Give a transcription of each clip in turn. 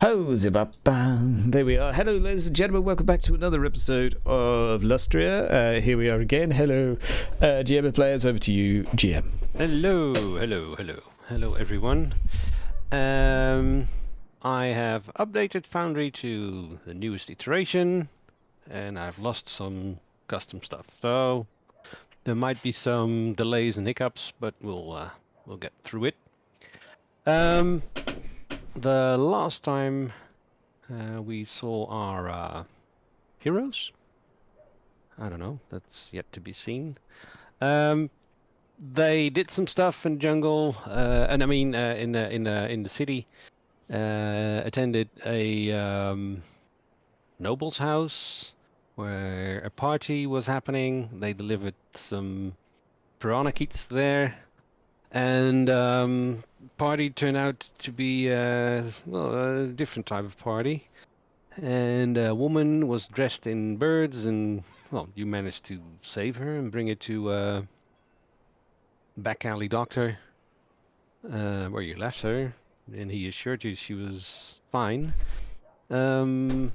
There we are. Hello, ladies and gentlemen. Welcome back to another episode of Lustria. Here we are again. Hello, GM and players. Over to you, GM. Hello, everyone. I have updated Foundry to the newest iteration, and I've lost some custom stuff. So there might be some delays and hiccups, but we'll get through it. The last time we saw our heroes. I don't know. That's yet to be seen. They did some stuff in jungle, and I mean in the city. Attended a noble's house where a party was happening. They delivered some piranha kits there, and party turned out to be a different type of party. And a woman was dressed in birds, and well, you managed to save her and bring her to back alley doctor, where you left her, and he assured you she was fine. And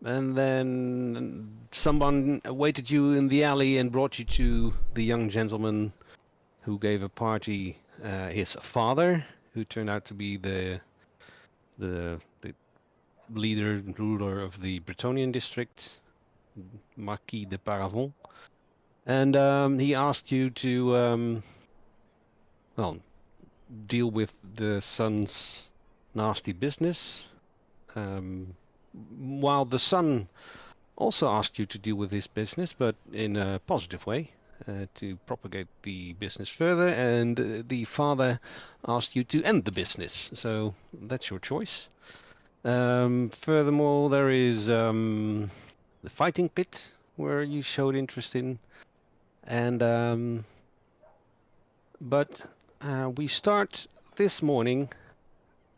then someone awaited you in the alley and brought you to the young gentleman who gave a party, his father, who turned out to be the leader and ruler of the Bretonnian district, Marquis de Paravon. And he asked you to, well, deal with the son's nasty business, while the son also asked you to deal with his business, but in a positive way, to propagate the business further, and the father asked you to end the business. So that's your choice. Furthermore, there is the fighting pit, where you showed interest in, and but we start this morning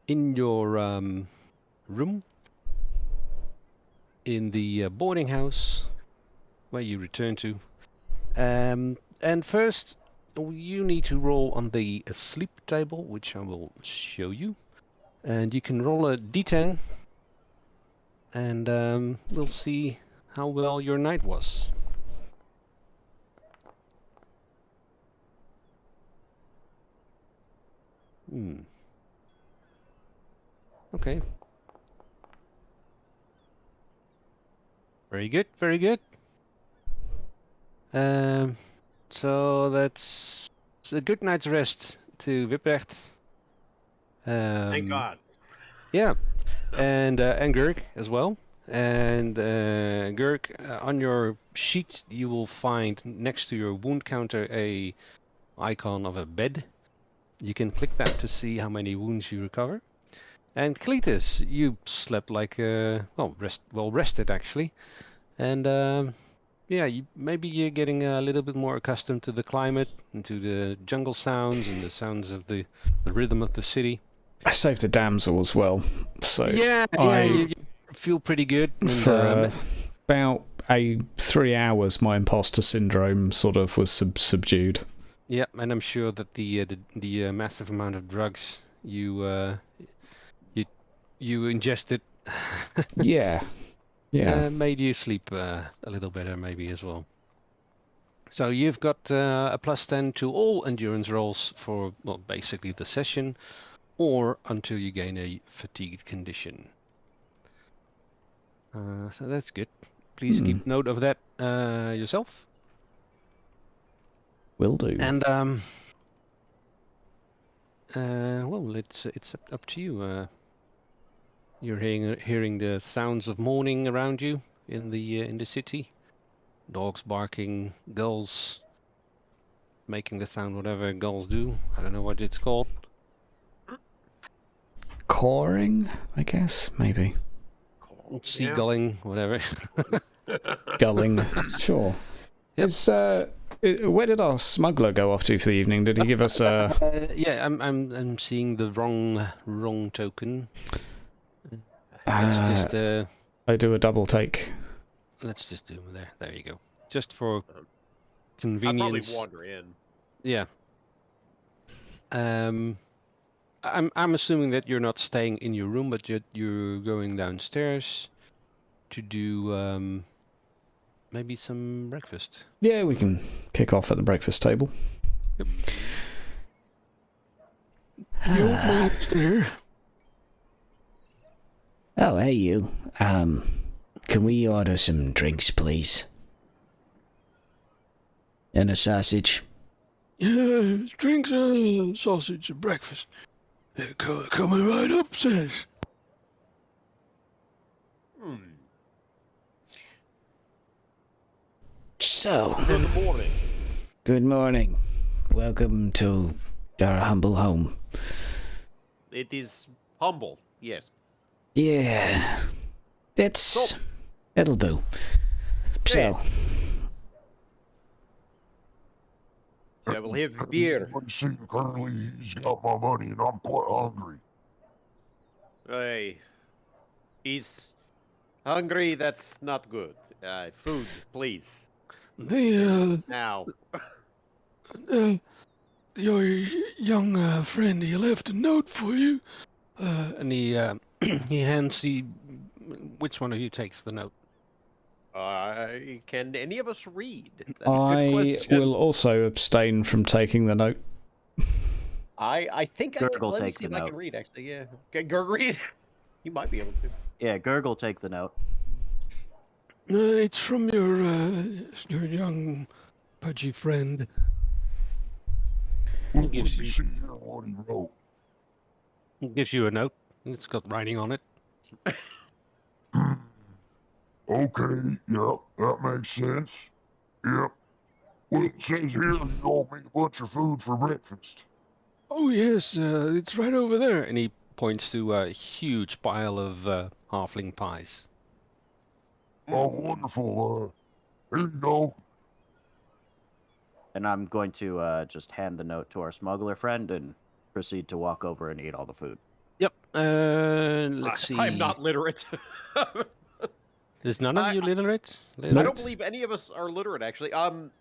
in your room in the boarding house where you return to. And first, you need to roll on the sleep table, which I will show you. And you can roll a d10, and we'll see how well your night was. Okay. Very good, very good. So that's a good night's rest to Wiprecht. Thank God. Yeah, and Gurk as well. And Gurk, on your sheet, you will find next to your wound counter a icon of a bed. You can click that to see how many wounds you recover. And Cletus, you slept like well rested actually, and yeah, maybe you're getting a little bit more accustomed to the climate and to the jungle sounds and the sounds of the rhythm of the city. I saved a damsel as well, so yeah, you feel pretty good. And, for about 3 hours, my imposter syndrome sort of was subdued. Yeah, and I'm sure that the massive amount of drugs you ingested, yeah, made you sleep a little better maybe as well. So you've got a +10 to all endurance rolls for, well, basically the session, or until you gain a fatigued condition. So that's good. Please keep note of that yourself. Will do. And well, it's up to you. You're hearing the sounds of morning around you in the city. Dogs barking, gulls making the sound whatever gulls do. I don't know what it's called. Cawing, I guess, maybe. Seagulling, whatever. Gulling, sure. Yep. Where did our smuggler go off to for the evening? Did he give us a? Yeah, I'm seeing the wrong token. Let's just. I do a double take. Let's just do them there. There you go. Just for convenience. I'll probably wander in. Yeah. I'm assuming that you're not staying in your room, but you're going downstairs to do maybe some breakfast. Yeah, we can kick off at the breakfast table. Yep. The old man's there. Oh, hey, you. Can we order some drinks, please? And a sausage? Yeah, drinks and sausage and breakfast. They're coming right upstairs. So, Good morning. good morning. Welcome to our humble home. It is humble, yes. Yeah, it'll do. So, I will have beer. I've seen Curly, he's got my money and I'm quite hungry. Hey, he's hungry. That's not good. Food, please. They, Now. your young friend, he left a note for you. And he he hands the. Which one of you takes the note? Can any of us read? That's a good I question. will also abstain from taking the note. I think I can. Gurgle Let me take see the if I note. can read. Actually, yeah. Okay, Gurg, read. You might be able to. Yeah, Gurgle take the note. It's from your young pudgy friend. He gives you. See here what he wrote. He gives you a note. It's got writing on it. Okay, yep, that makes sense. Yep. Well, it says here he owed me a bunch of food for breakfast. Oh yes, it's right over there. And he points to a huge pile of halfling pies. Oh, wonderful. Here you go. And I'm going to just hand the note to our smuggler friend and proceed to walk over and eat all the food. Yep. Let's see. I'm not literate. There's none of you literate? I don't believe any of us are literate, actually.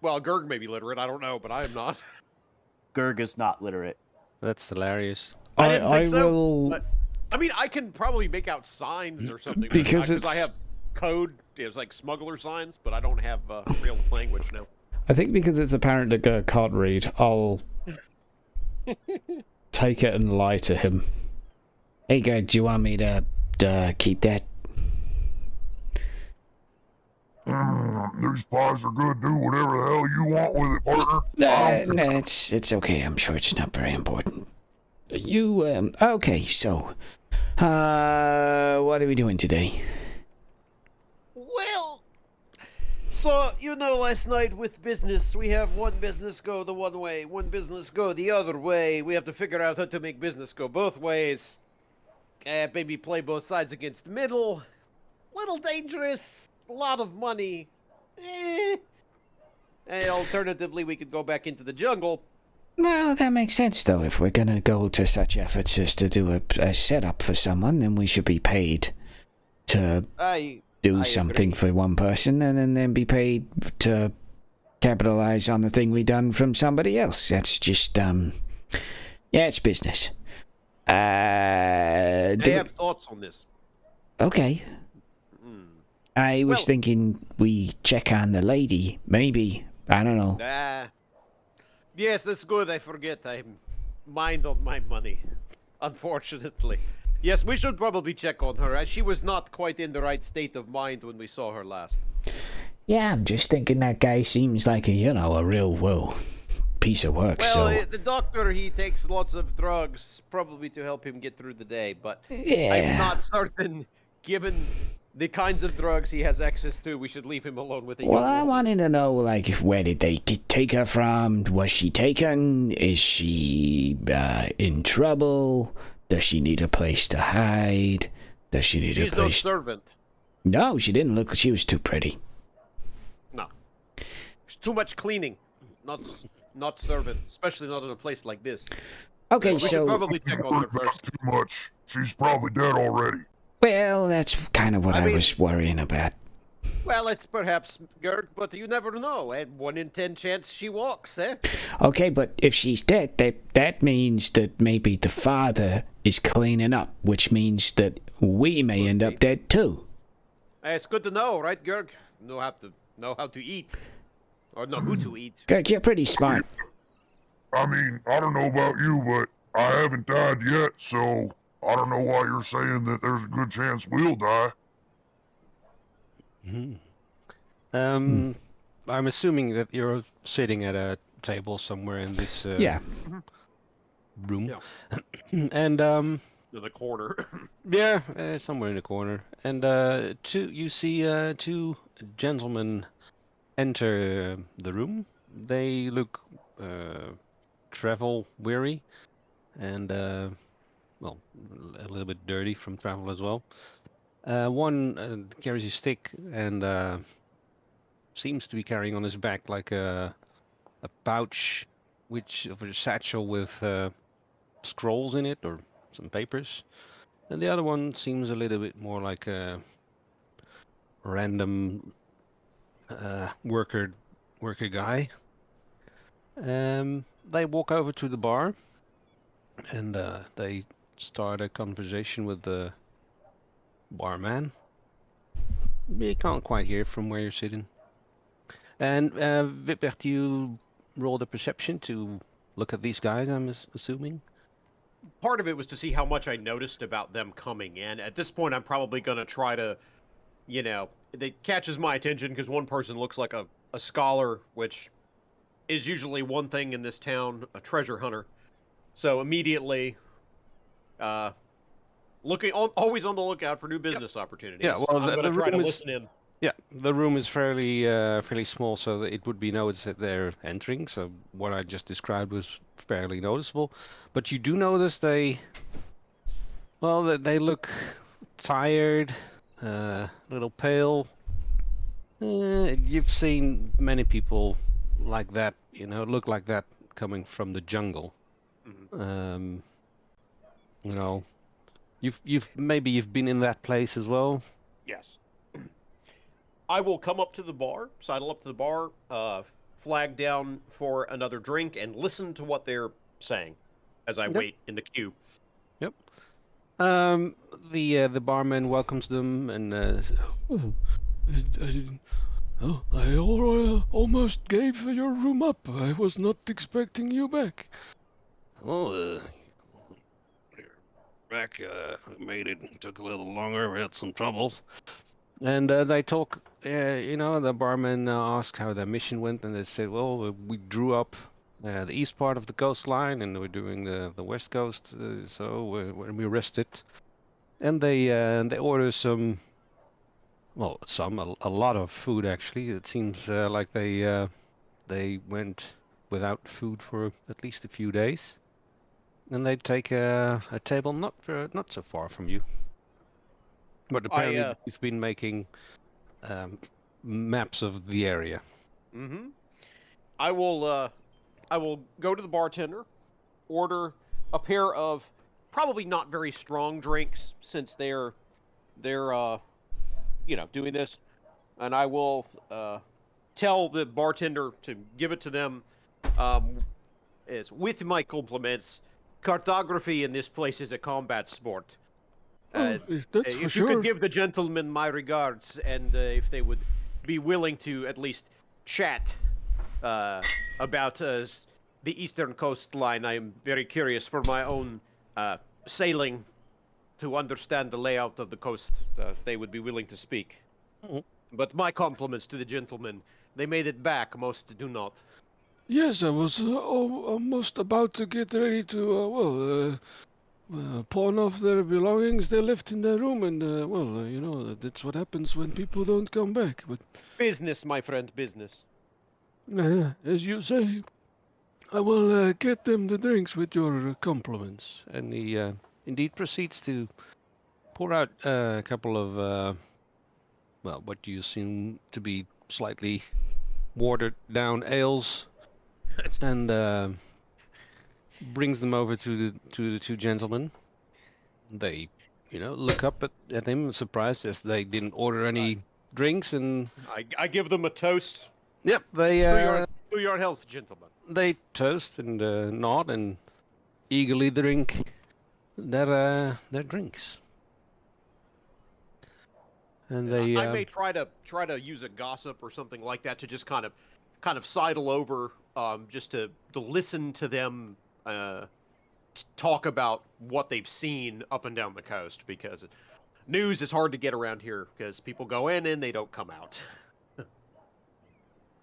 Well, Gurg may be literate. I don't know, but I am not. Gurg is not literate. That's hilarious. I didn't think so, will. but- I mean, I can probably make out signs or something. Because I it's- have code. It's like smuggler signs, but I don't have real language now. I think because it's apparent that Gurg can't read, I'll take it and lie to him. hey, Greg, do you want me to keep that? These pies are good. Do whatever the hell you want with it, partner. No, it's okay. I'm sure it's not very important. You, okay, so, what are we doing today? Well, so, last night with business, we have one business go the one way, one business go the other way. We have to figure out how to make business go both ways. Maybe play both sides against the middle. Little dangerous. A lot of money. And alternatively, we could go back into the jungle. Well, that makes sense, though. If we're gonna go to such efforts as to do a setup for someone, then we should be paid to do I something agree. for one person and then be paid to capitalize on the thing we done from somebody else. That's just, yeah, it's business. I have thoughts on this. Okay. I was Well- thinking we check on the lady. Maybe. I don't know. Yes, that's good. I forget. I'm mind on my money, unfortunately. Yes, we should probably check on her. She was not quite in the right state of mind when we saw her last. Yeah, I'm just thinking that guy seems like a real, piece of work, Well, so... the doctor, he takes lots of drugs, probably to help him get through the day, but Yeah. I'm not certain, given the kinds of drugs he has access to, we should leave him alone with a Well, young I woman. wanted to know, where did they take her from? Was she taken? Is she in trouble? Does she need a place to hide? Does she need She's a no place... servant. No, she didn't look... She was too pretty. No. It's too much cleaning. Not servant, especially not in a place like this. Okay, We should so... probably check on her Not first. too much. She's probably dead already. Well, that's kind of what I I mean- was worrying about. Well, it's perhaps Gerd, but you never know. And 1 in 10 chance she walks, eh? Okay, but if she's dead, that means that maybe the father is cleaning up, which means that we may end up dead too. It's good to know, right, Gerg? Know how to eat, or know who to eat. Greg, you're pretty smart. I mean, I don't know about you, but I haven't died yet, so I don't know why you're saying that there's a good chance we'll die. I'm assuming that you're sitting at a table somewhere in this Yeah. room. Yeah. And In the corner. yeah, somewhere in the corner. And you see two gentlemen enter the room. They look travel weary and well, a little bit dirty from travel as well. One carries a stick and seems to be carrying on his back like a pouch, of a satchel with scrolls in it or some papers. And the other one seems a little bit more like a random worker guy. They walk over to the bar and they start a conversation with the barman. You can't quite hear from where you're sitting. And Vipert, you rolled a perception to look at these guys, I'm assuming? Part of it was to see how much I noticed about them coming in. At this point, I'm probably going to try to, it catches my attention because one person looks like a scholar, which is usually one thing in this town, a treasure hunter. So immediately, always on the lookout for new business opportunities. Yeah, well, I'm going to try to listen in. Yeah, the room is fairly small, so that it would be noticed that they're entering. So what I just described was fairly noticeable. But you do notice they look tired, a little pale. You've seen many people like that, look like that coming from the jungle. Mm-hmm. You've been in that place as well. Yes. I will come up to the bar, sidle up to the bar, flag down for another drink, and listen to what they're saying as I wait in the queue. Yep. The barman welcomes them and says, I almost gave your room up. I was not expecting you back. Well, back. Made it. Took a little longer. We had some troubles. And they talk, the barman asked how their mission went, and they said, well, we drew up the east part of the coastline, and we're doing the west coast, so when we rested. And they order a lot of food, actually. It seems like they went without food for at least a few days. And they take a table not so far from you. But apparently you've been making maps of the area. Mm-hmm. I will go to the bartender, order a pair of probably not very strong drinks since they're doing this, and I will tell the bartender to give it to them. Is with my compliments. Cartography in this place is a combat sport. That's for if sure. you could give the gentlemen my regards, and if they would be willing to at least chat about the eastern coastline, I am very curious for my own sailing to understand the layout of the coast. If they would be willing to speak. Mm-hmm. But my compliments to the gentlemen. They made it back. Most do not. Yes, I was almost about to get ready to, pawn off their belongings they left in their room, and, that's what happens when people don't come back, but... Business, my friend, business. As you say, I will get them the drinks with your compliments. And he indeed proceeds to pour out a couple of, what you assume to be slightly watered down ales, and brings them over to the two gentlemen. They, look up at him, surprised as they didn't order any drinks, and I give them a toast. yep, they To your health, gentlemen. they toast and nod and eagerly drink their drinks. And And they I may try to use a gossip or something like that to just kind of sidle over, just to listen to them talk about what they've seen up and down the coast, because news is hard to get around here because people go in and they don't come out.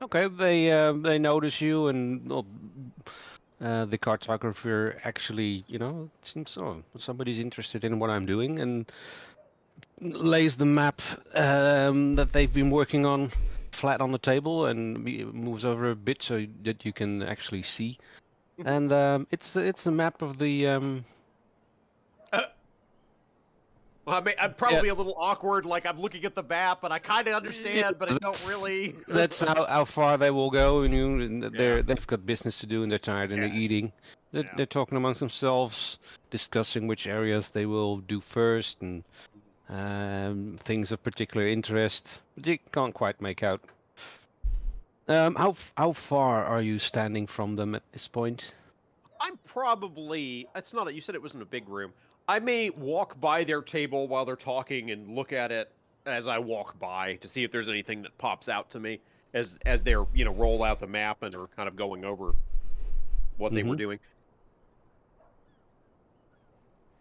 okay, they notice you, and well, the cartographer actually, it seems somebody's interested in what I'm doing, and lays the map that they've been working on flat on the table and moves over a bit so that you can actually see. And it's a map of the. Well, I'm probably a little awkward, like I'm looking at the map, and I kind of understand, but I don't really. That's how far they will go, and they've got business to do, and they're tired, and they're eating. They're talking amongst themselves, discussing which areas they will do first, and things of particular interest. But you can't quite make out. How far are you standing from them at this point? I'm probably. It's not. You said it wasn't a big room. I may walk by their table while they're talking and look at it as I walk by to see if there's anything that pops out to me as they're roll out the map and are kind of going over what they were doing.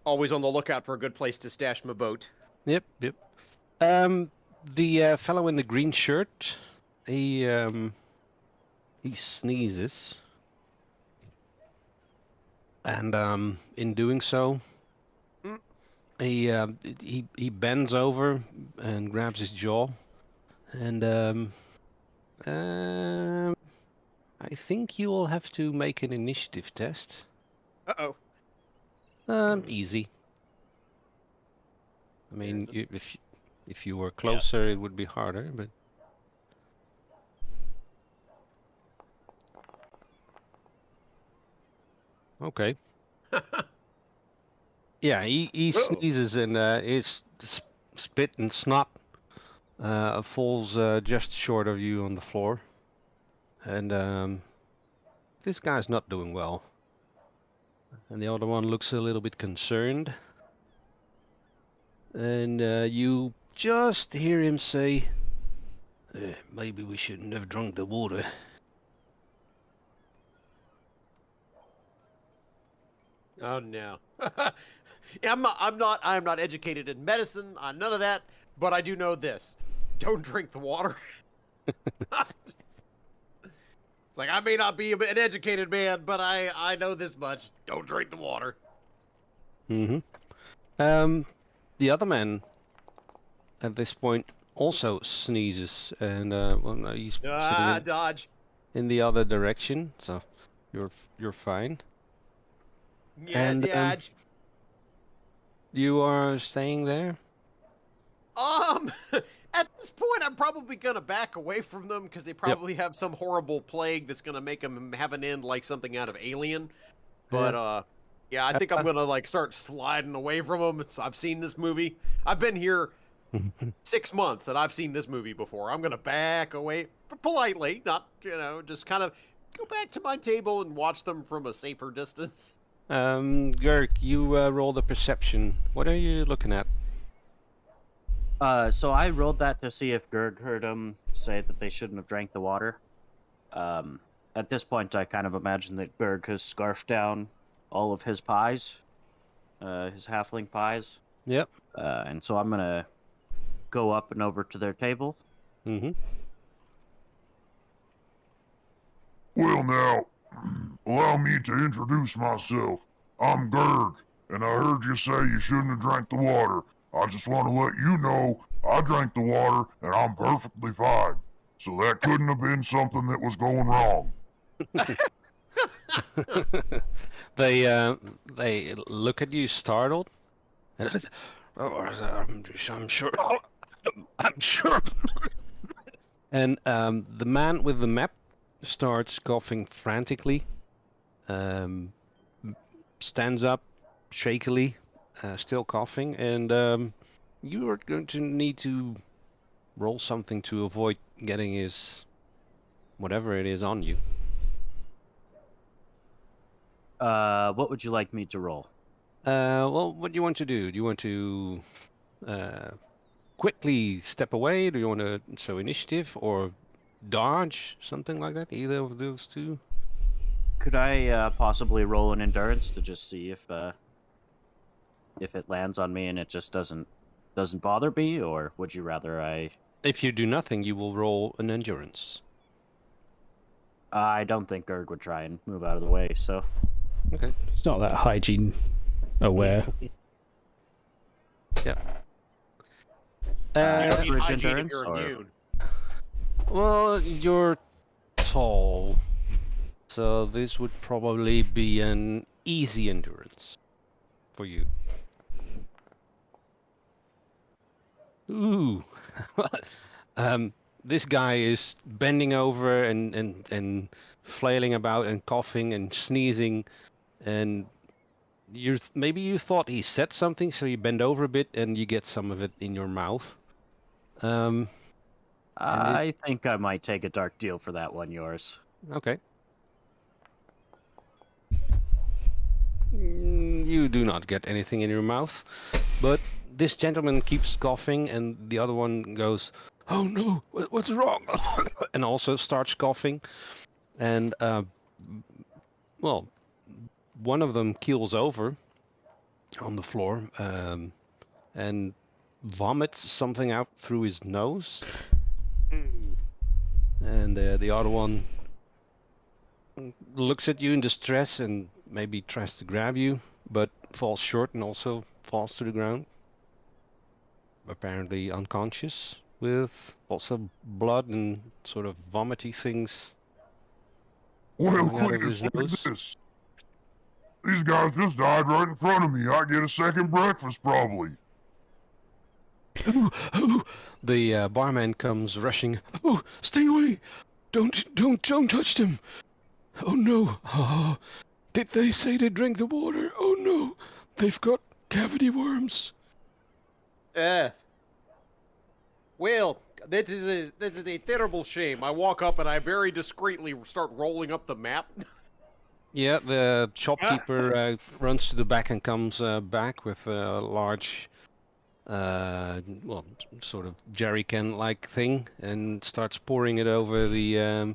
Always on the lookout for a good place to stash my boat. Yep. The fellow in the green shirt, he sneezes, and in doing so, he bends over and grabs his jaw, and I think you will have to make an initiative test. Easy. I mean, if you were closer, it would be harder, but. Okay. Yeah, he sneezes, and his spit and snot falls just short of you on the floor. And this guy's not doing well. And the other one looks a little bit concerned. And you just hear him say, maybe we shouldn't have drunk the water. Oh no. I'm not educated in medicine, on none of that, but I do know this. Don't drink the water. Like, I may not be an educated man, but I know this much. Don't drink the water. The other man at this point also sneezes, and he's sitting dodge in the other direction, so you're fine. Yeah, and dodge. You are staying there? At this point, I'm probably gonna back away from them because they probably have some horrible plague that's gonna make them have an end like something out of Alien. But I think I'm gonna start sliding away from them. I've seen this movie. I've been here 6 months and I've seen this movie before. I'm gonna back away politely, not just kind of go back to my table and watch them from a safer distance. Girk, you roll the perception. What are you looking at? So I rolled that to see if Gerg heard him say that they shouldn't have drank the water. At this point, I kind of imagine that Gerg has scarfed down all of his pies, his halfling pies. Yep. And so I'm gonna go up and over to their table. Mm-hmm. Well, now, allow me to introduce myself. I'm Gerg, and I heard you say you shouldn't have drank the water. I just want to let you know I drank the water, and I'm perfectly fine. So that couldn't have been something that was going wrong. They look at you startled. And I'm sure. I'm sure. And the man with the map starts coughing frantically. Stands up shakily, still coughing, and you are going to need to roll something to avoid getting his whatever it is on you. What would you like me to roll? Well, what do you want to do? Do you want to quickly step away? Do you want to show initiative or dodge, something like that? Either of those two. Could I possibly roll an endurance to just see if it lands on me and it just doesn't bother me, or would you rather I? If you do nothing, you will roll an endurance. I don't think Gerg would try and move out of the way, so. Okay. It's not that hygiene aware. Yeah. You don't need Average hygiene if endurance, you're or- immune. Well, you're tall, so this would probably be an easy endurance for you. Ooh. This guy is bending over and flailing about and coughing and sneezing, and maybe you thought he said something, so you bend over a bit and you get some of it in your mouth. I think I might take a dark deal for that one, yours. Okay. You do not get anything in your mouth, but this gentleman keeps coughing, and the other one goes, "Oh no, what's wrong?" and also starts coughing. And well, one of them keels over on the floor and vomits something out through his nose. And the other one looks at you in distress and maybe tries to grab you, but falls short and also falls to the ground. Apparently unconscious, with also blood and sort of vomity things Well, coming out of please, his look at nose. this. These guys just died right in front of me. I get a second breakfast, probably. Ooh, ooh. The barman comes rushing. Oh, stay away! Don't touch them! Oh no! Oh, did they say they drank the water? Oh no! They've got cavity worms. Well, this is a terrible shame. I walk up and I very discreetly start rolling up the map. Yeah, the shopkeeper runs to the back and comes back with a large, well, sort of jerry can-like thing, and starts pouring it over the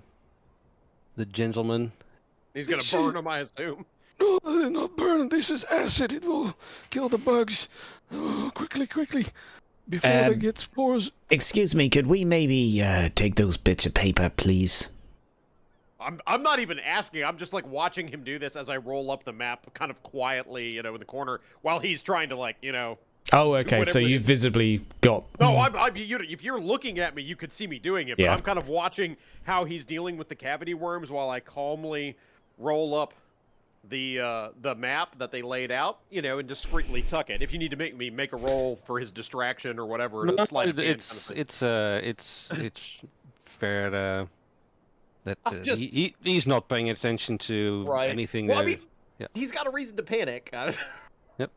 gentleman. He's gonna burn him, I assume. No, they're not burned. This is acid. It will kill the bugs. Oh, quickly. Before they get spores. Excuse me, could we maybe take those bits of paper, please? I'm not even asking. I'm just like watching him do this as I roll up the map, kind of quietly, in the corner, while he's trying to Oh, okay. So whatever it you is. visibly got. No, if you're looking at me, you could see me doing it. But Yeah. I'm kind of watching how he's dealing with the cavity worms while I calmly roll up the map that they laid out, and discreetly tuck it. If you need to make a roll for his distraction or whatever, No, to sleight of hand it's kind of thing. it's fair that Just- he's not paying attention to Right. anything. Well, I that- mean, yeah. he's got a reason to panic. Yeah,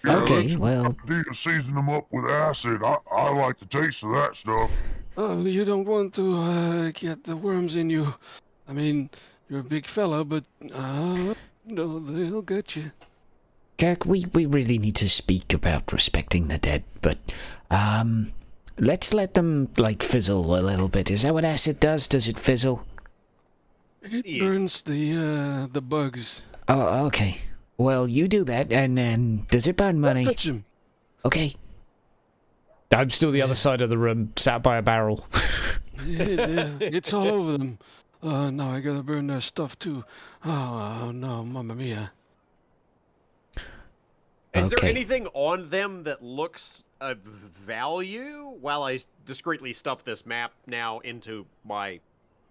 Okay, that's a good well- idea to season them up with acid. I like the taste of that stuff. Oh, you don't want to get the worms in you. I mean, you're a big fella, but no, they'll get you. Kirk, we really need to speak about respecting the dead, but let's let them fizzle a little bit. Is that what acid does? Does it fizzle? It Yes. burns the bugs. Oh, okay. Well, you do that, and then does it burn money? Touch him. Okay. I'm still the other side of the room, sat by a barrel. It's all over them. Now I gotta burn their stuff too. Oh no, mamma mia. Is there Okay. anything on them that looks of value while I discreetly stuff this map now into my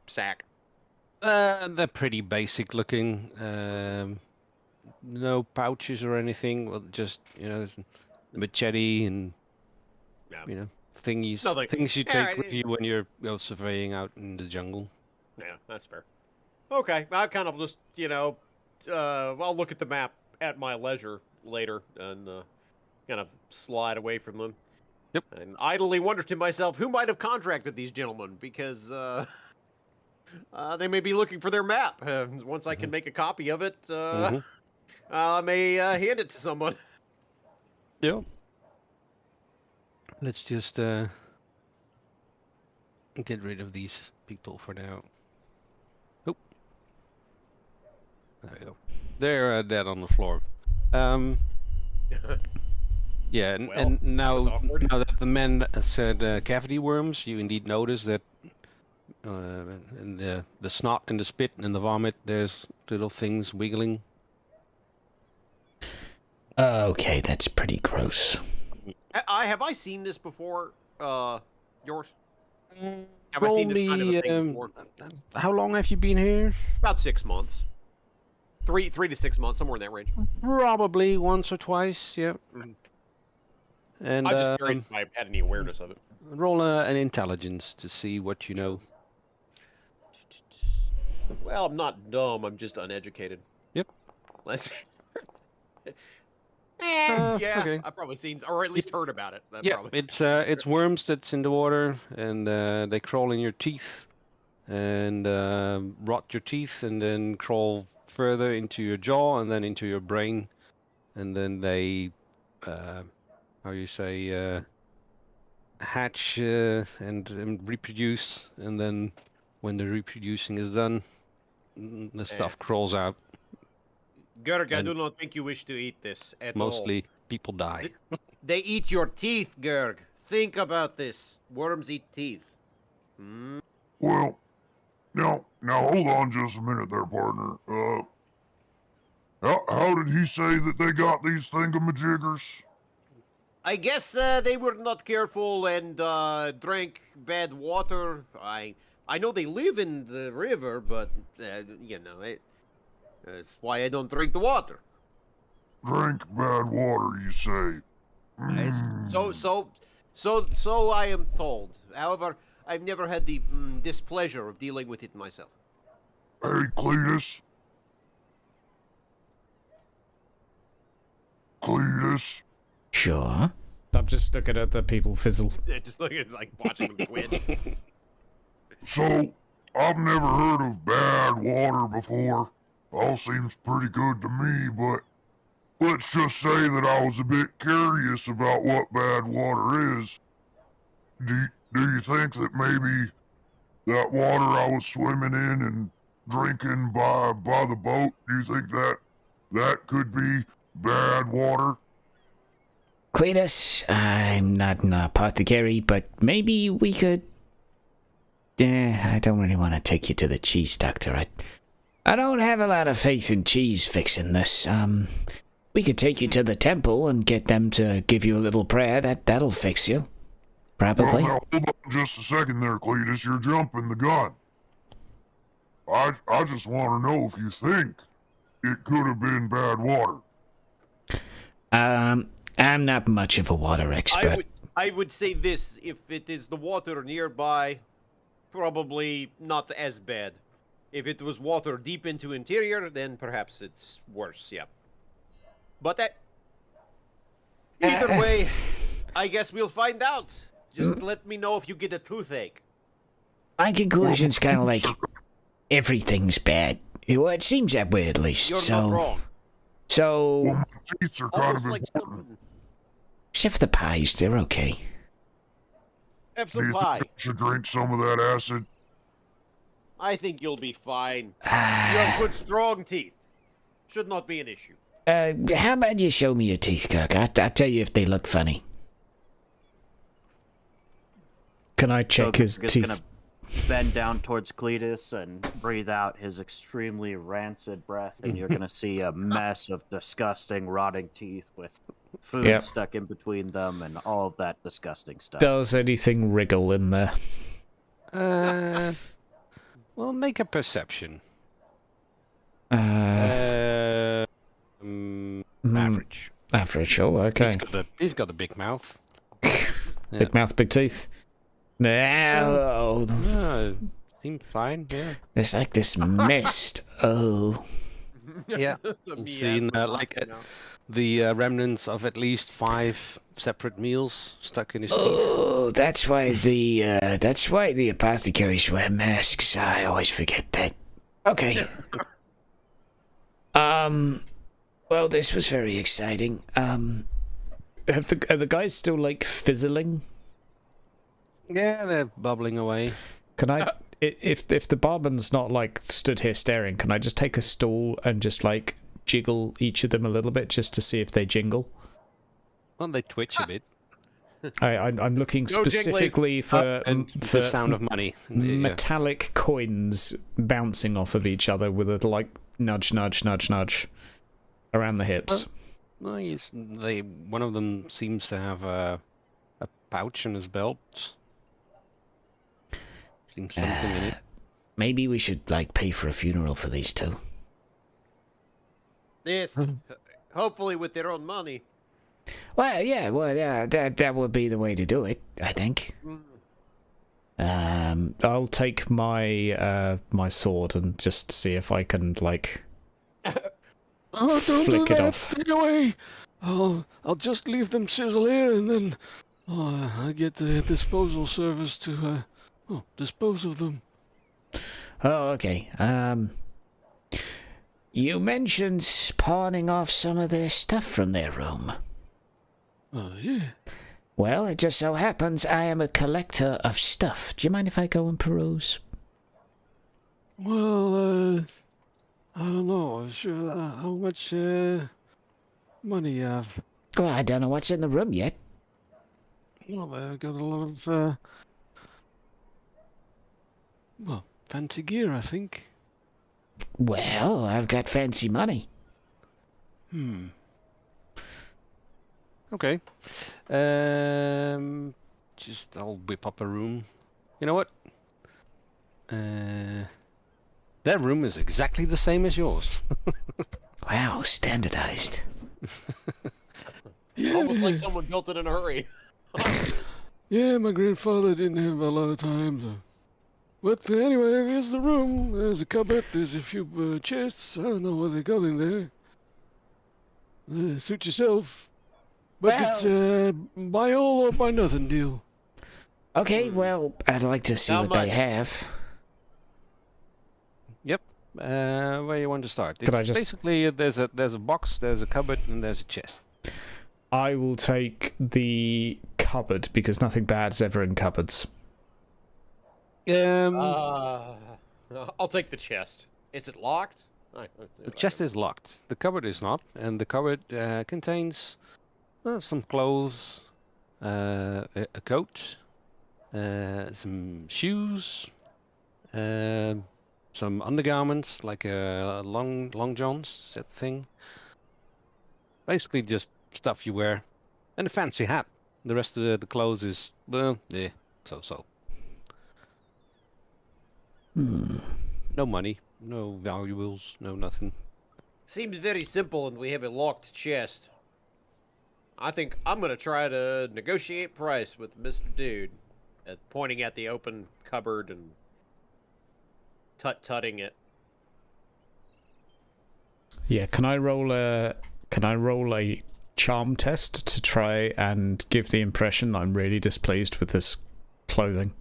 sack? They're pretty basic looking. No pouches or anything. Well, just there's a machete and Yeah. things Nothing. things you Yeah, take with you when you're surveying out in the jungle. Yeah, that's fair. Okay, I kind of just, I'll look at the map at my leisure later and kind of slide away from them. Yep. And idly wonder to myself, who might have contracted these gentlemen? Because they may be looking for their map. Once I can make a copy of it, I may hand it to someone. Yep. Let's just get rid of these people for now. Oh. There you go. They're dead on the floor. Yeah, Well, and that now, was awkward. now that the men said cavity worms, you indeed notice that in the snot and the spit and the vomit, there's little things wiggling. Okay, that's pretty gross. Have I seen this before? Yours? Have I Roll seen this kind of a me, thing before? how long have you been here? About 6 months. 3 to 6 months, somewhere in that range. Probably once or twice, yeah. Mhm. And I'm just curious if I had any awareness of it. roll an intelligence to see what you know. Well, I'm not dumb. I'm just uneducated. Yep. Let's. Okay. I've probably seen, or at least heard about it. Yeah, Probably. it's worms that's in the water, and they crawl in your teeth, and rot your teeth, and then crawl further into your jaw, and then into your brain, and then they, how you say, hatch and reproduce, and then when the reproducing is done, the stuff crawls out. Gerg, I and do not think you wish to eat this at all. Mostly people die. They eat your teeth, Gerg. Think about this. Worms eat teeth. Hmm? Well, now hold on just a minute there, partner. How did he say that they got these thingamajiggers? I guess they were not careful and drank bad water. I know they live in the river, but you know, that's why I don't drink the water. Drink bad water, you say? So I am told. However, I've never had the displeasure of dealing with it myself. Hey, Cletus. Cletus. Sure. I'm just looking at the people fizzle. Just looking at like watching them twitch. So, I've never heard of bad water before. All seems pretty good to me, but let's just say that I was a bit curious about what bad water is. Do you think that maybe that water I was swimming in and drinking by the boat, do you think that could be bad water? Cletus, I'm not an apothecary, but maybe we could... I don't really want to take you to the cheese doctor. I don't have a lot of faith in cheese fixing this. We could take you to the temple and get them to give you a little prayer. That'll fix you. Probably. Well, now, hold on just a second there, Cletus. You're jumping the gun. I just want to know if you think it could have been bad water. I'm not much of a water expert. I would say this: if it is the water nearby, probably not as bad. If it was water deep into interior, then perhaps it's worse. Yeah. But either way, I guess we'll find out. Just let me know if you get a toothache. My conclusion's kind of like everything's bad. Well, it seems that way at least. You're not wrong. So, Well, my teeth are kind Almost of like important. except for the pies, they're okay. have Do you some think pie. I should drink some of that acid? I think you'll be fine. You have good, strong teeth. Should not be an issue. How about you show me your teeth, Kirk? I'll tell you if they look funny. Can I check his Gonna teeth? bend down towards Cletus and breathe out his extremely rancid breath, and you're gonna see a mess of disgusting, rotting teeth with food Yep. stuck in between them and all of that disgusting stuff. Does anything wriggle in there? Well, make a perception. Average. Average, oh, okay. He's got a big mouth. Big mouth, big teeth. No. Seems fine. Yeah. There's like this mist. Oh. Yeah. The Seen miasma, like you know. the remnants of at least 5 separate meals stuck in his teeth. Oh, that's why the apothecaries wear masks. I always forget that. Okay. Well, this was very exciting. Are the guys still like fizzling? Yeah, they're bubbling away. Can I, if the barman's not like stood here staring, can I just take a stool and just like jiggle each of them a little bit just to see if they jingle? Well, they twitch a bit. I'm looking No specifically for And the sound of money. metallic coins bouncing off of each other with a like nudge, nudge, nudge, nudge around the hips. Well, one of them seems to have a pouch in his belt. Seems something in it. Maybe we should like pay for a funeral for these two. Yes. Hopefully with their own money. Well, yeah, that would be the way to do it, I think. I'll take my my sword and just see if I can like Oh, don't flick do it that. off. Stay away. I'll just leave them sizzle here, and then I get the disposal service to dispose of them. Oh, okay. You mentioned pawning off some of their stuff from their room. Oh, yeah. Well, it just so happens I am a collector of stuff. Do you mind if I go and peruse? Well, I don't know. Sure, how much money you have? Well, I don't know what's in the room yet. Well, I got a lot of fancy gear, I think. Well, I've got fancy money. Okay. I'll whip up a room. You know what? That room is exactly the same as yours. Wow, standardized. Almost like someone built it in a hurry. Yeah, my grandfather didn't have a lot of time, so. But anyway, there's the room. There's a cupboard. There's a few chests. I don't know what they got in there. Suit yourself. But it's buy all or buy nothing deal. Okay, well, I'd like to see How what they much? have. Yep. Where you want to start? Could I It's just- basically there's a box, there's a cupboard, and there's a chest. I will take the cupboard because nothing bad's ever in cupboards. I'll take the chest. Is it locked? The chest is locked. The cupboard is not, and the cupboard contains some clothes, a coat, some shoes, some undergarments like long johns, that thing. Basically, just stuff you wear, and a fancy hat. The rest of the clothes is so. No money, no valuables, no nothing. Seems very simple, and we have a locked chest. I think I'm gonna try to negotiate price with Mr. Dude, pointing at the open cupboard and tutting it. Yeah, can I roll a charm test to try and give the impression that I'm really displeased with this clothing?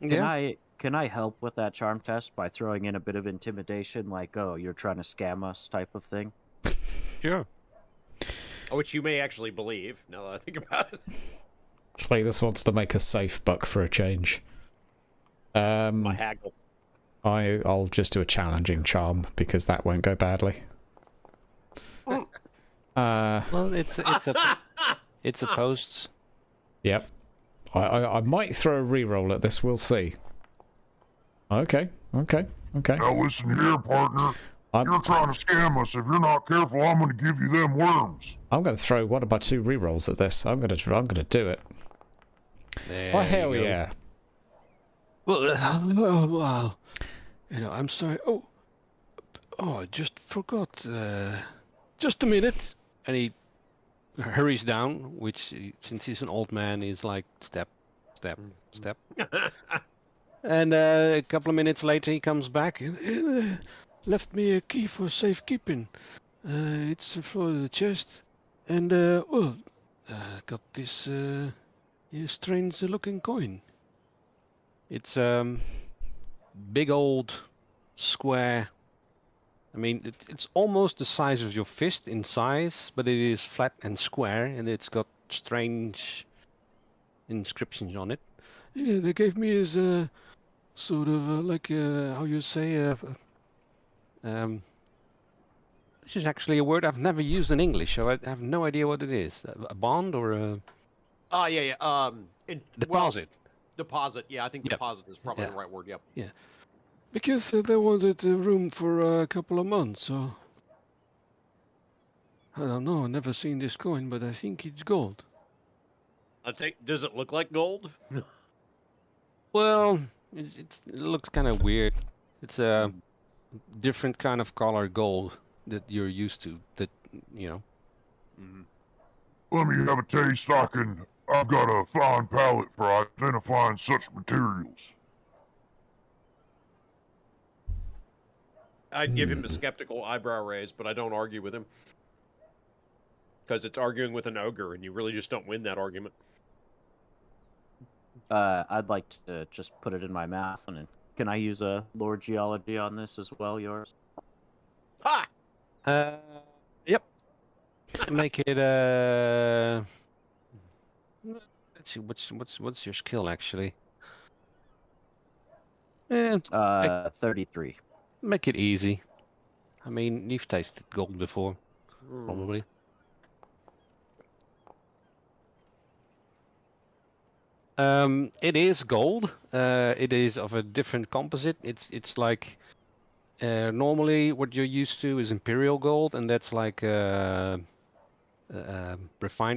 Can I help with that charm test by throwing in a bit of intimidation, like, oh, you're trying to scam us type of thing? Sure. Which you may actually believe, now that I think about it. Claytus wants to make a safe buck for a change. My haggle. I'll just do a challenging charm because that won't go badly. Well, it's a post. Yep. I might throw a reroll at this. We'll see. Okay. Now listen here, partner. You're trying to scam us. If you're not careful, I'm going to give you them worms. I'm going to throw one of my 2 rerolls at this. I'm going to do it. Oh hell you go. yeah! Well, wow. I'm sorry. Oh, I just forgot. Just a minute. And he hurries down, which, since he's an old man, is like step. And a couple of minutes later, he comes back. Left me a key for safekeeping. It's for the chest. And, got this strange looking coin. It's big old square. I mean, it's almost the size of your fist in size, but it is flat and square, and it's got strange inscriptions on it. Yeah, they gave me as a sort of like how you say This is actually a word I've never used in English, so I have no idea what it is. A bond or a Oh, yeah, yeah. deposit? Deposit. Yeah, I think Yep. deposit is probably Yeah. the right word. Yep. because they wanted a room for a couple of months. So I don't know. I've never seen this coin, but I think it's gold. I think. Does it look like gold? Well, it looks kind of weird. It's a different kind of color gold that you're used to. That you know. Let me have a taste. I've got a fine palate for identifying such materials. I'd give him a skeptical eyebrow raise, but I don't argue with him. Because it's arguing with an ogre, and you really just don't win that argument. I'd like to just put it in my mouth, and can I use a lore geology on this as well? Yours? Ha! Yep. Make it let's see. What's your skill actually? 33. Make it easy. I mean, you've tasted gold before, probably. It is gold. It is of a different composite. It's like normally what you're used to is imperial gold, and that's like refined.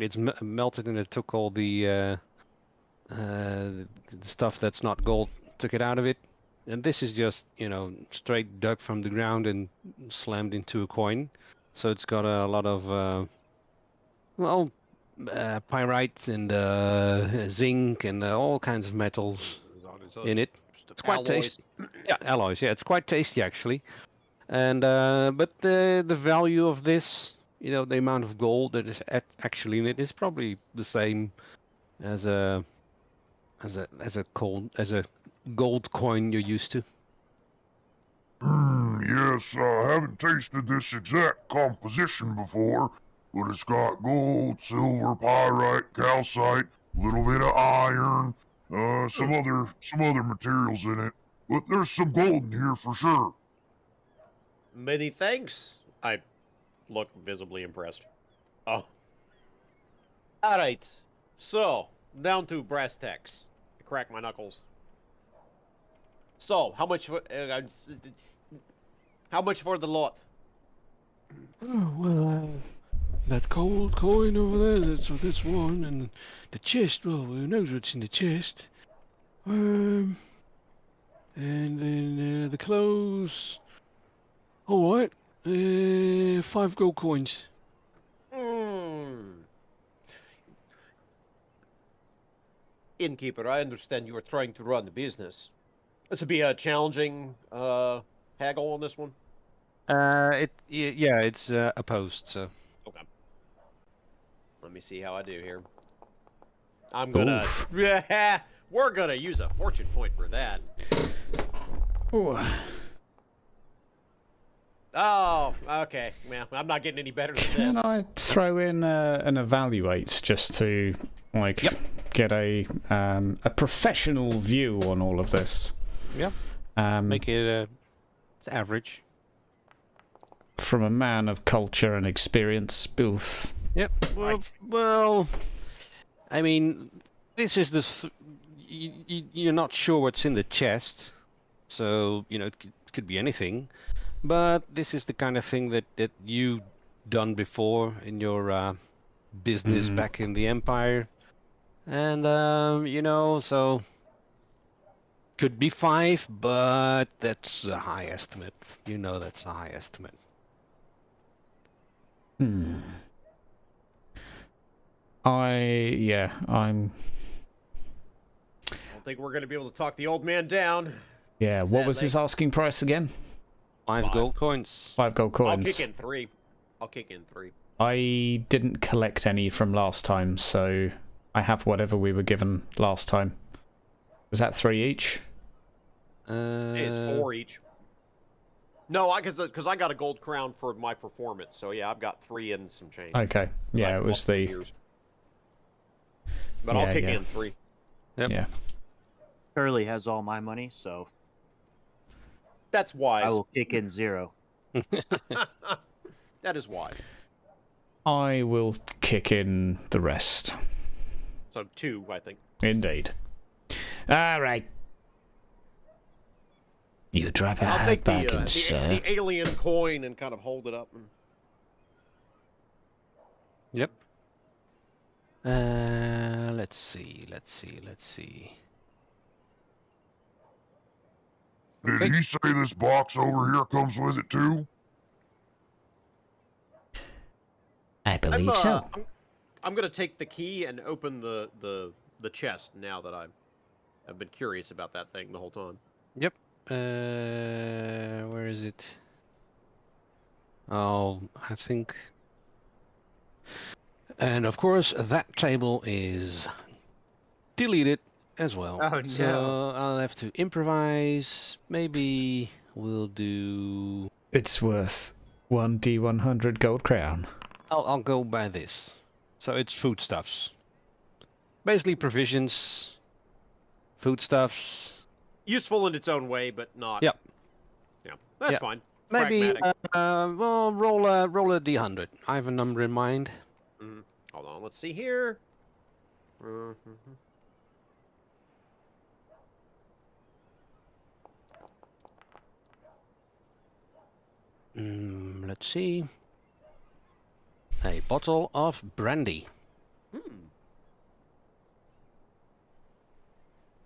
It's melted, and it took all the stuff that's not gold, took it out of it. And this is just, straight dug from the ground and slammed into a coin. So it's got a lot of, pyrite and zinc and all kinds of metals in it. It's quite tasty. Yeah, alloys. Yeah, it's quite tasty actually. And but the value of this, the amount of gold that is actually in it is probably the same as a gold coin you're used to. Yes, I haven't tasted this exact composition before, but it's got gold, silver, pyrite, calcite, a little bit of iron, some other materials in it. But there's some gold in here for sure. Many thanks. I look visibly impressed. Oh. Alright. So, down to brass tacks. I crack my knuckles. So, how much for the lot? Oh, well, that gold coin over there, that's one, and the chest, well, who knows what's in the chest. And then the clothes. All right, 5 gold coins. Innkeeper, I understand you are trying to run the business. This would be a challenging haggle on this one. It's opposed. So. Okay. Let me see how I do here. I'm gonna. We're gonna use a fortune point for that. Ooh. Oh, okay. Well, I'm not getting any better than Can this. I throw in an evaluate just to get a professional view on all of this? Yeah. Make it it's average. From a man of culture and experience, both. Yep. Well, I mean, this is you're not sure what's in the chest, so it could be anything. But this is the kind of thing that you've done before in your business back in the Empire, and so could be 5, but that's a high estimate. That's a high estimate. I'm. I don't think we're gonna be able to talk the old man down. Yeah, what was his asking price again? 5 gold coins. 5 gold I'll coins. kick in 3. I'll kick in 3. I didn't collect any from last time, so I have whatever we were given last time. Was that 3 each? It's 4 each. No, because I got a gold crown for my performance, so yeah, I've got 3 and some change. Okay, yeah, Like, it was plus the... years. But Yeah, I'll kick yeah. in 3. Yep. Yeah. Curly has all my money, so That's wise. I will kick in 0. That is wise. I will kick in the rest. So 2, I think. Indeed. All right. You drop a I'll hard take the, bargain, sir. the alien coin and kind of hold it up. And... Yep. Let's see. Did he say this box over here comes with it too? I believe so. I'm gonna take the key and open the chest now that I've been curious about that thing the whole time. Yep. Where is it? Oh, I think. And of course, that table is deleted as well. Oh, no. So I'll have to improvise. Maybe we'll do. It's worth 1d100 gold crown. I'll go by this. So it's foodstuffs. Basically provisions, foodstuffs. Useful in its own way, but not. Yep. Yeah, that's Yep. fine. Maybe Pragmatic. well, roll a d100. I have a number in mind. Hold on, let's see here. Let's see. A bottle of brandy.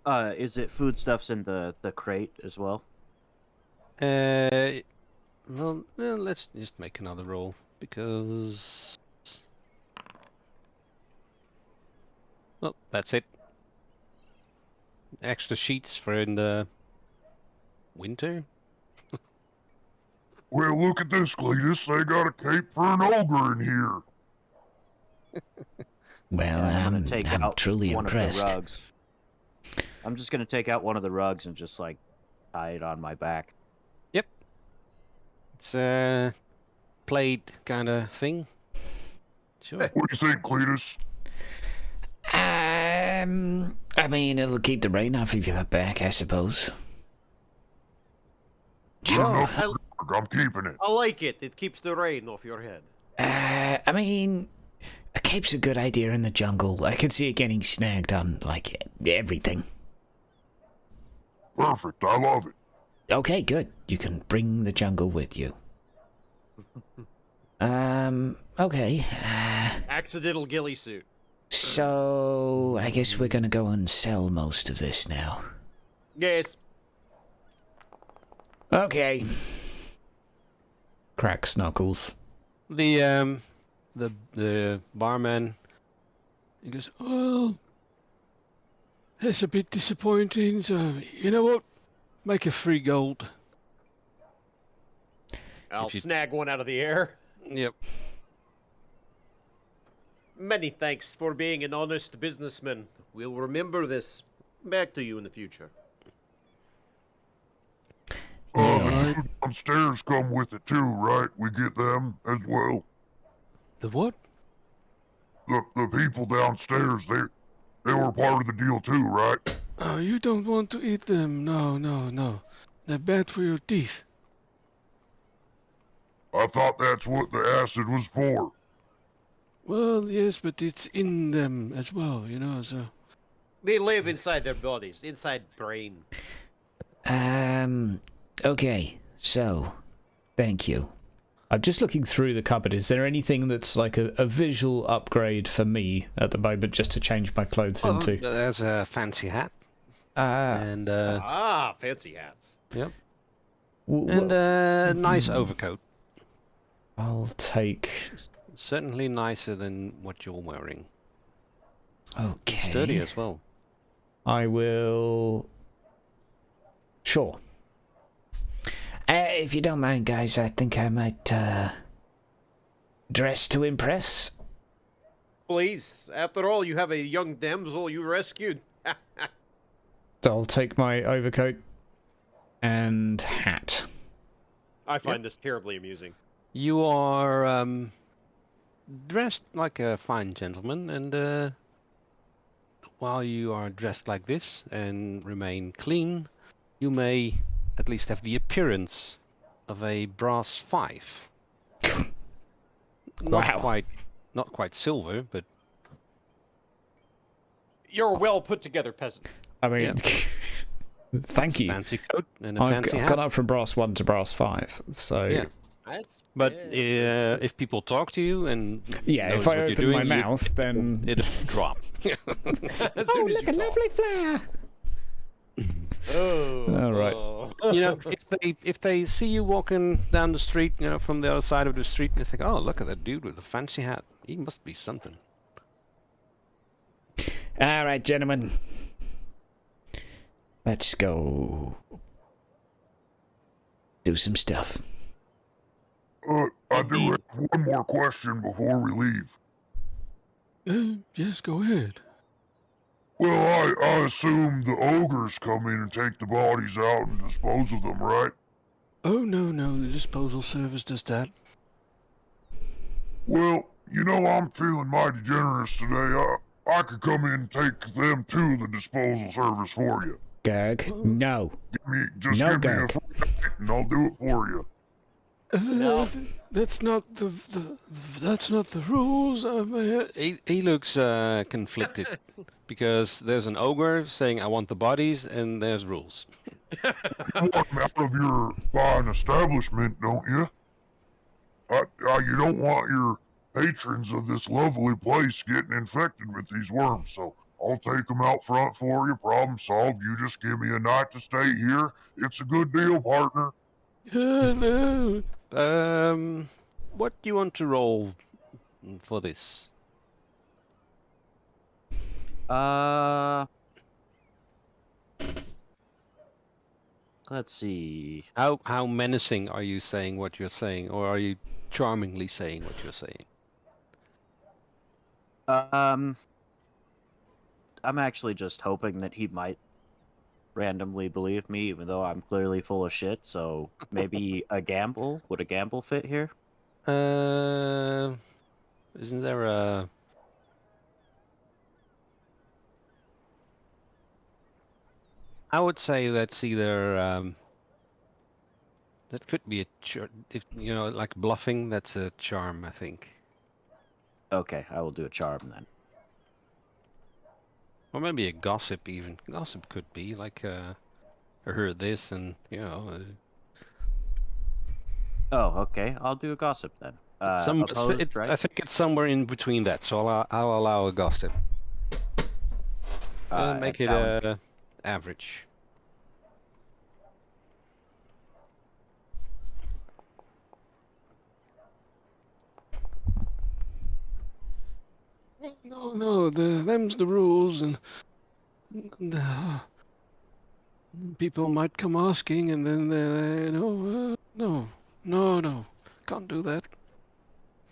Is it foodstuffs in the crate as well? Well, let's just make another roll because. Well, that's it. Extra sheets for in the winter. Well, look at this, Cletus. They got a cape for an ogre in here. Well, I'm gonna take I'm out truly one impressed. of the rugs. I'm just gonna take out one of the rugs and just like tie it on my back. It's a plaid kind of thing. Sure. What do you think, Cletus? I mean, it'll keep the rain off of your back, I suppose. Good Sure. enough for Greg. I'm keeping it. I like it. It keeps the rain off your head. I mean, a cape's a good idea in the jungle. I could see it getting snagged on, like, everything. Perfect. I love it. Okay, good. You can bring the jungle with you. Okay. Accidental ghillie suit. So, I guess we're gonna go and sell most of this now. Yes. Okay. Crack Snuggles. The barman. He goes, well, that's a bit disappointing, so you know what? Make a free gold. I'll If you- snag one out of the air. Yep. Many thanks for being an honest businessman. We'll remember this. Back to you in the future. The two downstairs come with it too, right? We get them as well. The what? The people downstairs, they were part of the deal too, right? Oh, you don't want to eat them. No. They're bad for your teeth. I thought that's what the acid was for. Well, yes, but it's in them as well, you know, so... They live inside their bodies, inside brain. Okay, so, thank you. I'm just looking through the cupboard. Is there anything that's like a visual upgrade for me at the moment just to change my clothes Well, into? there's a fancy hat. Uh, And Fancy hats. yep. w- And a Mhm. nice overcoat. I'll take... Certainly nicer than what you're wearing. okay. Sturdy as well. I will... Sure. If you don't mind, guys, I think I might, dress to impress? Please. After all, you have a young damsel you rescued. I'll take my overcoat and hat. I find this terribly amusing. You are dressed like a fine gentleman, and while you are dressed like this and remain clean, you may at least have the appearance of a brass 5. Wow. Not quite silver, but You're a well put together peasant. I mean, thank you. fancy coat and a I've fancy hat. gone up from brass 1 to brass 5, so... Yeah. But Yeah. if people talk to you and Yeah, notice if I what you're open doing, my mouth, then... it'll drop. As soon as you talk. flare! Oh. All right. oh. You know, if they see you walking down the street, you know, from the other side of the street, and they think, "Oh, look at that dude with a fancy hat. He must be something." All right, gentlemen. Let's go do some stuff. I do have one more question before we leave. Yes, go ahead. Well, I assume the ogres come in and take the bodies out and dispose of them, right? Oh, no, the disposal service does that. Well, you know, I'm feeling mighty generous today. I could come in and take them to the disposal service for you. Gerg, no. Give me No, a Gerg. fortnight and I'll do it for you. No. That's not the that's not the rules. He looks conflicted because there's an ogre saying, "I want the bodies," and there's rules. You want them out of your fine establishment, don't you? You don't want your patrons of this lovely place getting infected with these worms, so I'll take them out front for you. Problem solved. You just give me a night to stay here. It's a good deal, partner. No. What do you want to roll for this? Let's see. How menacing are you saying what you're saying, or are you charmingly saying what you're saying? I'm actually just hoping that he might randomly believe me, even though I'm clearly full of shit. So maybe a gamble. Would a gamble fit here? Isn't there a? I would say that's either that could be a if you know, like bluffing. That's a charm, I think. Okay, I will do a charm then. Or maybe a gossip even. Gossip could be like, I heard this, and you know. Oh, okay. I'll do a gossip then. Opposed, right? I think it's somewhere in between that, so I'll allow a gossip. Make it challenge. average. No, them's the rules, and people might come asking, and then no, can't do that.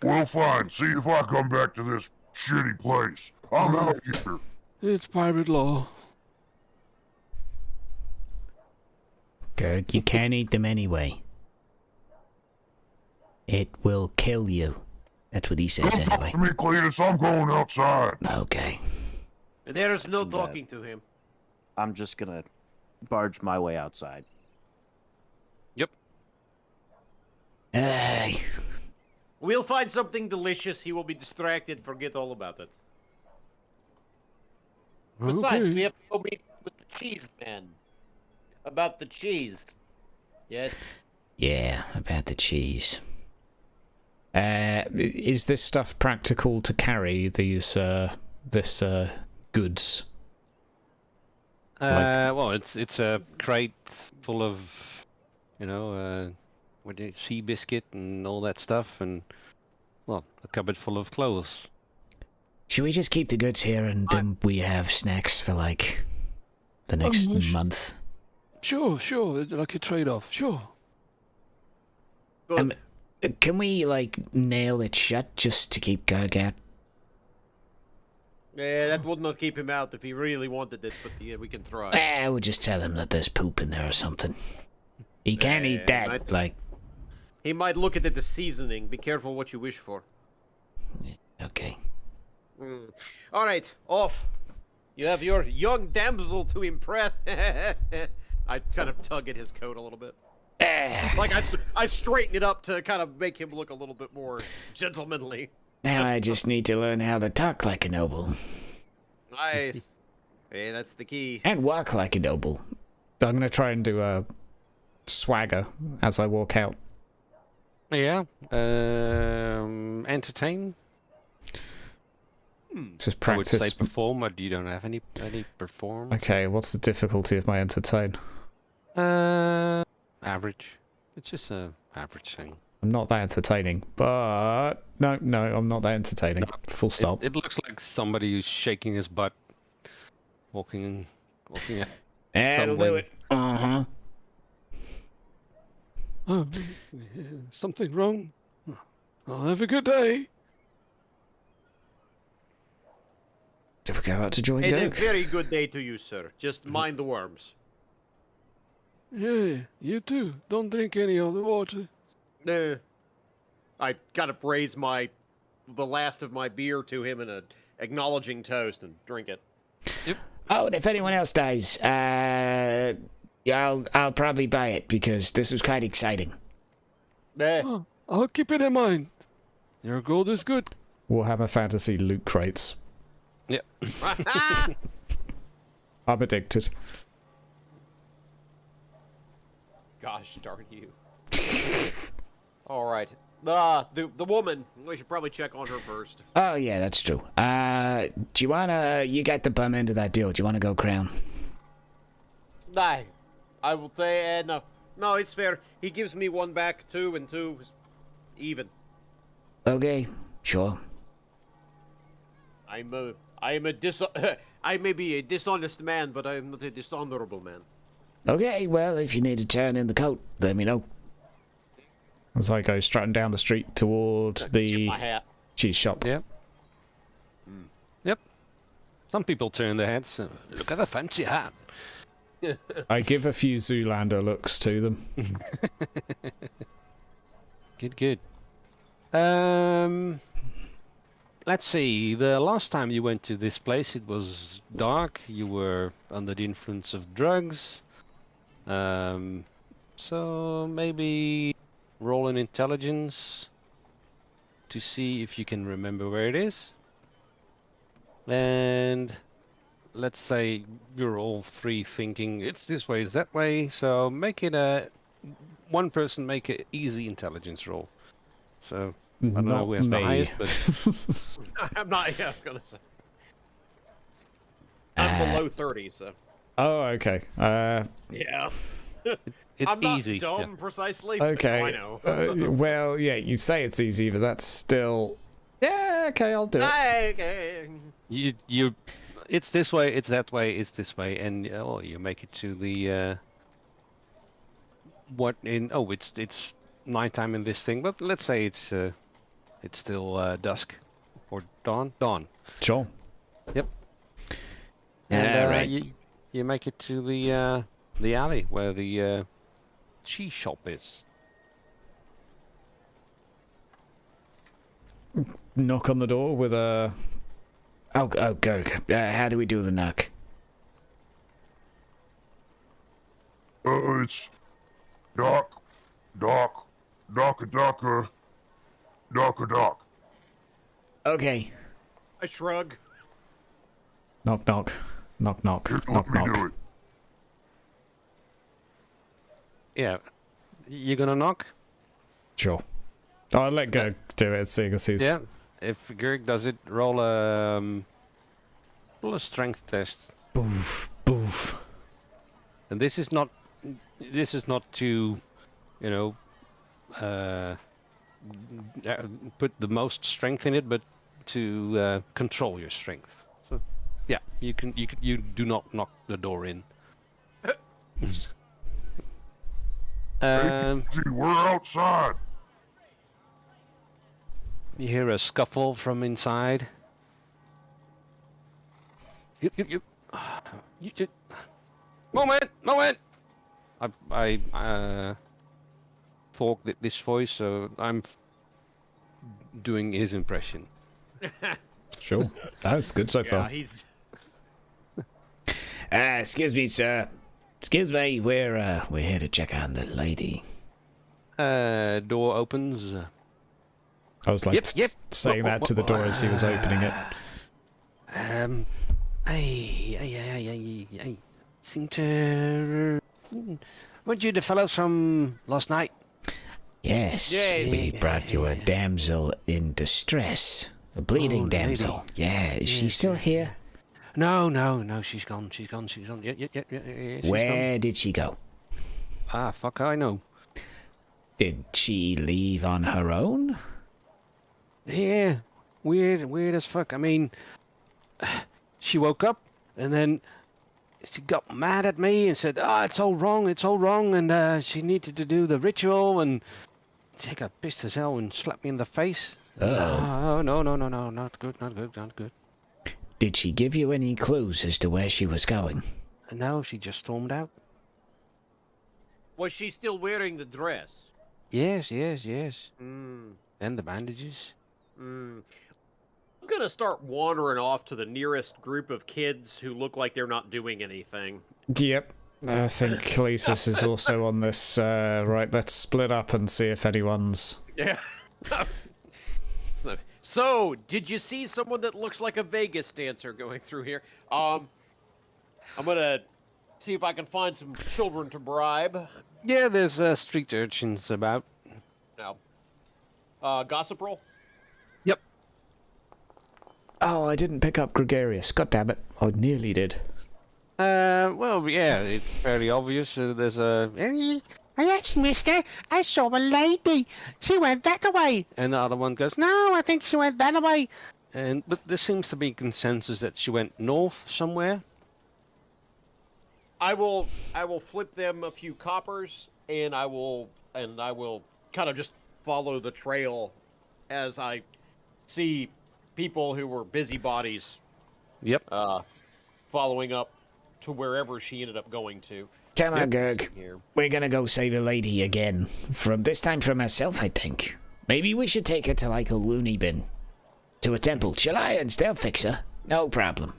Well, fine. See if I come back to this shitty place. I'm out here. It's pirate law. Gerg, you can't eat them anyway. It will kill you. That's what he says Don't talk anyway. to me, Cletus. I'm going outside. Okay. There's no talking to him. I'm just gonna barge my way outside. Hey. We'll find something delicious. He will be distracted, forget all about it. Besides, we have to go meet with the cheese man. About the cheese. Yes? Yeah, about the cheese. Is this stuff practical to carry, these, goods? Well, it's a crate full of, you know, sea biscuit and all that stuff, and well, a cupboard full of clothes. Should we just keep the goods here and we have snacks for like the next Sure. month? Sure, like a trade-off. Sure. Good. Can we, like, nail it shut just to keep Gurg out? Yeah, that would not keep him out if he really wanted it, but yeah, we can try. I would just tell him that there's poop in there or something. He can't eat that, like... He might look at it as seasoning. Be careful what you wish for. Okay. Alright, off. You have your young damsel to impress. I kind of tug at his coat a little bit. Like, I straighten it up to kind of make him look a little bit more gentlemanly. Now I just need to learn how to talk like a noble. Nice. Hey, that's the key. And walk like a noble. I'm going to try and do a swagger as I walk out. Yeah. Entertain. Just I would practice. say perform, but you don't have any perform. Okay, what's the difficulty of my entertain? Average. It's just a average thing. I'm not that entertaining, but... No, I'm not that entertaining. No, Full stop. It looks like somebody who's shaking his butt, walking out. That'll do it. Uh-huh. Oh, something wrong? I'll have a good day. Did we go out to join Hey, a Gurg? very good day to you, sir. Just mind the worms. Yeah, you too. Don't drink any of the water. I kind of raise the last of my beer to him in a acknowledging toast and drink it. Oh, and if anyone else dies, I'll probably buy it because this was quite exciting. Oh, I'll keep it in mind. Your gold is good. Warhammer Fantasy loot crates. Yeah. I'm addicted. Gosh darn you. Alright. The woman. We should probably check on her first. Oh, yeah, that's true. Do you wanna... You got the bum end of that deal. Do you wanna go crown? Nah. I will say, no. No, it's fair. He gives me one back, 2 and 2 is even. Okay, sure. I may be a dishonest man, but I am not a dishonorable man. Okay, well, if you need to turn in the coat, let me know. As I go strutting down the street towards Tip the my hat. cheese shop. Yep. Yep. Some people turn their heads. Look at the fancy hat. I give a few Zoolander looks to them. Good. Let's see. The last time you went to this place, it was dark. You were under the influence of drugs. So maybe roll an intelligence to see if you can remember where it is. And let's say you're all three thinking it's this way, it's that way. So make it one person make an easy intelligence roll. So I don't know who has the highest, but I'm not, yeah, I was gonna say. I'm below 30, so. Oh, okay. Yeah. it's I'm not easy. dumb, Yeah. precisely. But Okay. I know. Well, yeah, you say it's easy, but that's still... Yeah, okay, I'll do it. Okay. You it's this way, it's that way, it's this way, and you make it to the it's nighttime in this thing, but let's say it's still dusk or dawn. Sure. Yep. And Alright. you make it to the alley where the cheese shop is. Knock on the door with a... Oh, Gurg, how do we do the knock? It's Doc. Okay. I shrug. Knock, knock. Knock, knock. Just Knock, let me do knock. it. Yeah. You gonna knock? Sure. I'll let go do it, seeing as he's... Yeah. If Gurg does it, roll a strength test. Boof, boof. And this is not to, put the most strength in it, but to control your strength. So, yeah, you do not knock the door in. Gee, we're outside. You hear a scuffle from inside. You moment! I thought this voice, so I'm doing his impression. Sure. That's good so Yeah, far. he's. Excuse me, sir. Excuse me, we're here to check on the lady. Door opens. I was like Yep. saying that to the door as he was opening it. I seem to. Weren't you the fellows from last night? Yes, Yes. we brought you a damsel in distress. A bleeding Oh, damsel. lady. Yeah, is she still here? No, she's gone. She's gone. Yeah, she's Where did she go? gone. Fuck, I know. Did she leave on her own? Yeah, weird as fuck. I mean, she woke up and then she got mad at me and said, it's all wrong, and she needed to do the ritual, and she got pissed as hell and slapped me in the face. Oh. No, not good. Did she give you any clues as to where she was going? No, she just stormed out. Was she still wearing the dress? Yes. Mm, And the bandages. mm. I'm gonna start wandering off to the nearest group of kids who look like they're not doing anything. Yep. I think Kalesis is also on this. Right, let's split up and see if anyone's... Yeah. So, did you see someone that looks like a Vegas dancer going through here? I'm gonna see if I can find some children to bribe. Yeah, there's street urchins about. No. Gossip roll? Yep. Oh, I didn't pick up Gregarious. God damn it. I nearly did. Well, yeah, it's fairly obvious. There's a... Yes, mister, I saw a lady. She went that way. And the other one goes, no, I think she went that way. But there seems to be consensus that she went north somewhere. I will flip them a few coppers, and I will kind of just follow the trail as I see people who were busybodies. Yep. Following up to wherever she ended up going to. Come on, Let's Gurg. see here. We're gonna go save a lady again. This time from herself, I think. Maybe we should take her to like a loony bin. To a temple. Shall I? And they'll fix her. No problem.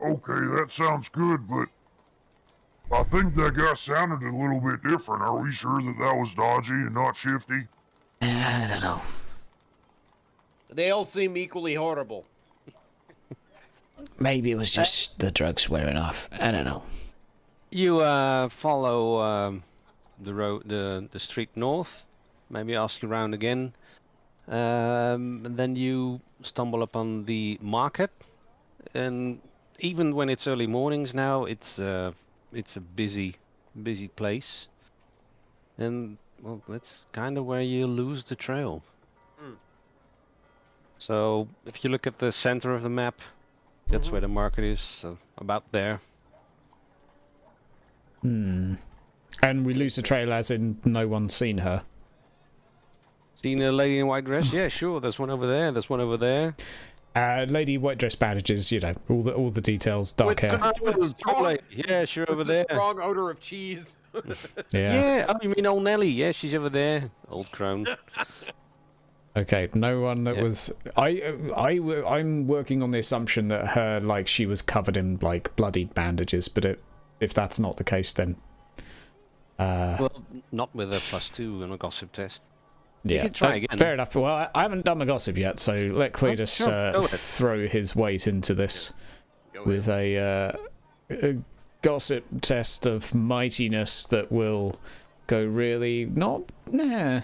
Okay, that sounds good, but I think that guy sounded a little bit different. Are we sure that was dodgy and not shifty? I don't know. They all seem equally horrible. Maybe it was just the drugs wearing off. I don't know. You follow the road, the street north. Maybe ask around again. And then you stumble upon the market. And even when it's early mornings now, it's a busy place. And well, that's kind of where you lose the trail. Mm. So if you look at the center of the map, that's where the market is. So about there. And we lose the trail as in no one's seen her. Seen a lady in a white dress? Yeah, sure. There's one over there. There's one over there. Lady white dress bandages, you know, all the details, dark With hair. some- with a strong, Yeah, sure, over with there. a strong odor of cheese. Yeah. Yeah. Oh, you mean old Nelly? Yeah, she's over there. Old crone. Okay, no one that Yeah. was... I'm working on the assumption that she was covered in, bloodied bandages, but if that's not the case, then... Well, not with a +2 on a gossip test. Yeah, can try again. Fair enough. Well, I haven't done my gossip yet, so let Cletus sure, go ahead. throw his weight into this Go with a gossip test of mightiness that will go really not... Nah,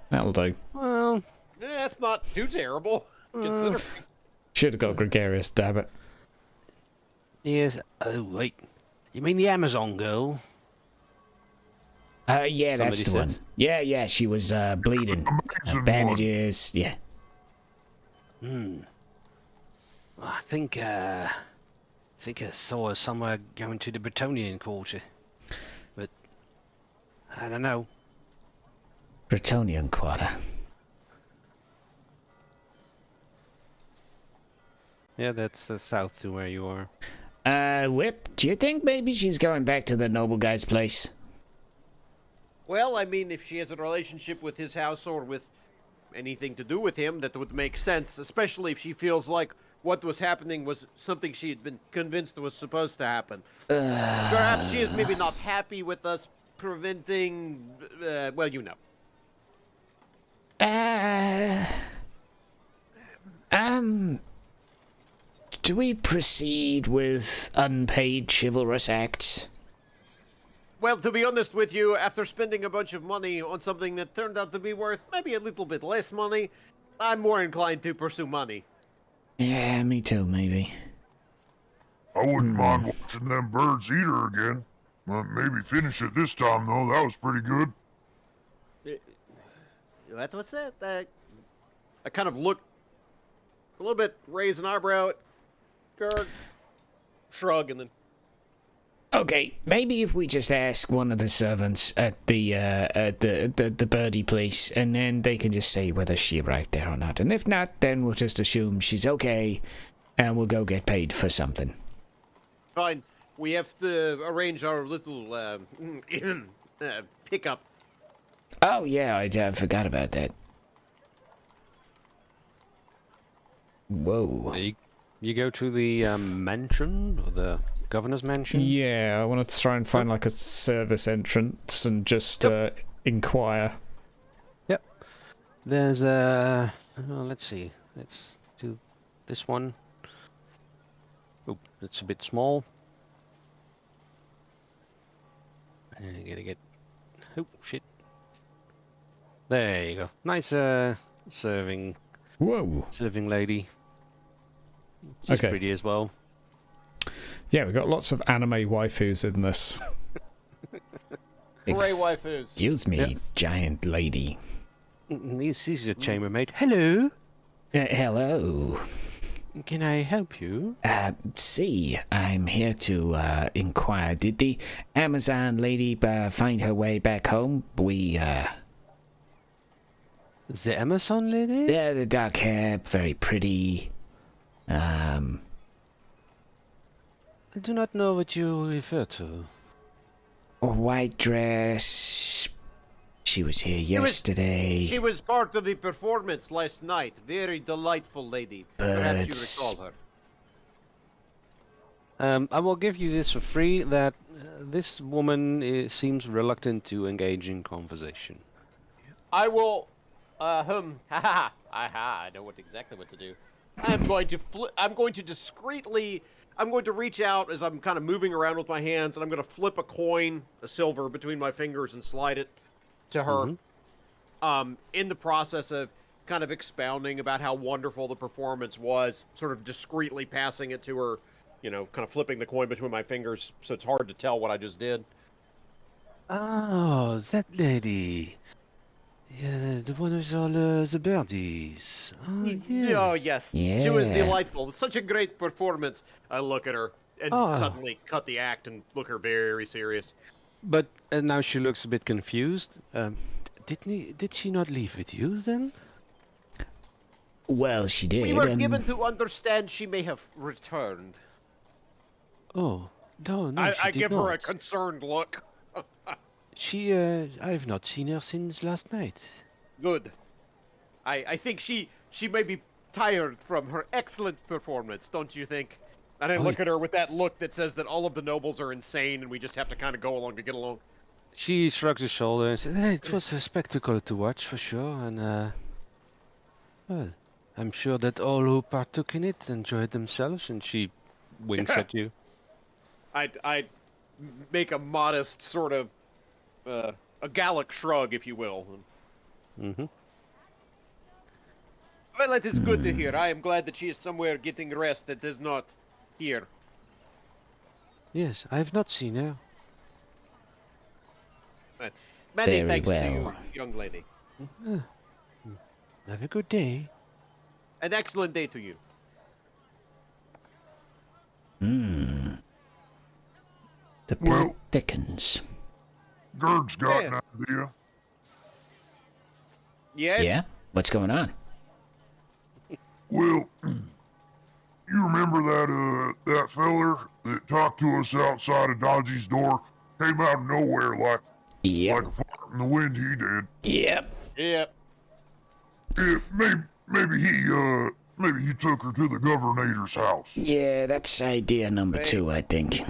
that'll do. Well, That's not too terrible. Considering. Should have got Gregarious, damn it. yes. Oh, wait. You mean the Amazon girl? Yeah, that's the Somebody one. said. Yeah, she was bleeding. Amazing one. Bandages, yeah. I think I saw her somewhere going to the Bretonian quarter. But I don't know. Bretonian quarter. Yeah, that's south to where you are. Whip, do you think maybe she's going back to the noble guy's place? Well, I mean, if she has a relationship with his house or with anything to do with him, that would make sense, especially if she feels like what was happening was something she had been convinced was supposed to happen. Perhaps she is maybe not happy with us preventing, well, you know. Do we proceed with unpaid chivalrous acts? Well, to be honest with you, after spending a bunch of money on something that turned out to be worth maybe a little bit less money, I'm more inclined to pursue money. Yeah, me too, maybe. I wouldn't mind watching them birds eat her again. Maybe finish it this time, though. That was pretty good. What's that? I kind of look a little bit, raise an eyebrow at Gurg, shrug, and then... Okay, maybe if we just ask one of the servants at the birdie place, and then they can just say whether she arrived there or not. And if not, then we'll just assume she's okay, and we'll go get paid for something. Fine. We have to arrange our little pickup. Oh yeah, I forgot about that. Whoa. You go to the mansion, or the governor's mansion? Yeah, I want to try and find like a service entrance and just inquire. Yep. There's a... let's see. Let's do this one. Oh, it's a bit small. I gotta get... Oh, shit. There you go. Nice serving Whoa. lady. She's Okay. pretty as well. Yeah, we've got lots of anime waifus in this. Hooray, waifus. Excuse me, Yep. giant lady. She's a chambermaid. Hello. Hello. Can I help you? See, I'm here to inquire. Did the Amazon lady find her way back home? The Amazon lady? Yeah, the dark hair, very pretty. I do not know what you refer to. White dress. She was here yesterday. She was part of the performance last night. Very delightful lady. Perhaps you recall her. I will give you this for free, that this woman seems reluctant to engage in conversation. I will, I know exactly what to do. I'm going to discreetly, I'm going to reach out as I'm kind of moving around with my hands, and I'm going to flip a coin, a silver, between my fingers and slide it to her. In the process of kind of expounding about how wonderful the performance was, sort of discreetly passing it to her, you know, kind of flipping the coin between my fingers, so it's hard to tell what I just did. Oh, that lady. Yeah, the one with all the birdies. Oh, yes. Oh, yes. She was Yeah. delightful. Such a great performance. I look at her and suddenly cut the act and look her very serious. But now she looks a bit confused. Did she not leave with you then? Well, she did. We were given to understand she may have returned. Oh, no, she I did give not. her a concerned look. I've not seen her since last night. Good. I think she may be tired from her excellent performance, don't you think? And I look at her with that look that says that all of the nobles are insane and we just have to kind of go along to get along. She shrugs her shoulder and says, it was a spectacle to watch for sure, and well, I'm sure that all who partook in it enjoyed themselves, and she winks at you. I make a modest sort of, a Gallic shrug, if you will. Mm-hmm. Well, it is good to hear. I am glad that she is somewhere getting rest that is not here. Yes, I have not seen her. Many Very thanks to you, well. young lady. Have a good day. An excellent day to you. The Well- plot thickens. Gerg's got Yeah. an idea. Yes? Yeah? What's going on? Well, You remember that feller that talked to us outside of Dodgy's door? Came out of nowhere like Yep. a fart in the wind. He did. Yep. Yep. Yeah, maybe he took her to the governor's house. Yeah, that's idea number 2, I think.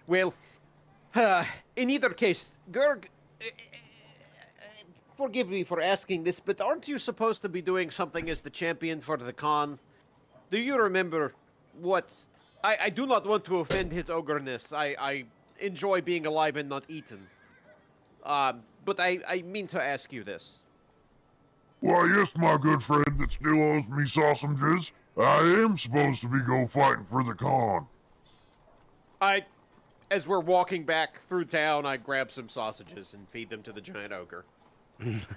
Well, in either case, Gerg, forgive me for asking this, but aren't you supposed to be doing something as the champion for the con? Do you remember what... I do not want to offend his ogreness. I enjoy being alive and not eaten. But I mean to ask you this. Why, yes, my good friend that still owes me sausages. I am supposed to be fighting for the con. As we're walking back through town, I grab some sausages and feed them to the giant ogre.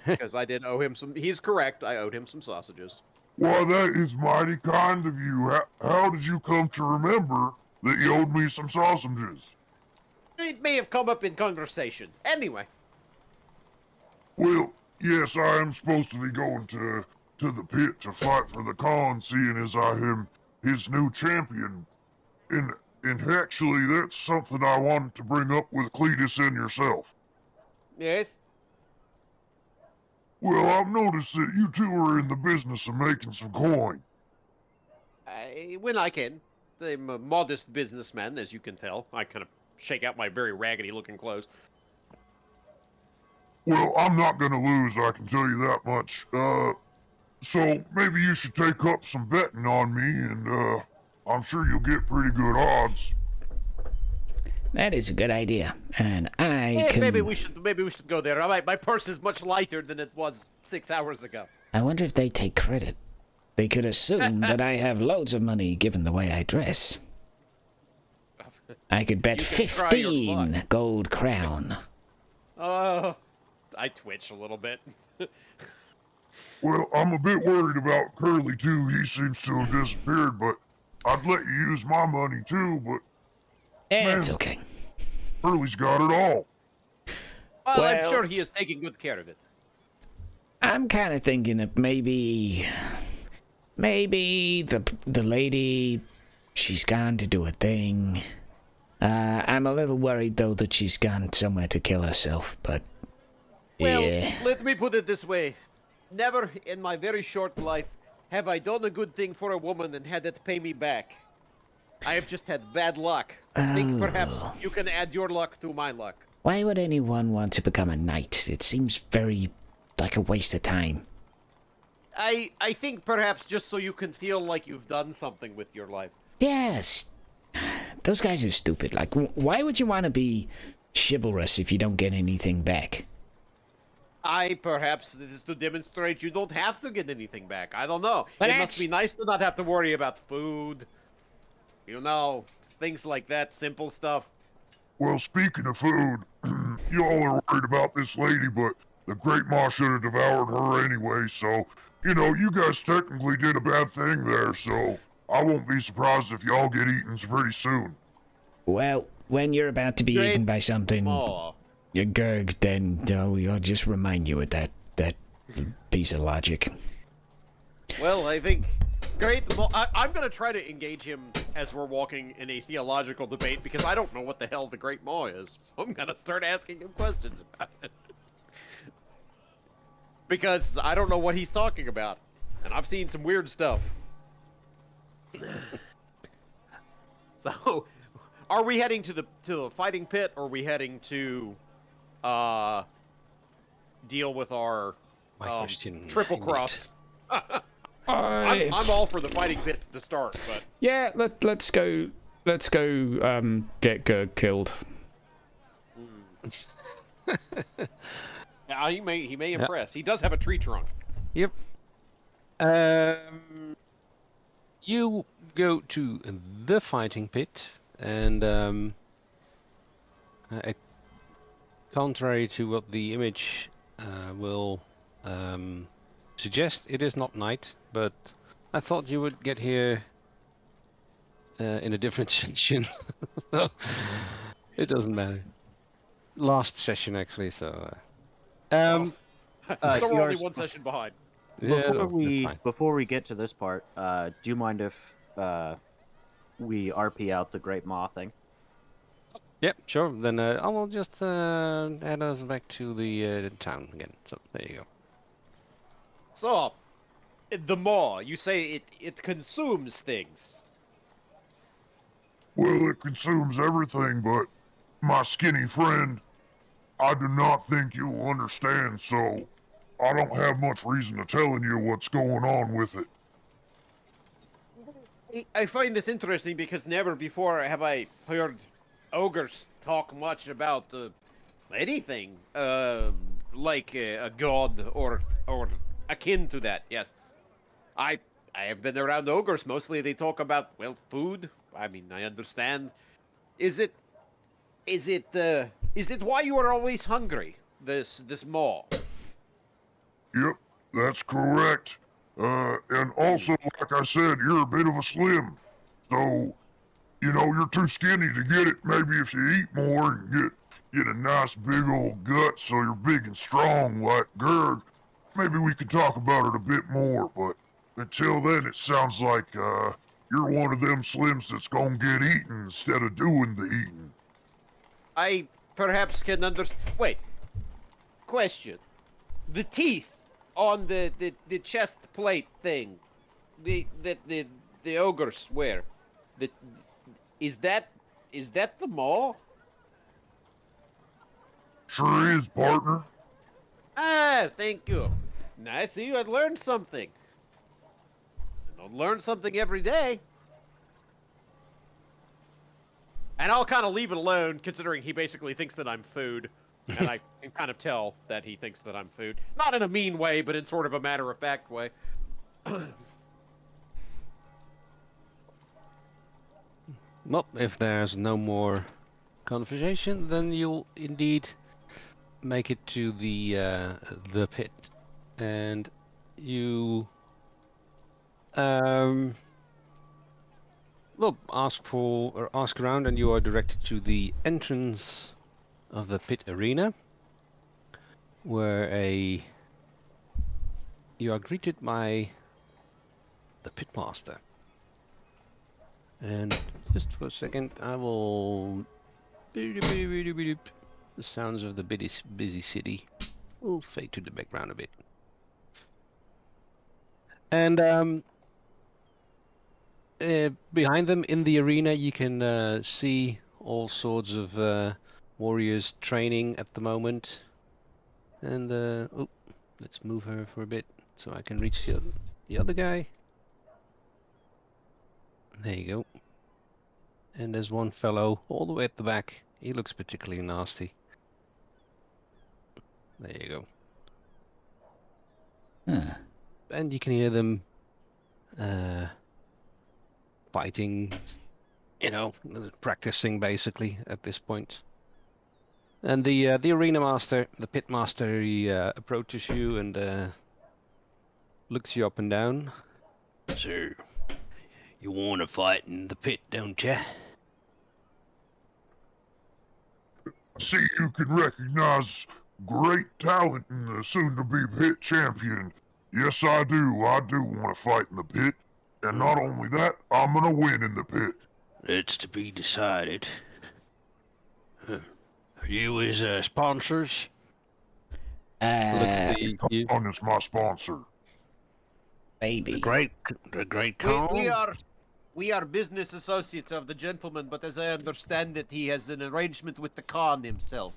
Because I did owe him some... He's correct, I owed him some sausages. Why, that is mighty kind of you. How did you come to remember that you owed me some sausages? It may have come up in conversation. Anyway. Well, yes, I am supposed to be going to the pit to fight for the con, seeing as I am his new champion. And actually, that's something I wanted to bring up with Cletus and yourself. Yes? Well, I've noticed that you two are in the business of making some coin. When I can. I'm a modest businessman, as you can tell. I kind of shake out my very raggedy-looking clothes. Well, I'm not gonna lose, I can tell you that much. So maybe you should take up some betting on me, and, I'm sure you'll get pretty good odds. That is a good idea, and I can... Maybe we should go there. My purse is much lighter than it was 6 hours ago. I wonder if they take credit. They could assume that I have loads of money given the way I dress. I could bet 15 gold crown. I twitch a little bit. Well, I'm a bit worried about Curly, too. He seems to have disappeared, but I'd let you use my money, too, but... It's okay. Curly's got it all. Well, I'm sure he is taking good care of it. I'm kind of thinking that maybe the lady, she's gone to do a thing. I'm a little worried, though, that she's gone somewhere to kill herself, but... Well, yeah. let me put it this way. Never in my very short life have I done a good thing for a woman and had it pay me back. I have just had bad luck. I think perhaps you can add your luck to my luck. Why would anyone want to become a knight? It seems very like a waste of time. I think perhaps just so you can feel like you've done something with your life. Yes. Those guys are stupid. Like, why would you want to be chivalrous if you don't get anything back? Perhaps this is to demonstrate you don't have to get anything back. I don't know. But it must be nice to not have to worry about food. You know, things like that, simple stuff. Well, speaking of food, you all are worried about this lady, but the Great Maw should have devoured her anyway, so, you know, you guys technically did a bad thing there, so I won't be surprised if y'all get eaten pretty soon. Well, when you're about to be eaten by something, you're gurged, then I'll just remind you of that piece of logic. Well, I think... I'm going to try to engage him as we're walking in a theological debate because I don't know what the hell the Great Maw is. So I'm going to start asking him questions about it. Because I don't know what he's talking about. And I've seen some weird stuff. So, are we heading to the fighting pit, or are we heading to deal with our triple cross? I'm all for the fighting pit to start, but yeah, let's go get Gerg killed. Yeah, he may impress. He does have a tree trunk. Yep. You go to the fighting pit, and contrary to what the image will suggest, it is not night, but I thought you would get here in a different session. It doesn't matter. Last session, actually, so... So we're only one session behind. Yeah, no, that's fine. Before we get to this part, do you mind if we RP out the Great Maw thing? Yep, sure. Then I will just head us back to the town again. So there you go. So, the maw, you say it consumes things. Well, it consumes everything, but my skinny friend, I do not think you will understand, so I don't have much reason to telling you what's going on with it. I find this interesting because never before have I heard ogres talk much about anything like a god or akin to that. Yes, I have been around ogres. Mostly they talk about, well, food. I mean, I understand. Is it why you are always hungry? This maw. Yep, that's correct. And also, like I said, you're a bit of a slim. So, you know, you're too skinny to get it. Maybe if you eat more and get a nice big old gut so you're big and strong like Gerg, maybe we could talk about it a bit more. But until then, it sounds like you're one of them slims that's gonna get eaten instead of doing the eating. I perhaps can understand. Wait. Question. The teeth on the chest plate thing, the ogres wear. Is that the maw? Sure is, partner. Ah, thank you. I see you had learned something. I don't learn something every day. And I'll kind of leave it alone, considering he basically thinks that I'm food. And I can kind of tell that he thinks that I'm food. Not in a mean way, but in sort of a matter-of-fact way. Well, if there's no more conversation, then you'll indeed make it to the pit, and you well, ask around, and you are directed to the entrance of the pit arena, where you are greeted by the pitmaster. And just for a second, I will the sounds of the busy city will fade to the background a bit. And behind them in the arena, you can see all sorts of warriors training at the moment. And oh, let's move her for a bit so I can reach the other guy. There you go. And there's one fellow all the way at the back. He looks particularly nasty. There you go. Huh. And you can hear them fighting, you know, practicing basically at this point. And the arena master, the pit master, he approaches you and looks you up and down. Sir, you want to fight in the pit, don't you? I see you can recognize great talent in the soon-to-be pit champion. Yes, I do. I do want to fight in the pit. And not only that, I'm gonna win in the pit. It's to be decided. Are you his sponsors? Con is my sponsor. Baby. The great con? We are business associates of the gentleman, but as I understand it, he has an arrangement with the Khan himself.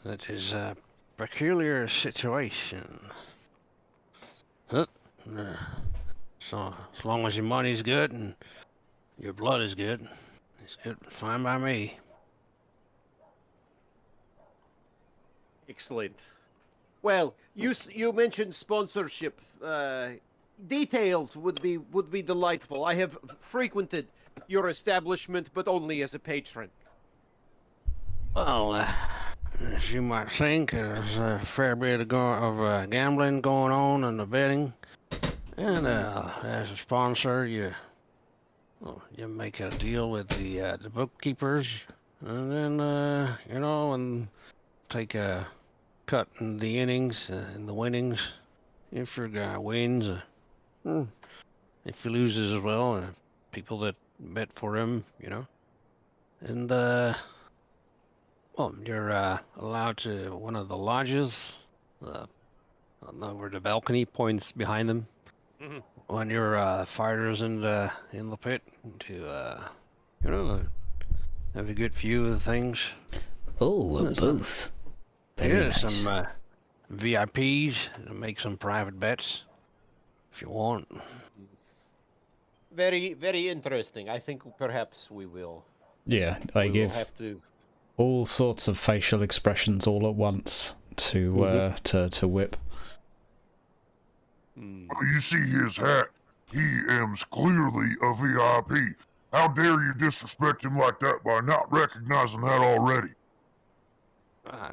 That is a peculiar situation. Huh? So, as long as your money's good and your blood is good, it's good, fine by me. Excellent. Well, you mentioned sponsorship. Details would be delightful. I have frequented your establishment, but only as a patron. Well, as you might think, there's a fair bit of gambling going on and the betting. And as a sponsor, you make a deal with the bookkeepers, and then you know, and take a cut in the innings, in the winnings, if your guy wins, if he loses as well, people that bet for him, and well, you're allowed to one of the lodges, where the balcony points behind them. Mhm. When your fighters in the pit to have a good view of things. Oh, a Yes, booth. Very nice. Some VIPs to make some private bets if you want. Very, very interesting. I think perhaps we will. Yeah, I We will give have to. all sorts of facial expressions all at once to to Whip. Well, you see his hat. He is clearly a VIP. How dare you disrespect him like that by not recognizing that already? I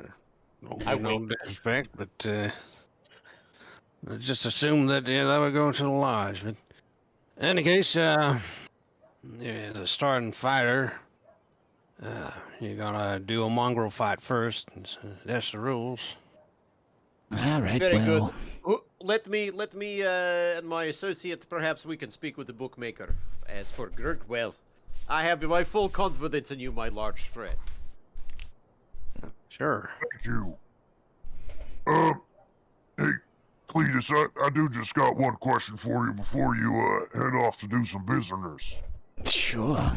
don't I mean no wink. disrespect, but I just assumed that they were going to the lodge. But in any case, the starting fighter, you're gonna do a mongrel fight first. That's the rules. All right, Very good. well, Let me, and my associate, perhaps we can speak with the bookmaker. As for Gert, well, I have my full confidence in you, my large friend. Sure. Thank you. Hey, Cletus, I do just got one question for you before you head off to do some business. sure.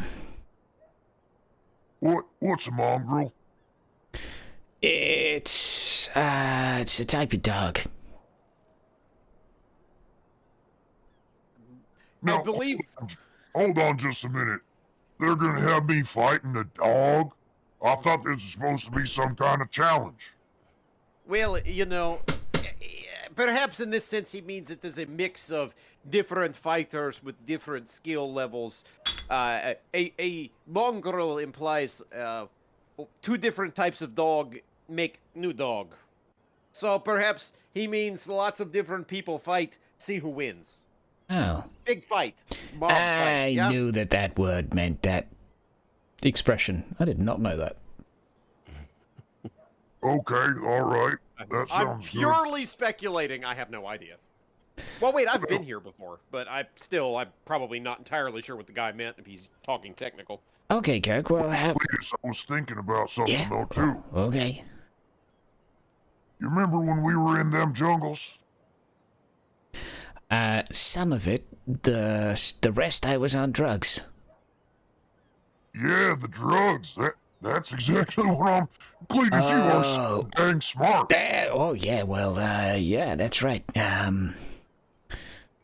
What's a mongrel? It's a type of dog. Now, I believe. Hold on just a minute. They're gonna have me fighting a dog? I thought this was supposed to be some kind of challenge. Well, perhaps in this sense he means it is a mix of different fighters with different skill levels. A mongrel implies two different types of dog make new dog. So perhaps he means lots of different people fight, see who wins. Oh. Big fight. Mob I fight, yeah? knew that word meant that. Expression. I did not know that. Okay, alright. That I'm sounds good. purely speculating. I have no idea. Well, wait, I've been here before, but I'm probably not entirely sure what the guy meant if he's talking technical. Okay, Kirk, well, how... Cletus, I was thinking about something Yeah. though, too. Okay. You remember when we were in them jungles? Some of it. The rest I was on drugs. Yeah, the drugs. That's exactly what I'm... Cletus, you are so dang smart. Oh, yeah, well, yeah, that's right.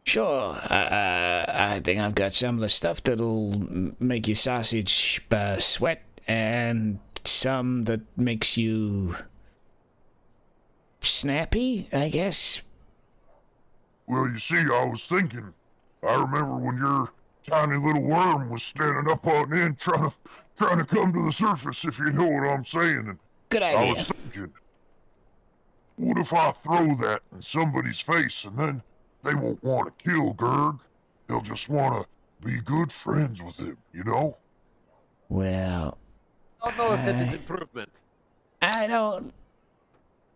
Sure, I think I've got some of the stuff that'll make your sausage sweat, and some that makes you snappy, I guess. Well, you see, I was thinking. I remember when your tiny little worm was standing up on end trying to come to the surface, if you know what I'm saying. And Good I idea. was thinking, what if I throw that in somebody's face and then they won't want to kill Gerg? They'll just want to be good friends with him, you know? Well, I don't know if that is improvement.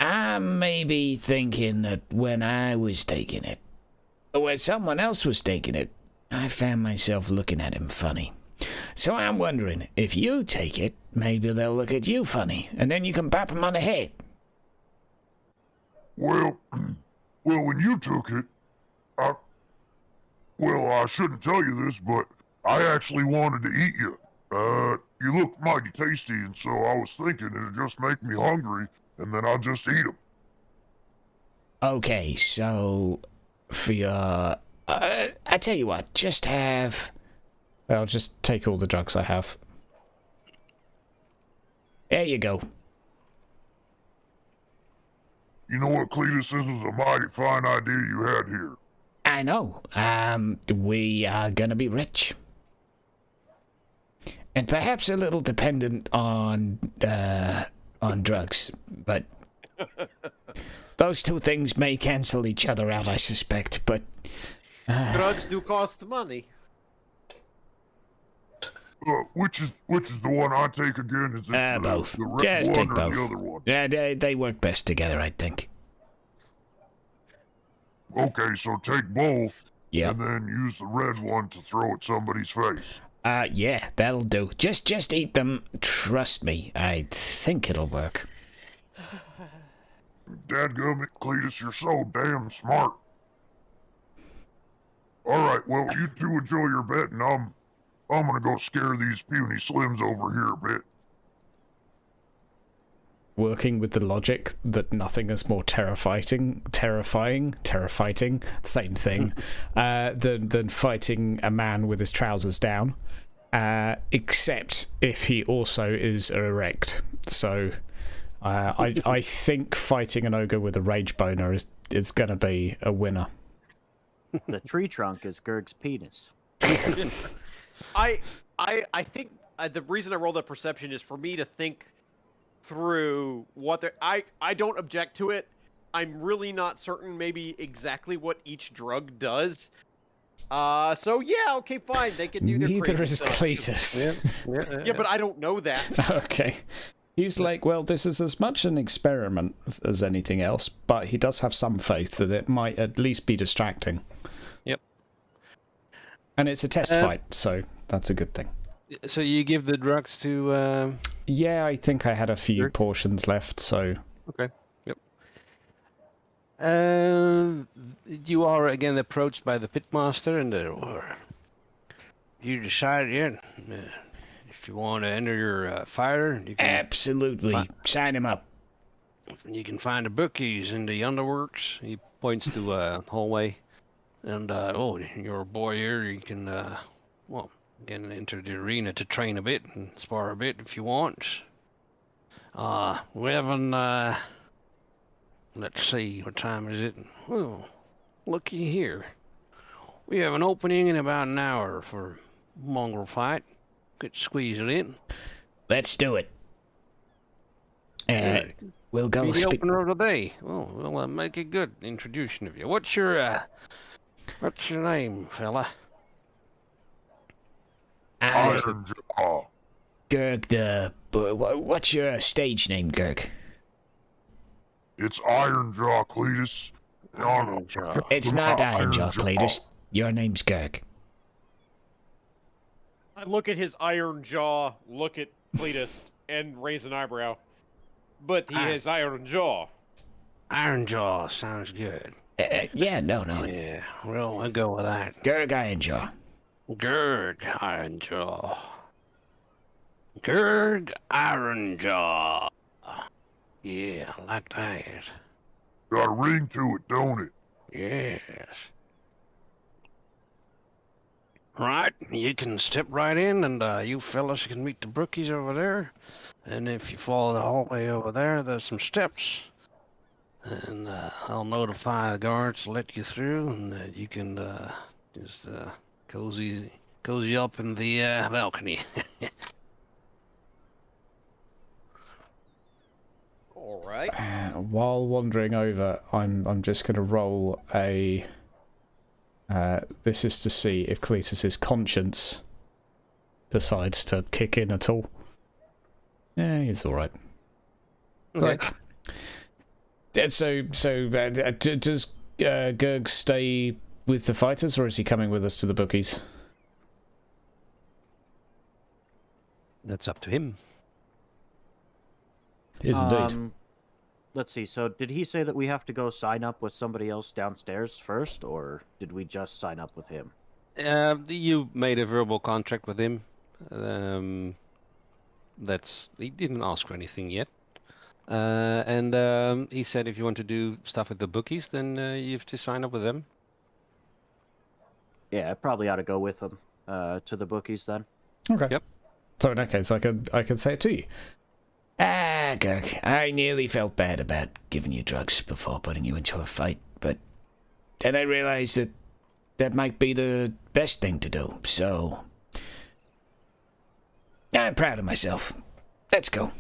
I'm maybe thinking that when I was taking it, or when someone else was taking it, I found myself looking at him funny. So I'm wondering, if you take it, maybe they'll look at you funny, and then you can pop him on the head. Well, when you took it, I shouldn't tell you this, but I actually wanted to eat you. You look mighty tasty, and so I was thinking it'd just make me hungry, and then I'll just eat them. Okay, so for your... I tell you what, just have... I'll just take all the drugs I have. There you go. You know what, Cletus? This is a mighty fine idea you had here. I know. We are gonna be rich. And perhaps a little dependent on drugs, but those two things may cancel each other out, I suspect, but... Drugs do cost money. Which is the one I take again? Is it both. the red Just one take or both. the other one? Yeah, they work best together, I think. Okay, so take both, Yeah. and then use the red one to throw at somebody's face. Yeah, that'll do. Just eat them. Trust me, I think it'll work. Dadgummit, Cletus, you're so damn smart. Alright, well, you two enjoy your bet, and I'm gonna go scare these puny slims over here a bit. Working with the logic that nothing is more terrifying, same thing, than fighting a man with his trousers down, except if he also is erect. So I think fighting an ogre with a rage boner is going to be a winner. The tree trunk is Gerg's penis. I think the reason I rolled that perception is for me to think through what they're... I don't object to it. I'm really not certain maybe exactly what each drug does. So yeah, okay, fine. They can do their Neither crazy is stuff. Cletus. Yeah, but I don't know that. Okay. He's like, well, this is as much an experiment as anything else, but he does have some faith that it might at least be distracting. Yep. And it's a test fight, so that's a good thing. So you give the drugs to... Yeah, I think I had a few portions left, so... Okay, yep. You are again approached by the pitmaster, and you decide yet if you want to enter your fighter. You can Absolutely. Sign him up. You can find the bookies in the underworks. He points to a hallway, and your boy here. You can get into the arena to train a bit and spar a bit if you want. We haven't, let's see, what time is it? Well, looky here. We have an opening in about an hour for mongrel fight. Could squeeze it in. Let's do it. We'll go Be the speak. opener of the day. Oh, we'll make a good introduction of you. What's your name, fella? Iron Jaw. Gerg, what's your stage name, Gerg? It's Iron Jaw, Cletus. Iron Jaw. It's not Ironjaw, Cletus. Your name's Gerg. I look at his iron jaw, look at Cletus, and raise an eyebrow. But he has iron jaw. Iron Jaw sounds good. Yeah, no. Yeah, well, I'll go with that. Gerg Ironjaw. Gerg Ironjaw. Gerg Ironjaw. Yeah, I like that. Got a ring to it, don't it? Yes. Right, you can step right in, and you fellas can meet the brookies over there. And if you follow the hallway over there, there's some steps. And I'll notify the guards to let you through, and you can just cozy up in the balcony. All right. While wandering over, I'm just going to roll a... this is to see if Cletus's conscience decides to kick in at all. Yeah, he's all right. Okay. Like, so does Gerg stay with the fighters, or is he coming with us to the bookies? That's up to him. Is indeed. Let's see. So, did he say that we have to go sign up with somebody else downstairs first, or did we just sign up with him? You made a verbal contract with him. He didn't ask for anything yet. And he said if you want to do stuff with the bookies, then you have to sign up with them. Yeah, I probably ought to go with him to the bookies then. Okay. Yep. So in that case, I could say it to you. Gerg, I nearly felt bad about giving you drugs before putting you into a fight, but then I realized that might be the best thing to do, so I'm proud of myself. Let's go.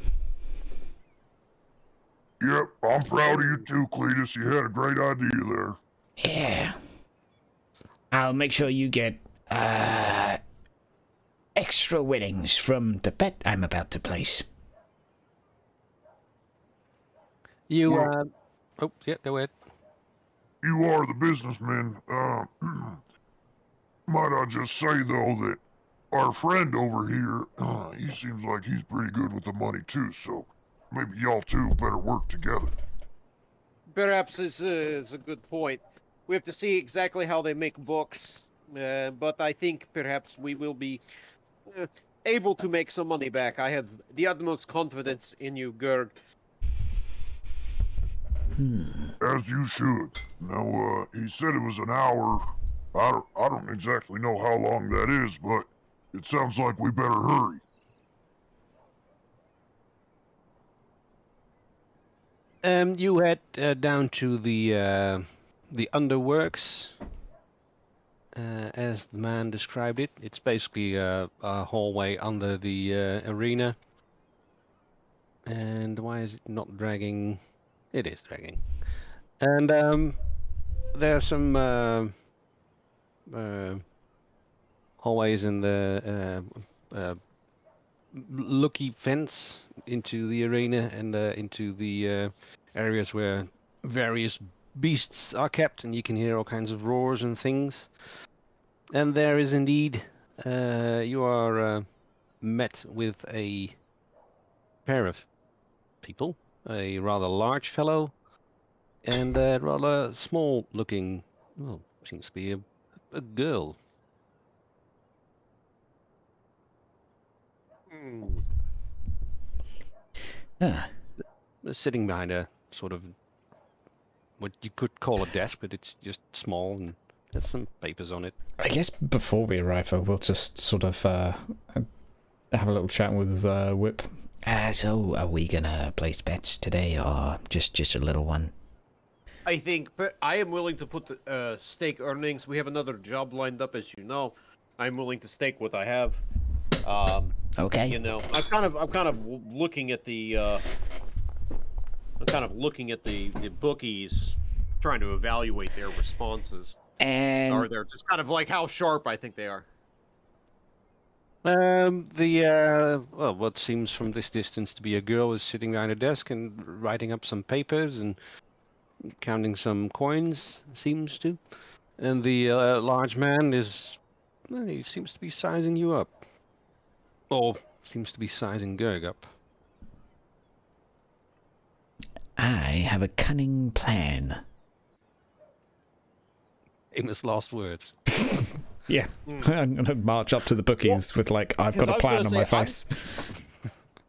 Yep, I'm proud of you too, Cletus. You had a great idea there. Yeah. I'll make sure you get extra winnings from the bet I'm about to place. You, Well- oh, yeah, go ahead. you are the businessman. Might I just say, though, that our friend over here, he seems like he's pretty good with the money, too, so maybe y'all two better work together. Perhaps it's a good point. We have to see exactly how they make books, but I think perhaps we will be able to make some money back. I have the utmost confidence in you, Gerg. As you should. Now, he said it was an hour. I don't exactly know how long that is, but it sounds like we better hurry. You head down to the underworks, as the man described it. It's basically a hallway under the arena. And why is it not dragging? It is dragging. And there's some hallways in the looky fence into the arena and into the areas where various beasts are kept, and you can hear all kinds of roars and things. And there is indeed, you are met with a pair of people, a rather large fellow and a rather small looking, well, seems to be a girl. Sitting behind a sort of what you could call a desk, but it's just small and there's some papers on it. I guess before we arrive, we'll just sort of have a little chat with Whip. So are we gonna place bets today, or just a little one? I think I am willing to put the stake earnings. We have another job lined up, as you know. I'm willing to stake what I have. Okay. You know, I'm kind of looking at the bookies, trying to evaluate their responses. And Or they're just kind of like how sharp I think they are. Well, what seems from this distance to be a girl is sitting behind a desk and writing up some papers and counting some coins, seems to. And the large man is, well, he seems to be sizing you up. Or seems to be sizing Gerg up. I have a cunning plan. Famous last words. Yeah, I'm gonna march up to the bookies with like, I've got a plan on my face.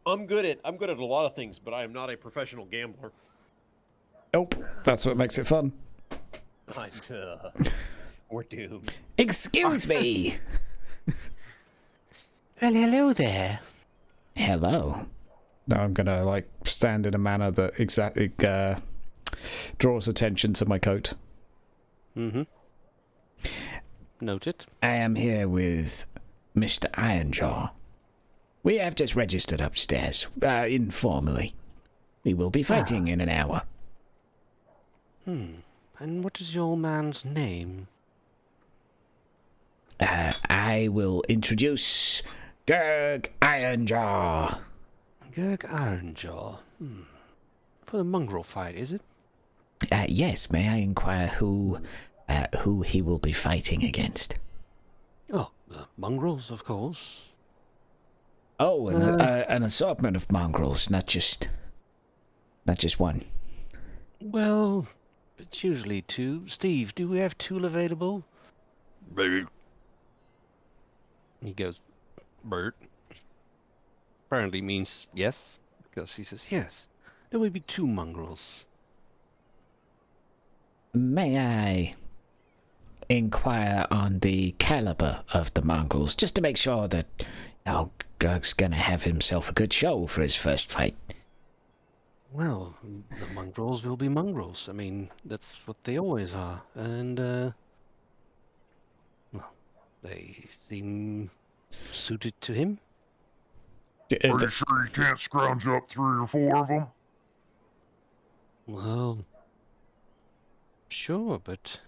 I'm good at a lot of things, but I am not a professional gambler. Nope, that's what makes it fun. We're doomed. Excuse me. Well, hello there. Hello. Now I'm gonna like stand in a manner that exactly draws attention to my coat. Mm-hmm. Noted. I am here with Mr. Ironjaw. We have just registered upstairs, informally. We will be fighting in an hour. And what is your man's name? I will introduce Gerg Ironjaw. Gerg Ironjaw. For the mongrel fight, is it? Yes, may I inquire who he will be fighting against? Oh, the mongrels, of course. Oh, an assortment of mongrels, not just one. Well, it's usually two. Steve, do we have two available? Bert. He goes, Bert. Apparently means yes, because he says yes. There will be two mongrels. May I inquire on the caliber of the mongrels, just to make sure that, Gerg's gonna have himself a good show for his first fight? Well, the mongrels will be mongrels. I mean, that's what they always are. And, well, they seem suited to him. Are you sure you can't scrounge up 3 or 4 of them? Well, sure, but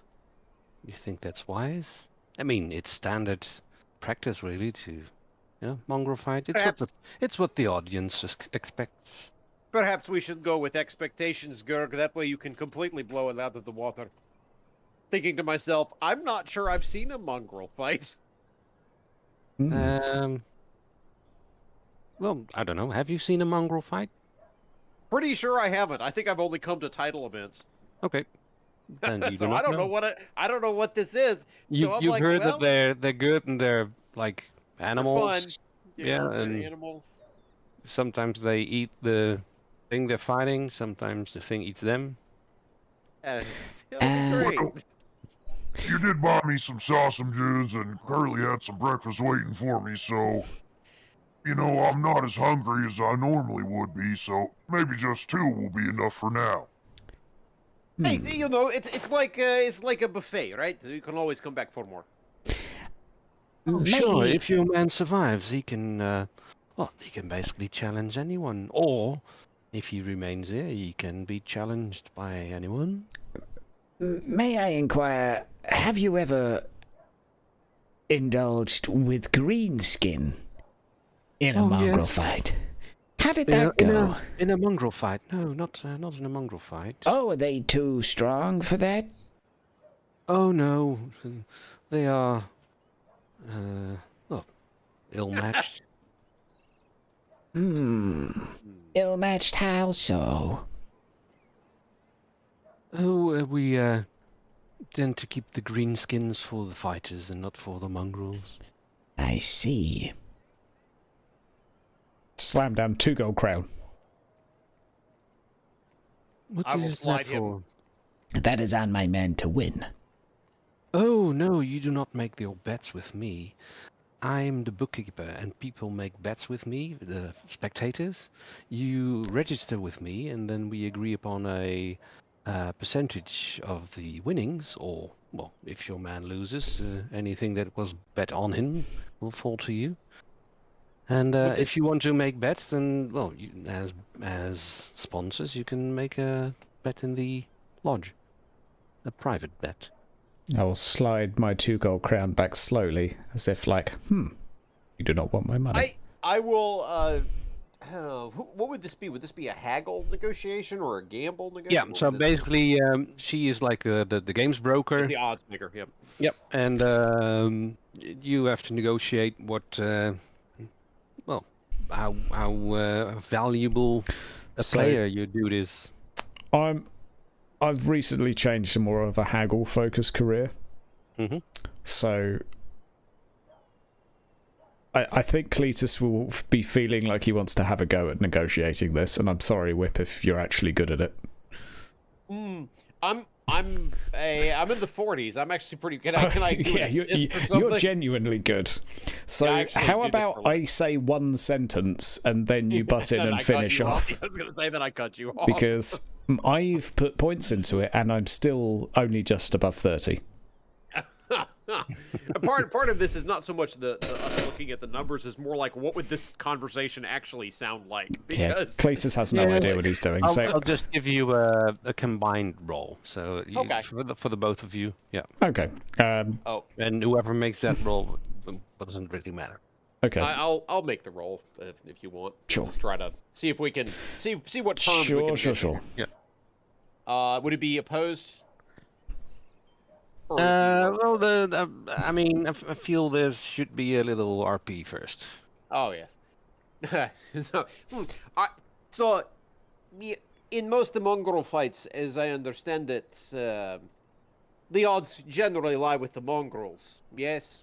you think that's wise? I mean, it's standard practice, really, to, mongrel fight. It's what the audience expects. Perhaps we should go with expectations, Gerg. That way you can completely blow it out of the water. thinking to myself, I'm not sure I've seen a mongrel fight. Hmm. Well, I don't know. Have you seen a mongrel fight? Pretty sure I haven't. I think I've only come to title events. Okay. Then you So do not I don't know I don't know what this is. So I'm You've like, heard well, that they're good and they're like they're animals. fun. You Yeah, know, they're and animals. sometimes they eat the thing they're fighting. Sometimes the thing eats them. It'll be great. Well, you did buy me some sausages, and Curly had some breakfast waiting for me, so... You know, I'm not as hungry as I normally would be, so maybe just 2 will be enough for now. Hey, you know, it's like a buffet, right? You can always come back for more. Sure, if your man survives, he can, he can basically challenge anyone. Or, if he remains here, he can be challenged by anyone. May I inquire, have you ever indulged with greenskin in a mongrel yes. fight? How did that go? In a mongrel fight? No, not in a mongrel fight. Oh, are they too strong for that? Oh no, they are, ill-matched. Ill-matched how so? We tend to keep the greenskins for the fighters and not for the mongrels. I see. Slam down 2 gold crown. What I will is slide that him. for? That is on my men to win. Oh, no, you do not make your bets with me. I'm the bookkeeper, and people make bets with me, the spectators. You register with me, and then we agree upon a percentage of the winnings, or, well, if your man loses, anything that was bet on him will fall to you. And if you want to make bets, then, well, you, as sponsors, you can make a bet in the lodge. A private bet. I will slide my 2 gold crown back slowly, as if like, you do not want my money. I will. What would this be? Would this be a haggle negotiation or a gamble negotiation? Yeah. So basically, she is like the games broker. She's the odds maker. Yep. Yep. And you have to negotiate what, how valuable a player your dude is. I've recently changed to more of a haggle-focused career. Mm-hmm. So I think Cletus will be feeling like he wants to have a go at negotiating this, and I'm sorry, Whip, if you're actually good at it. I'm in the 40s. I'm actually pretty good. Can I do yeah, you're genuinely good. So how about I say one sentence and then you butt in and finish off? I was going to say that I cut you off. Because I've put points into it and I'm still only just above 30. Part of this is not so much us looking at the numbers, is more like what would this conversation actually sound like? Because Cletus has no idea what he's doing. I'll just give you a combined roll. So for the both of you, yeah. Okay. And whoever makes that roll doesn't really matter. Okay. I'll make the roll if you want. Sure. Let's try to see if we can see what terms we can get. Sure. Yeah. Would it be opposed? I mean, I feel there should be a little RP first. Oh yes. So, in most mongrel fights, as I understand it, the odds generally lie with the mongrels. Yes.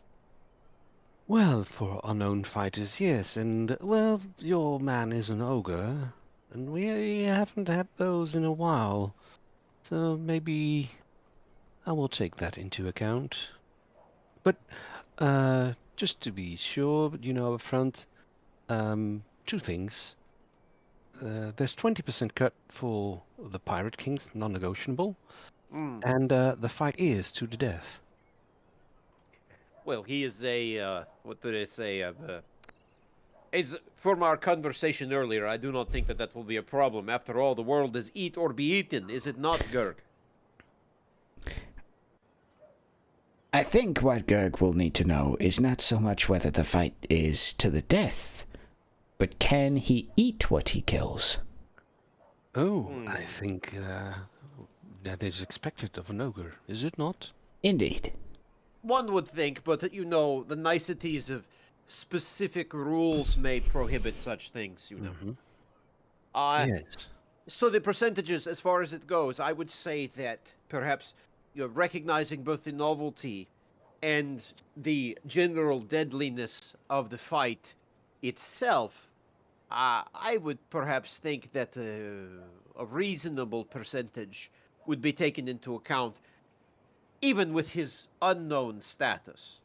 Well, for unknown fighters, yes, and well, your man is an ogre, and we haven't had those in a while, so maybe I will take that into account. But just to be sure, up front, 2 things. There's 20% cut for the Pirate Kings, non-negotiable, and the fight is to the death. Well, he is what did I say? From our conversation earlier, I do not think that will be a problem. After all, the world is eat or be eaten, is it not, Gurg? I think what Gurg will need to know is not so much whether the fight is to the death, but can he eat what he kills? Oh, I think that is expected of an ogre, is it not? Indeed. One would think, but the niceties of specific rules may prohibit such things, Mm-hmm. Yes. Yes. So the percentages, as far as it goes, I would say that perhaps recognizing both the novelty and the general deadliness of the fight itself, I would perhaps think that a reasonable percentage would be taken into account, even with his unknown status.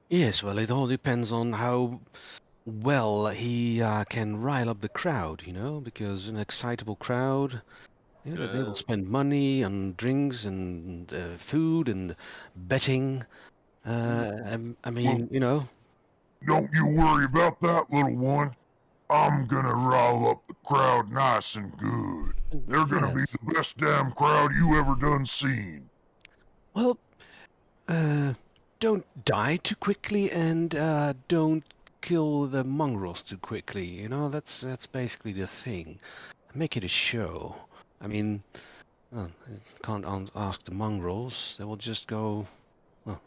Yes, well, it all depends on how well he can rile up the crowd, because an excitable crowd, they will spend money on drinks and food and betting. I mean, Don't you worry about that, little one. I'm gonna rile up the crowd nice and good. They're gonna be yes. the best damn crowd you ever done seen. Well, don't die too quickly and don't kill the mongrels too quickly. That's basically the thing. Make it a show. I mean, can't ask the mongrels. They will just go,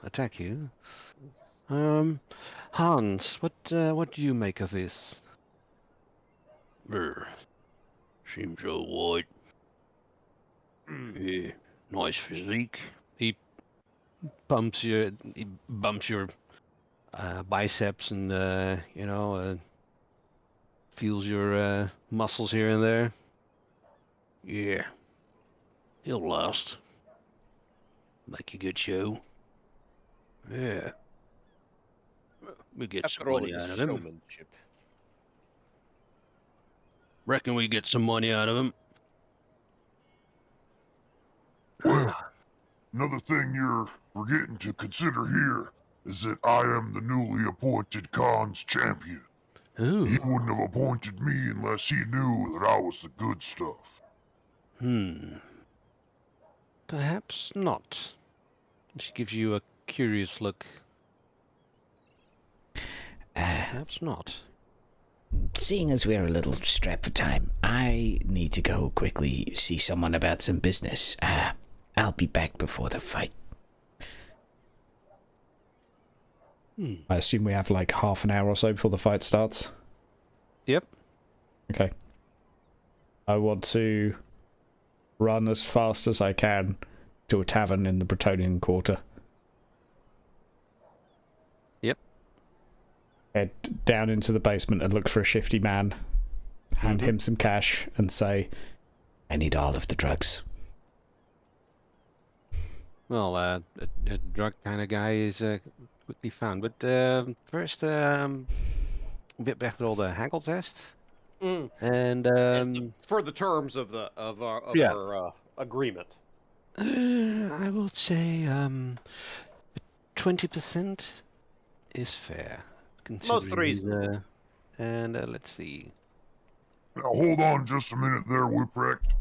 attack you. Hans, what do you make of this? Seems alright. Yeah, nice physique. He bumps your biceps and feels your muscles here and there. Yeah, he'll last. Make a good show. Yeah. We get some After all, money it out is of him. showmanship. Reckon we get some money out of him. Well, another thing you're forgetting to consider here is that I am the newly appointed Khan's champion. Ooh. He wouldn't have appointed me unless he knew that I was the good stuff. Perhaps not. She gives you a curious look. Perhaps not. Seeing as we're a little strapped for time, I need to go quickly see someone about some business. I'll be back before the fight. I assume we have like half an hour or so before the fight starts. Yep. Okay. I want to run as fast as I can to a tavern in the Bretonian Quarter. Yep. Head down into the basement and look for a shifty man. Hand him some cash and say, I need all of the drugs. Well, a drug kind of guy is quickly found. But first, bit back with all the haggle tests. And For the terms of our agreement. I will say 20% is fair. Most reasonable. And let's see. Now hold on just a minute there, Whiprecht.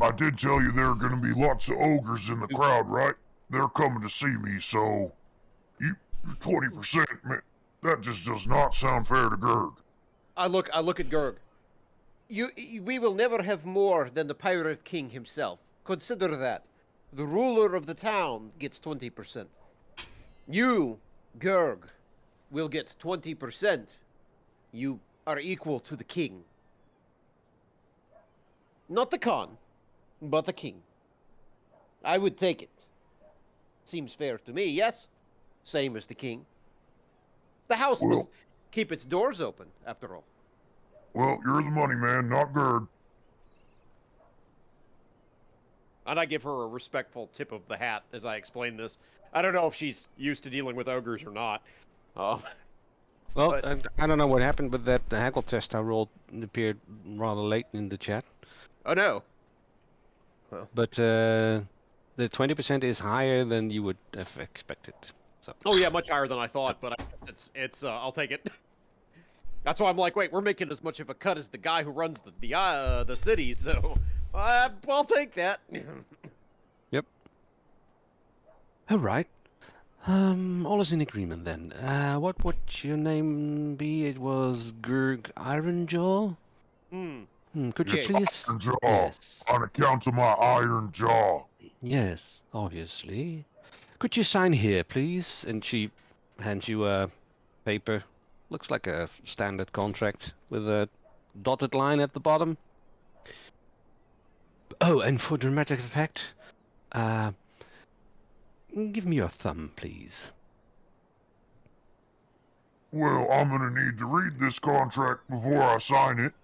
I did tell you there are gonna be lots of ogres in the crowd, right? They're coming to see me, so you're 20%, man. That just does not sound fair to Gerg. I look at Gerg. We will never have more than the Pirate King himself. Consider that. The ruler of the town gets 20%. You, Gerg, will get 20%. You are equal to the king. Not the Khan, but the king. I would take it. Seems fair to me, yes? Same as the king. The house must keep its doors open, after all. Well, you're the money man, not Gerg. And I give her a respectful tip of the hat as I explain this. I don't know if she's used to dealing with ogres or not. Well, but- I don't know what happened, but that the haggle test I rolled appeared rather late in the chat. Oh no. But the 20% is higher than you would have expected. So. Oh yeah, much higher than I thought, but it's I'll take it. That's why I'm like, wait, we're making as much of a cut as the guy who runs the city, so I'll take that. Yep. All right. All is in agreement then. What would your name be? It was Gerg Ironjaw? Could you Yes. please? Iron jaw. Yes. On account of my iron jaw. Yes, obviously. Could you sign here, please? And she hands you a paper. Looks like a standard contract with a dotted line at the bottom. Oh, and for dramatic effect, give me your thumb, please. Well, I'm gonna need to read this contract before I sign it.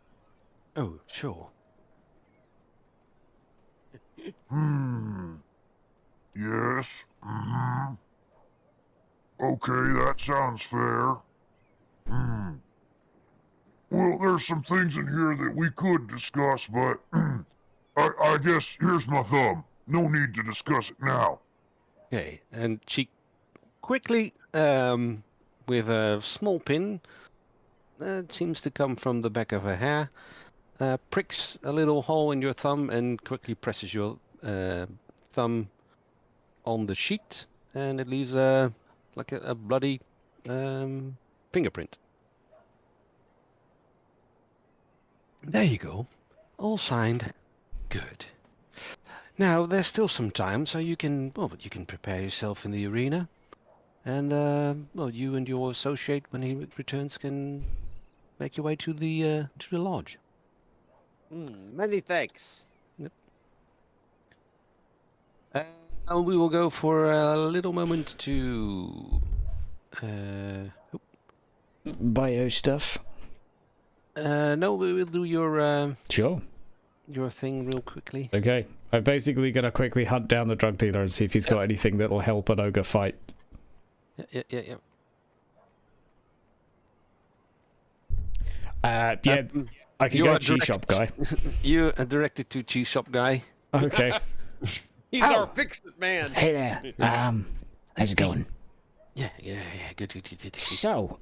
Oh, sure. Yes. Okay, that sounds fair. Well, there's some things in here that we could discuss, but I guess here's my thumb. No need to discuss it now. Okay, and she quickly, with a small pin, that seems to come from the back of her hair, pricks a little hole in your thumb and quickly presses your thumb on the sheet, and it leaves like a bloody fingerprint. There you go. All signed. Good. Now, there's still some time, so you can prepare yourself in the arena. And, you and your associate, when he returns, can make your way to the lodge. Many thanks. Yep. And we will go for a little moment to... Bio stuff. no, we will do your Sure. thing real quickly. Okay. I'm basically gonna quickly hunt down the drug dealer and see if he's got anything that'll help an ogre fight. Yeah. I can you go are cheese shop guy. You are directed to cheese shop guy. Okay. He's our fix-it man. Hey there. How's it going? Yeah, good. So,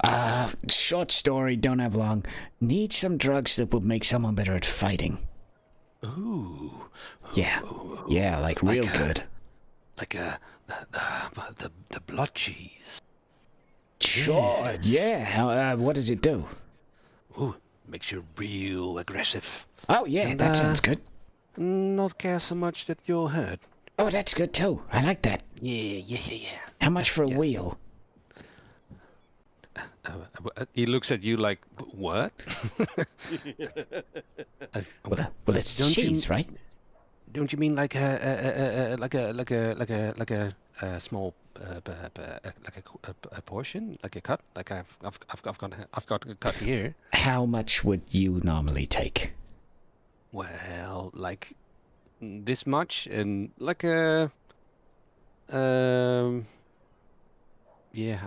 short story, don't have long. Need some drugs that would make someone better at fighting. Ooh. Yeah, like real good. Like the blood cheese. Sure, yeah. What does it do? Ooh, makes you real aggressive. Oh, yeah, that sounds good. Not care so much that you're hurt. Oh, that's good too. I like that. Yeah. How much for a wheel? He looks at you like, what? Well, it's Don't you- cheese, right? Don't you mean like a small a portion, like a cut? Like I've got a cut here. How much would you normally take? Well, like this much, and like a how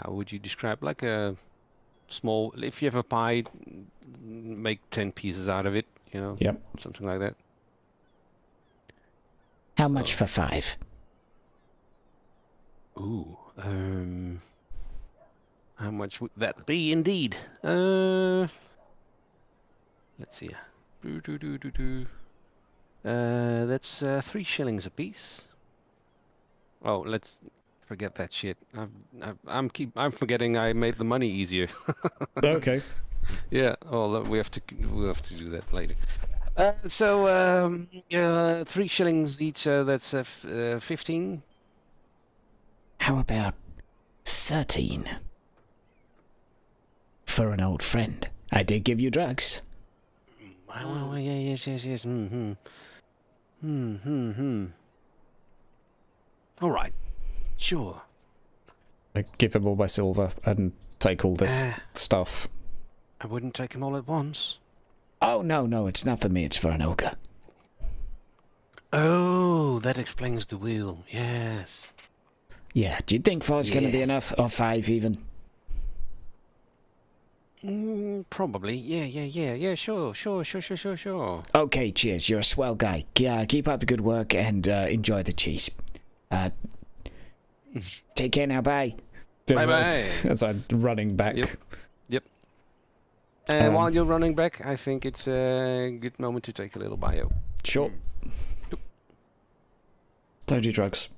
would you describe, like a small, if you have a pie, make 10 pieces out of it, Yep. something like that. How much for 5? Ooh, how much would that be indeed? Let's see. That's 3 shillings a piece. Oh, let's forget that shit. I'm forgetting I made the money easier. Okay. Yeah. Oh, we'll have to do that later. So 3 shillings each. That's 15. How about 13? For an old friend. I did give you drugs. Well, yes. All right. Sure. I give him all my silver and take all this stuff. I wouldn't take them all at once. Oh, no, it's not for me, it's for an ogre. Oh, that explains the wheel. Yes. Yeah, do you think 4's gonna be enough? Or 5 even? Probably. Yeah. Sure. Okay, cheers, you're a swell guy. Keep up the good work and enjoy the cheese. Take care now, bye. Bye-bye. As I'm running back. Yep. And while you're running back, I think it's a good moment to take a little bio. Sure. Don't do drugs.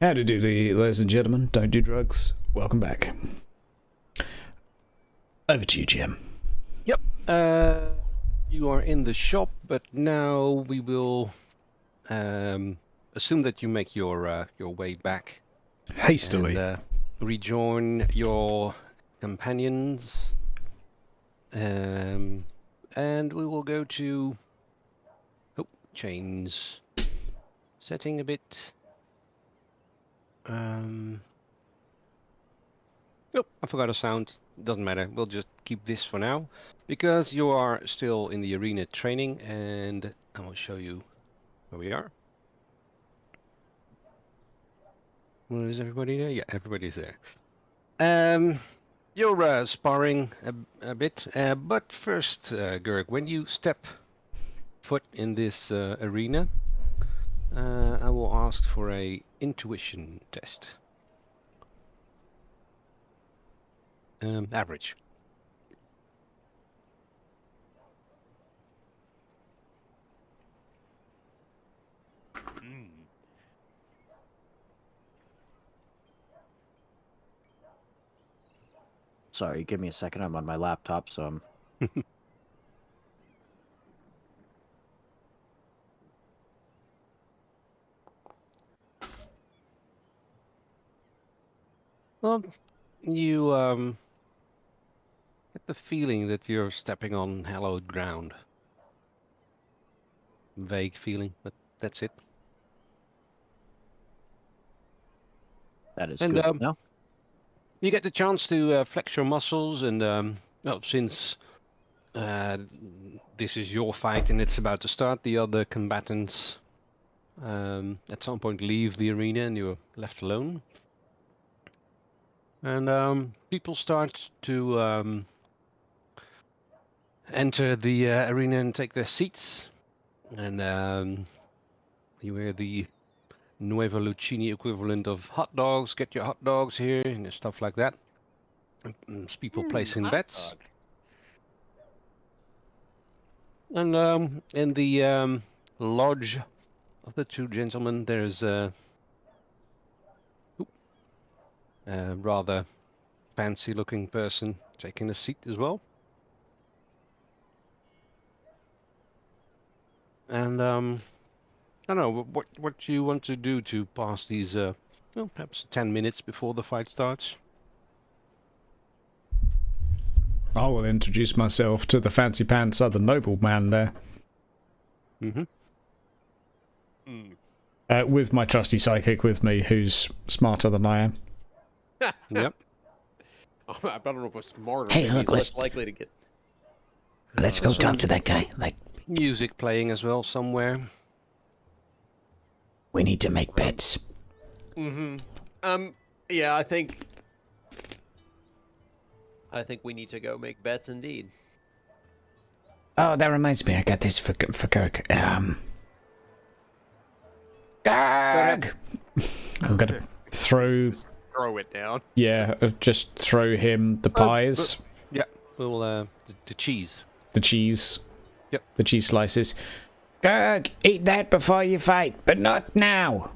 Howdy doody, ladies and gentlemen. Don't do drugs. Welcome back. Over to you, Jim. Yep. You are in the shop, but now we will assume that you make your way back. Hastily. And, rejoin your companions. And we will go to... Oh, change setting a bit. Oh, I forgot a sound. Doesn't matter. We'll just keep this for now. Because you are still in the arena training, and I will show you where we are. Well, is everybody there? Yeah, everybody's there. You're sparring a bit, but first, Gurg, when you step foot in this arena, I will ask for a intuition test. Average. Sorry, give me a second. I'm on my laptop, so I'm... Well, you get the feeling that you're stepping on hallowed ground. Vague feeling, but that's it. That is And, good. No? You get the chance to flex your muscles, and well, since this is your fight and it's about to start, the other combatants at some point leave the arena and you're left alone. And people start to enter the arena and take their seats. And you hear the Nueva Lucchini equivalent of hot dogs. Get your hot dogs here and stuff like that. And there's people placing bets. Dogs. And in the lodge of the two gentlemen, there's a rather fancy-looking person taking a seat as well. And I don't know what you want to do to pass these, well, perhaps 10 minutes before the fight starts. I will introduce myself to the fancy pants other nobleman there. Mm-hmm. With my trusty psychic with me, who's smarter than I am. Yep. I don't know if we're smarter. Hey, maybe look, less let's- likely to get. Let's go talk to that guy. Like, Music playing as well somewhere. we need to make bets. Mm-hmm. Yeah, I think we need to go make bets indeed. Oh, that reminds me. I got this for Kirk. Garg! I'm gonna Just throw it down. just throw him the pies, Yeah. Well, the cheese. the cheese, Yep. the cheese slices. Garg, eat that before you fight, but not now.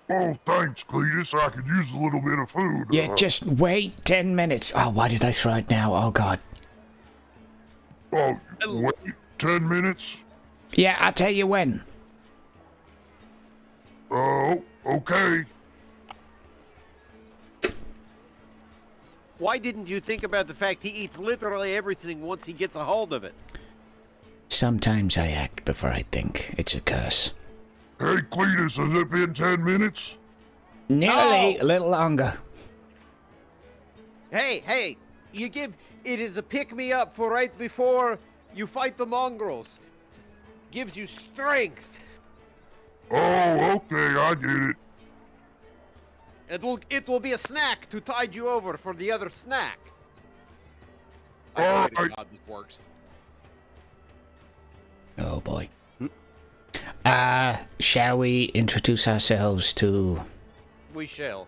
Oh, thanks, Cletus. I could use a little bit of food. Yeah, just wait 10 minutes. Oh, why did I throw it now? Oh, God. Oh, wait 10 minutes? Yeah, I'll tell you when. Oh, okay. Why didn't you think about the fact he eats literally everything once he gets a hold of it? Sometimes I act before I think. It's a curse. Hey, Cletus, has it been 10 minutes? Nearly, Oh. a little longer. Hey, you give it is a pick-me-up for right before you fight the mongrels. Gives you strength. Oh, okay, I get it. It will be a snack to tide you over for the other snack. I All swear to right. God, this works. Oh, boy. Shall we introduce ourselves to... We shall.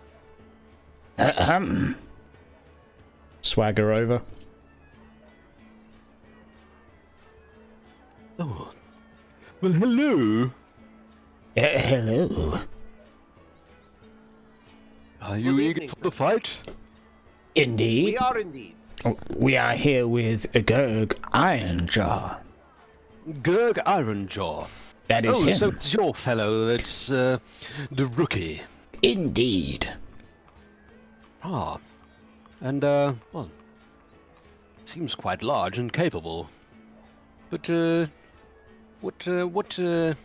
Swagger over. Oh. Well, hello. Hello. Are you Good eager evening, for the fight? Indeed. We are indeed. We are here with Gerg Ironjaw. Gerg Ironjaw. That is him. So it's your fellow that's the rookie. Indeed. Ah. And, well, seems quite large and capable. But, what are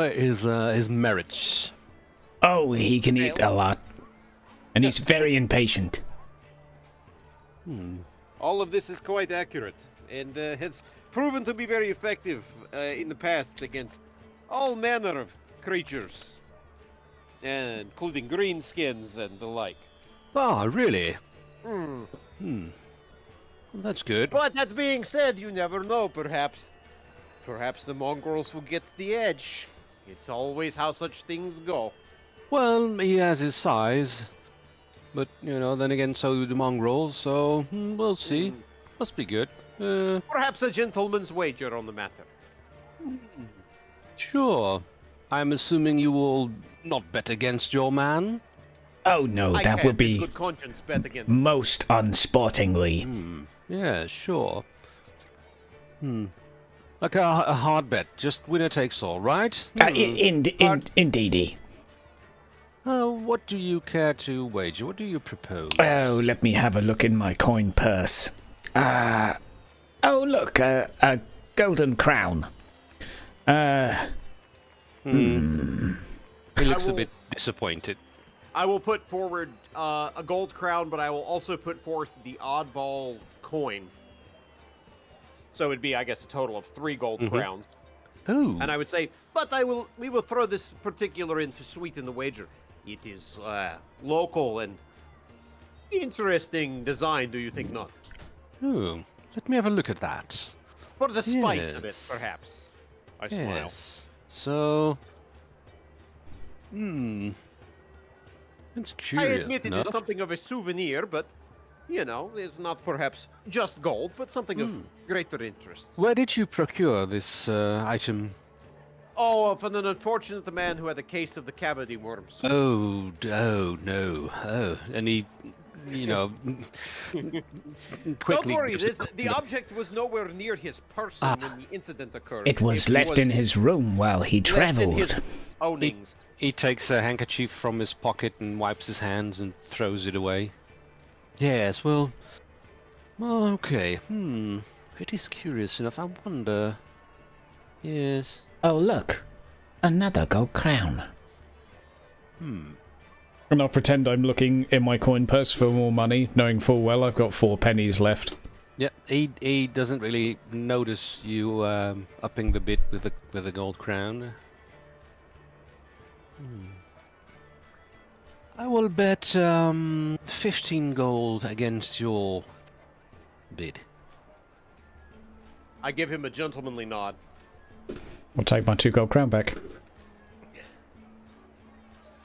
his merits? Oh, he can eat a lot. And he's very impatient. All of this is quite accurate, and has proven to be very effective in the past against all manner of creatures, including greenskins and the like. Ah, really? Hmm. Well, that's good. But that being said, you never know. Perhaps the mongrels will get the edge. It's always how such things go. Well, he has his size. But, you know, then again, so do the mongrels, so we'll see. Must be good. Perhaps a gentleman's wager on the matter. Sure. I'm assuming you will not bet against your man? Oh no, I that can't would in be good conscience bet against. most unsportingly. Yeah, sure. Like a hard bet, just winner takes all, right? Indeedy. What do you care to wager? What do you propose? Oh, let me have a look in my coin purse. Oh, look, a golden crown. He looks a bit disappointed. I will put forward a gold crown, but I will also put forth the oddball coin. So it'd be, I guess, a total of 3 gold crowns. Oh. And I would say, but we will throw this particular in to sweeten the wager. It is local and interesting design, do you think not? Oh, let me have a look at that. For the spice of it, Yes. perhaps. I smile. Yes. So, it's I curious admit it enough. is something of a souvenir, but, you know, it's not perhaps just gold, but something of greater interest. Where did you procure this item? Oh, from an unfortunate man who had a case of the cavity worms. Oh, no. Oh, and he, you know, quickly. Don't worry, the object was nowhere near his person when the incident occurred. It was left in his room while he left in travelled. his ownings. He takes a handkerchief from his pocket and wipes his hands and throws it away. Yes, well, okay. It is curious enough. I wonder. Yes. Oh, look. Another gold crown. And I'll pretend I'm looking in my coin purse for more money, knowing full well I've got 4 pennies left. Yeah, he doesn't really notice you upping the bid with the gold crown. I will bet 15 gold against your bid. I give him a gentlemanly nod. I'll take my 2 gold crown back.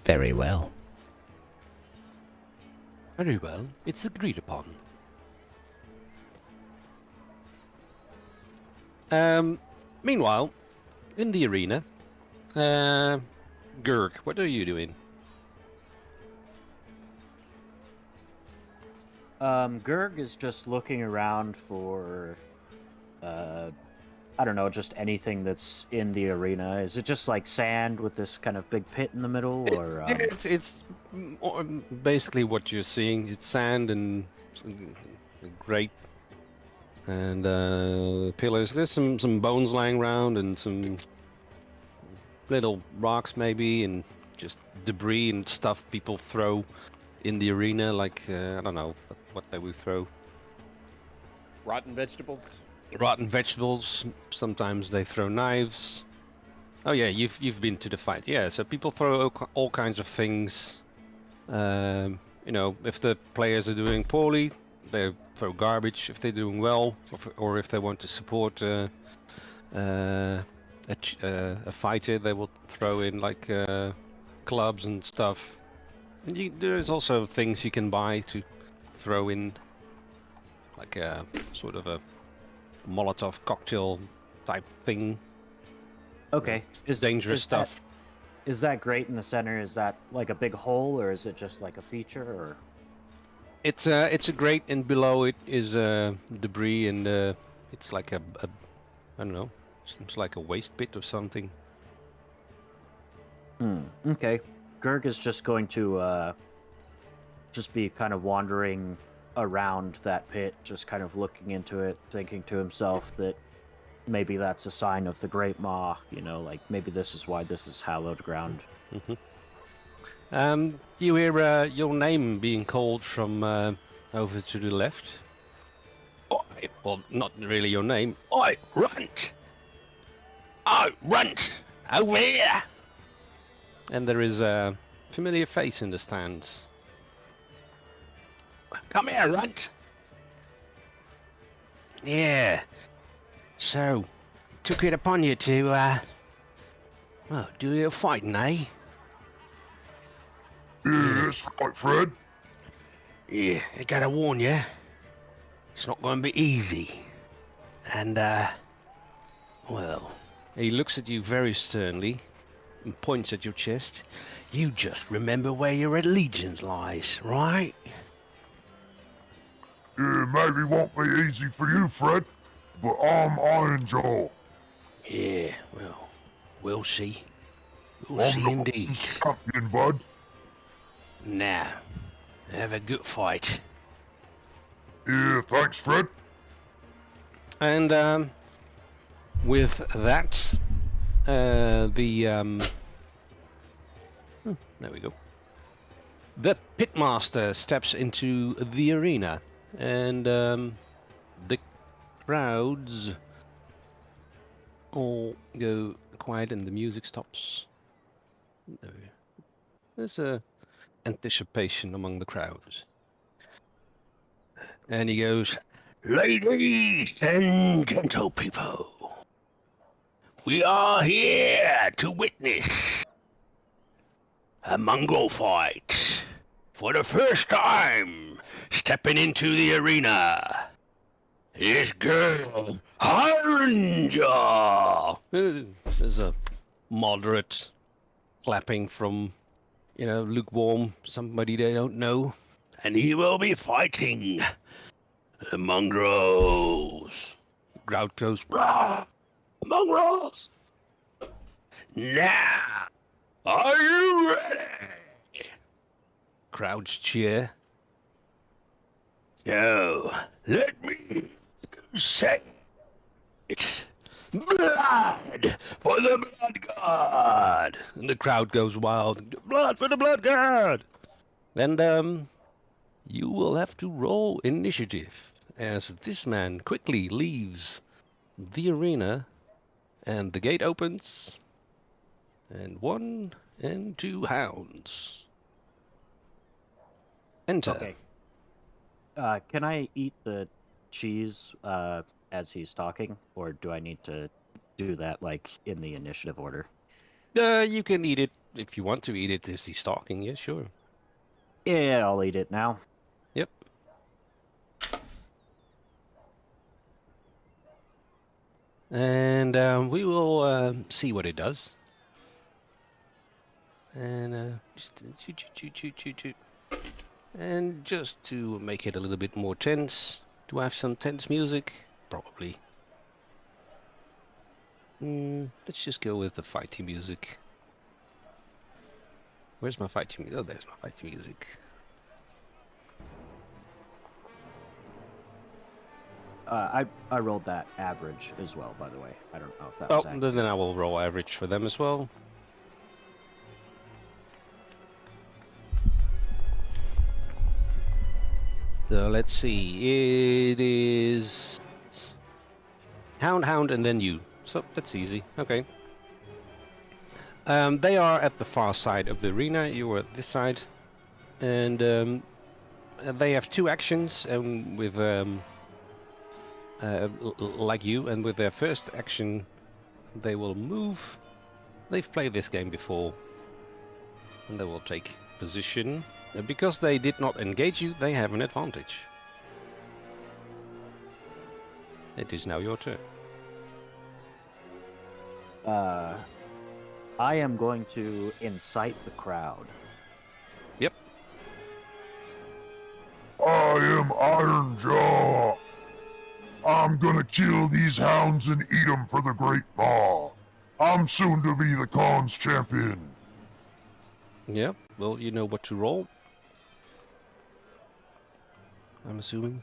Very well. Very well, it's agreed upon. Meanwhile, in the arena, Gurk, what are you doing? Gerg is just looking around for, I don't know, just anything that's in the arena. Is it just like sand with this kind of big pit in the middle, or? It's basically what you're seeing. It's sand and grate and pillars. There's some bones lying around and some little rocks maybe, and just debris and stuff people throw in the arena, like I don't know what they would throw. Rotten vegetables. Rotten vegetables. Sometimes they throw knives. Oh yeah, you've been to the fight. Yeah, so people throw all kinds of things. You know, if the players are doing poorly, they throw garbage. If they're doing well, or if they want to support a fighter, they will throw in like clubs and stuff. And there's also things you can buy to throw in, like a sort of a Molotov cocktail type thing. Okay. Dangerous stuff. Is that grate in the center? Is that like a big hole, or is it just like a feature? Or It's a grate, and below it is debris, and it's like a I don't know, seems like a waste pit or something. Okay. Gurg is just going to just be kind of wandering around that pit, just kind of looking into it, thinking to himself that maybe that's a sign of the Great Maw, you know, like maybe this is why this is hallowed ground. You hear your name being called from over to the left. Oi, well, not really your name. Oi, Runt! Oh, Runt! Over here! And there is a familiar face in the stands. Come here, Runt! Yeah. So, took it upon you to, well, do a little fighting, eh? Yeah, that's right, Fred. Yeah, I gotta warn you, it's not gonna be easy. And, well, he looks at you very sternly and points at your chest. You just remember where your allegiance lies, right? Yeah, maybe won't be easy for you, Fred, but I'm Iron Jaw. Yeah, well, we'll see. We'll I'm see the indeed. champion, bud. Now, have a good fight. Yeah, thanks, Fred. And, with that, there we go. The pitmaster steps into the arena, and the crowds all go quiet, and the music stops. There's a anticipation among the crowds, and he goes, "Ladies and gentle people, we are here to witness a mongrel fight. For the first time, stepping into the arena is girl Haranja." There's a moderate clapping from, you know, lukewarm, somebody they don't know. And he will be fighting the mongrels. The crowd goes, "Rah! Mongrels! Now, are you ready?" Crowds cheer. So, let me say it. Blood for the blood god! And the crowd goes wild. Blood for the blood god! And, you will have to roll initiative, as this man quickly leaves the arena, and the gate opens, and 1 and 2 hounds enter. Okay. Can I eat the cheese as he's talking, or do I need to do that like in the initiative order? You can eat it if you want to eat it as he's talking, yeah, sure. Yeah, I'll eat it now. Yep. And we will see what it does. And just shoot. And just to make it a little bit more tense, do I have some tense music? Probably. Let's just go with the fighting music. Where's my fighting music? Oh, there's my fighting music. I rolled that average as well, by the way. I don't know if that was accurate. Then I will roll average for them as well. So let's see. It is Hound, and then you. So that's easy. Okay. They are at the far side of the arena. You are at this side, and they have 2 actions, and with like you, and with their first action, they will move. They've played this game before, and they will take position. And because they did not engage you, they have an advantage. It is now your turn. I am going to incite the crowd. Yep. I am Iron Jaw. I'm gonna kill these hounds and eat them for the Great Maw. I'm soon to be the Khan's champion. Yep. Well, you know what to roll. I'm assuming.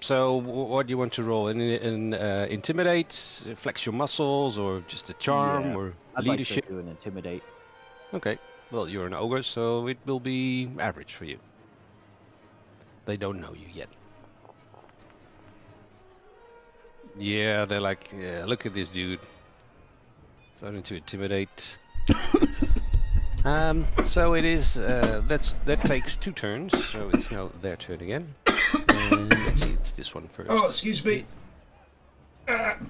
So what do you want to roll? Intimidate, flex your muscles, or just a charm, Yeah, or I'd leadership? like to do an intimidate. Okay. Well, you're an ogre, so it will be average for you. They don't know you yet. Yeah, they're like, yeah, look at this dude. Starting to intimidate. So it is, that takes 2 turns, so it's now their turn again. And let's see, it's this one first. Oh, excuse me. I'm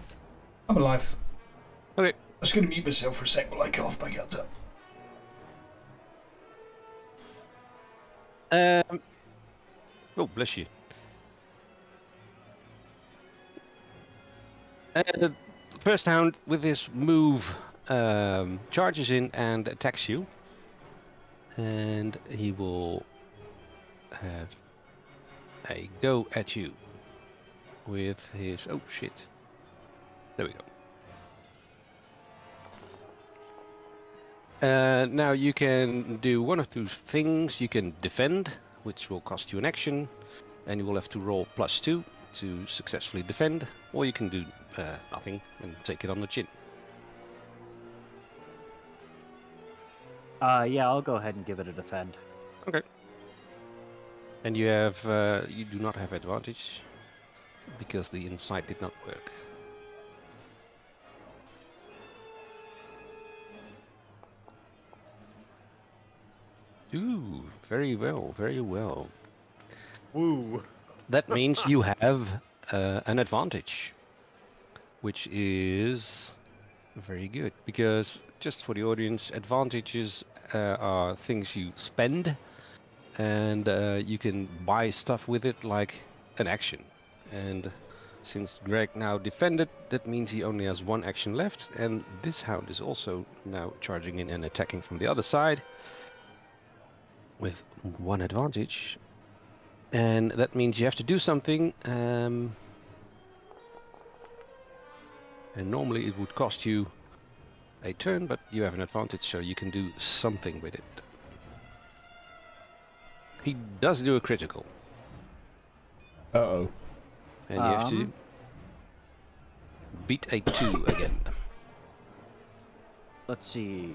alive. Okay. I'm just going to mute myself for a sec while I cough back out. Oh, bless you. First hound with his move charges in and attacks you. And he will have a go at you with his... Oh, shit. There we go. Now you can do one of 2 things. You can defend, which will cost you an action, and you will have to roll +2 to successfully defend, or you can do nothing and take it on the chin. Yeah, I'll go ahead and give it a defend. Okay. And you have you do not have advantage because the insight did not work. Ooh, very well, very well. Woo. That means you have an advantage, which is very good, because just for the audience, advantages are things you spend, and you can buy stuff with it like an action. And since Greg now defended, that means he only has 1 action left, and this hound is also now charging in and attacking from the other side with 1 advantage. And that means you have to do something, and normally it would cost you a turn, but you have an advantage, so you can do something with it. He does do a critical. Uh-oh. And you have to beat a 2 again. Let's see.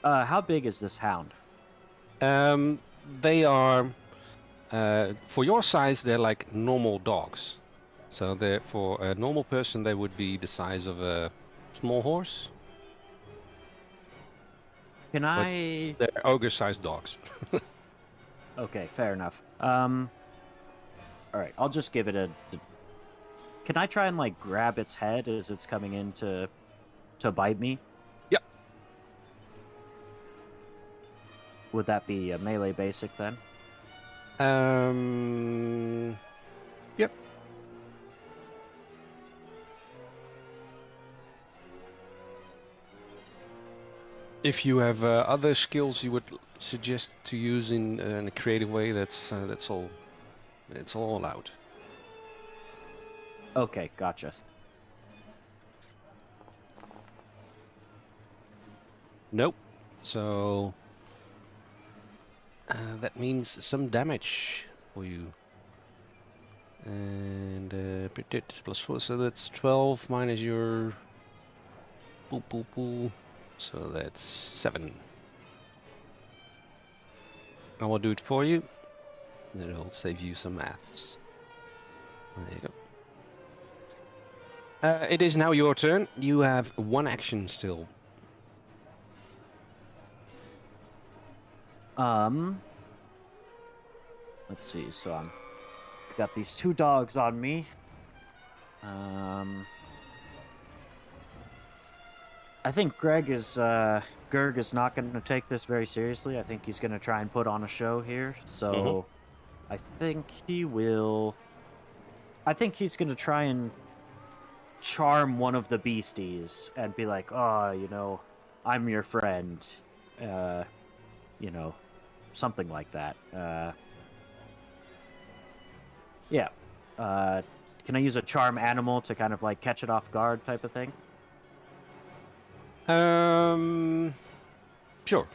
How big is this hound? They are, for your size, they're like normal dogs. So they're, for a normal person, they would be the size of a small horse. Can I... They're ogre-sized dogs. Okay, fair enough. Alright, I'll just give it a... Can I try and, like, grab its head as it's coming in to bite me? Yep. Would that be a melee basic then? Yep. If you have other skills you would suggest to use in a creative way, that's all. It's all allowed. Okay, gotcha. Nope. So that means some damage for you. And +4, so that's 12 minus your poo. So that's 7. I will do it for you. Then it'll save you some maths. There you go. It is now your turn. You have 1 action still. Let's see, so I'm got these 2 dogs on me. I think Gurg is not going to take this very seriously. I think he's going to try and put on a show here. So I think he will. I think he's going to try and charm one of the beasties and be like, "Oh, you know, I'm your friend." You know, something like that. Yeah. Can I use a charm animal to kind of like catch it off guard type of thing? Sure.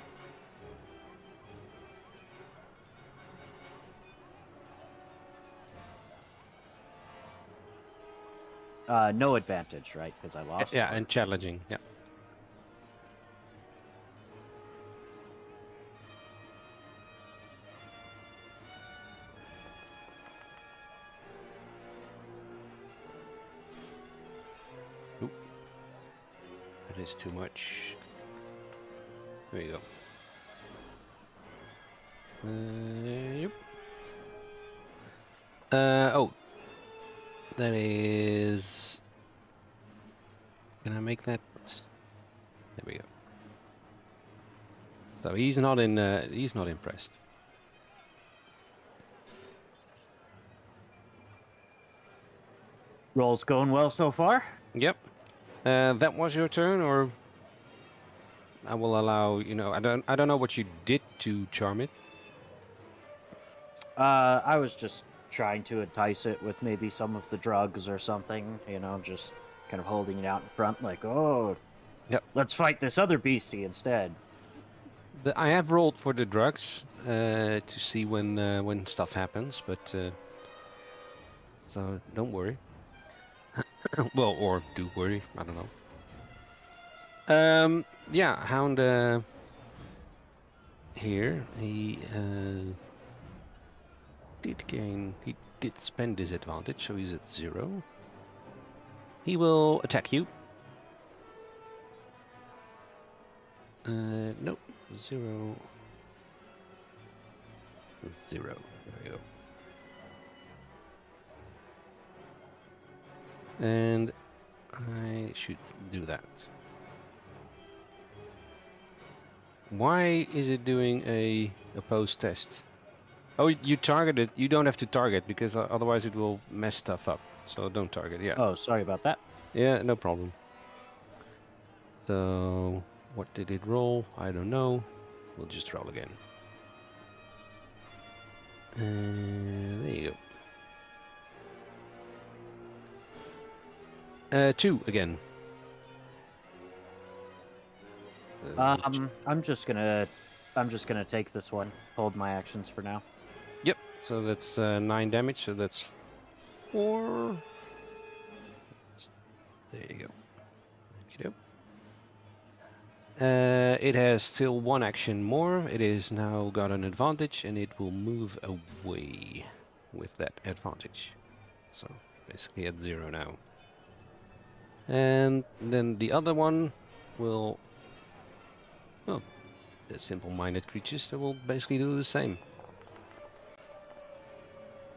No advantage, right? Because I lost. Yeah, and challenging. Yeah. Oop. That is too much. There you go. Yep. Oh. That is... Can I make that? There we go. So he's not impressed. Roll's going well so far. Yep. That was your turn, or I will allow, you know, I don't know what you did to charm it. I was just trying to entice it with maybe some of the drugs or something, you know, just kind of holding it out in front like, oh, yep, let's fight this other beastie instead. I have rolled for the drugs to see when stuff happens, but so don't worry. Well, or do worry, I don't know. Yeah, Hound here, he did spend his advantage, so he's at 0. He will attack you. Nope, 0. 0. There we go. And I should do that. Why is it doing a opposed test? Oh, you targeted. You don't have to target because otherwise it will mess stuff up. So don't target. Yeah. Oh, sorry about that. Yeah, no problem. So what did it roll? I don't know. We'll just roll again. There you go. 2 again. I'm just gonna take this one. Hold my actions for now. Yep. So that's 9 damage. So that's 4. There you go. It has still 1 action more. It is now got an advantage, and it will move away with that advantage. So basically at 0 now. And then the other one will... Oh, the simple-minded creatures that will basically do the same.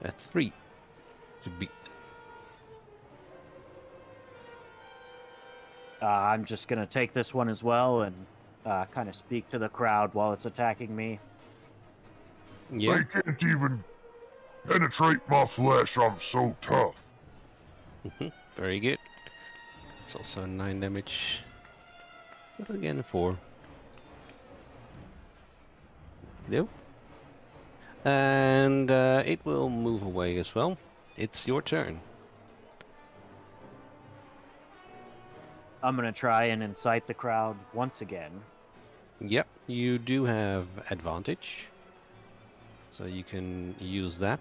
At 3 to beat. I'm just gonna take this one as well and kind of speak to the crowd while it's attacking me. Yeah. They can't even penetrate my flesh. I'm so tough. Very good. It's also 9 damage. But again, 4. Nope. And it will move away as well. It's your turn. I'm gonna try and incite the crowd once again. Yep, you do have advantage. So you can use that.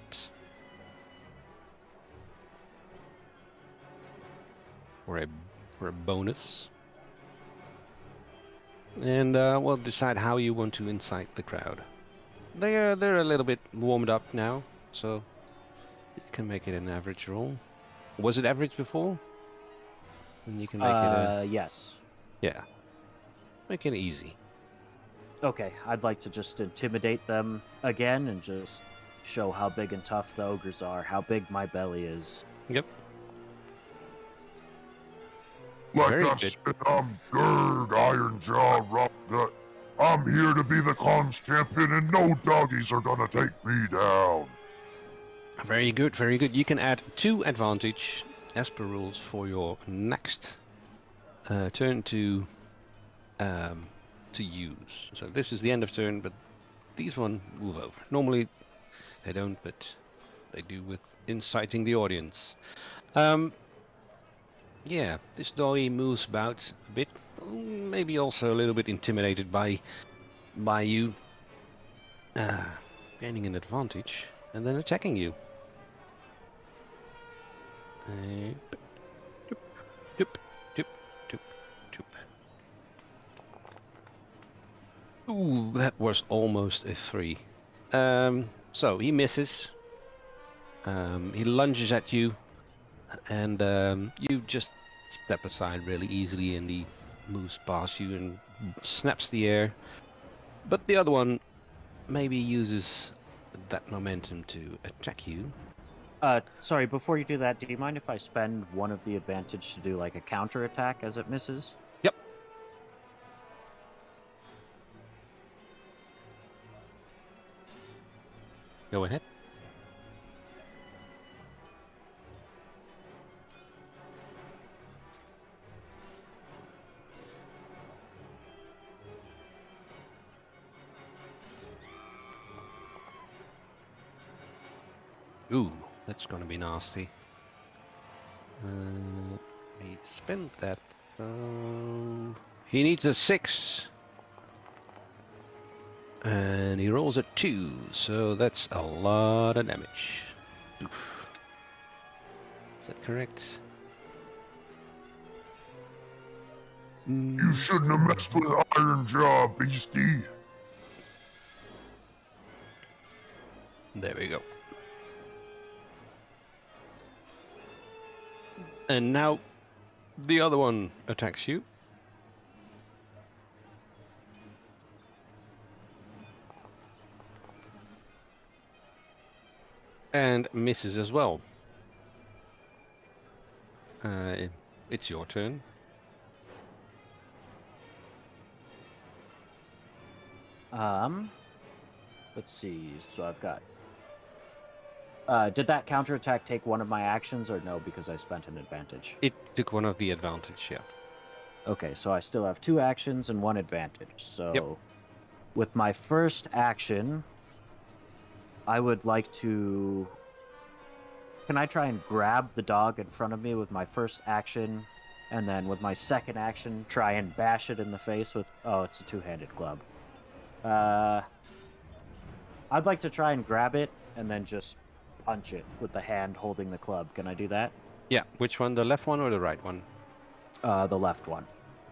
For a bonus. And we'll decide how you want to incite the crowd. They're a little bit warmed up now, so you can make it an average roll. Was it average before? And you can make it yes. Yeah. Make it easy. Okay, I'd like to just intimidate them again and just show how big and tough the ogres are, how big my belly is. Yep. Like Very I good. said, I'm Gurg, Ironjaw, Rockgut. I'm here to be the cons champion, and no doggies are gonna take me down. Very good, very good. You can add 2 advantage as per rules for your next turn to use. So this is the end of turn, but these one move over. Normally they don't, but they do with inciting the audience. Yeah, this doggy moves about a bit, maybe also a little bit intimidated by you gaining an advantage and then attacking you. Doop, doop, doop, doop, doop. Ooh, that was almost a 3. So he misses. He lunges at you, and you just step aside really easily, and he moves past you and snaps the air. But the other one maybe uses that momentum to attack you. Sorry, before you do that, do you mind if I spend one of the advantage to do like a counter attack as it misses? Yep. Go ahead. Ooh, that's gonna be nasty. He spent that. He needs a 6. And he rolls a 2, so that's a lot of damage. Oof. Is that correct? You shouldn't have messed with Ironjaw, beastie. There we go. And now the other one attacks you. And misses as well. It's your turn. Let's see. So I've got. Did that counterattack take one of my actions, or no? Because I spent an advantage. It took one of the advantage, yeah. Okay, so I still have 2 actions and 1 advantage. So, Yep. with my first action, I would like to. Can I try and grab the dog in front of me with my first action, and then with my second action, try and bash it in the face with. Oh, it's a 2-handed club. I'd like to try and grab it and then just punch it with the hand holding the club. Can I do that? Yeah, which one? The left one or the right one? The left one.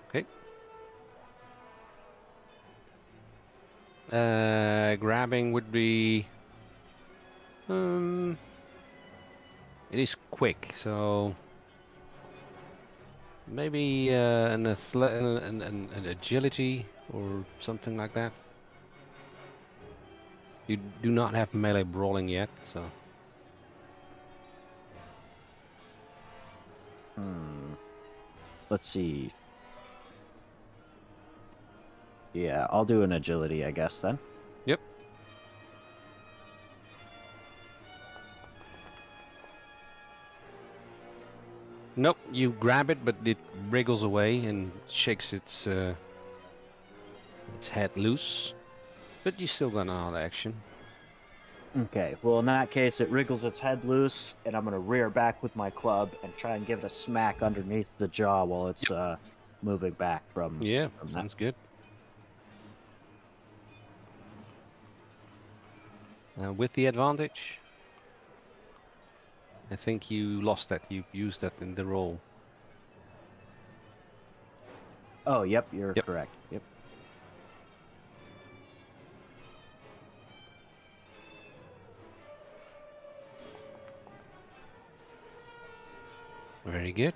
Okay. Grabbing would be. It is quick, so maybe an agility or something like that. You do not have melee brawling yet, so. Let's see. Yeah, I'll do an agility, I guess, then. Yep. Nope, you grab it, but it wriggles away and shakes its head loose. But you still got another action. Okay, well, in that case, it wriggles its head loose, and I'm going to rear back with my club and try and give it a smack underneath the jaw while it's moving back from... Yeah, from that. sounds good. With the advantage, I think you lost that. You used that in the roll. Oh, yep, you're Yep. correct. Yep. Very good.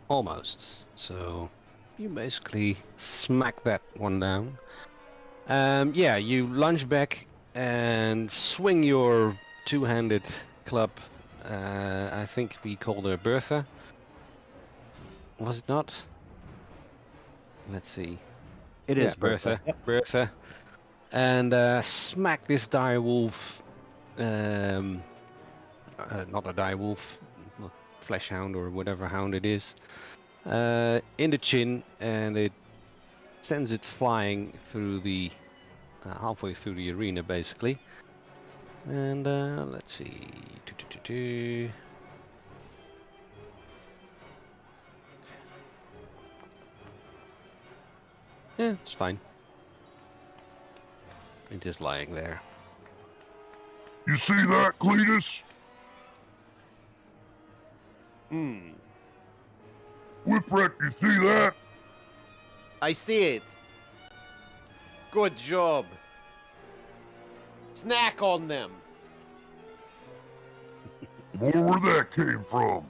Almost. So you basically smack that one down. Yeah, you lunge back and swing your two-handed club. I think we called her Bertha. Was it not? Let's see. It is Bertha. Yep. Bertha. And smack this dire wolf. Not a dire wolf, flesh hound or whatever hound it is. In the chin, and it sends it flying through the halfway through the arena, basically. And let's see. Yeah, it's fine. It is lying there. You see that, Cletus? Whipwreck, you see that? I see it. Good job. Snack on them. More where that came from.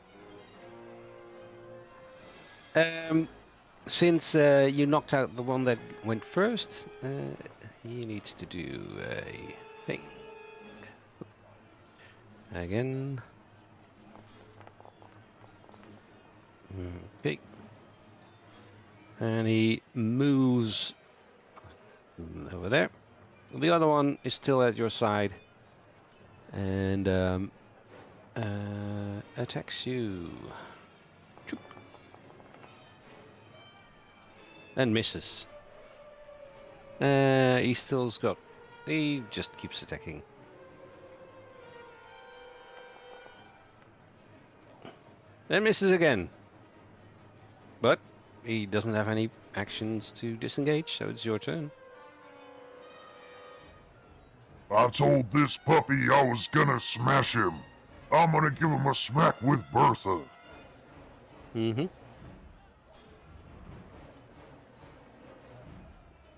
Since you knocked out the one that went first, he needs to do a thing. Again. Okay. And he moves over there. The other one is still at your side and attacks you. Choop. And misses. He just keeps attacking. Then misses again. But he doesn't have any actions to disengage, so it's your turn. I told this puppy I was gonna smash him. I'm gonna give him a smack with Bertha. Mm-hmm.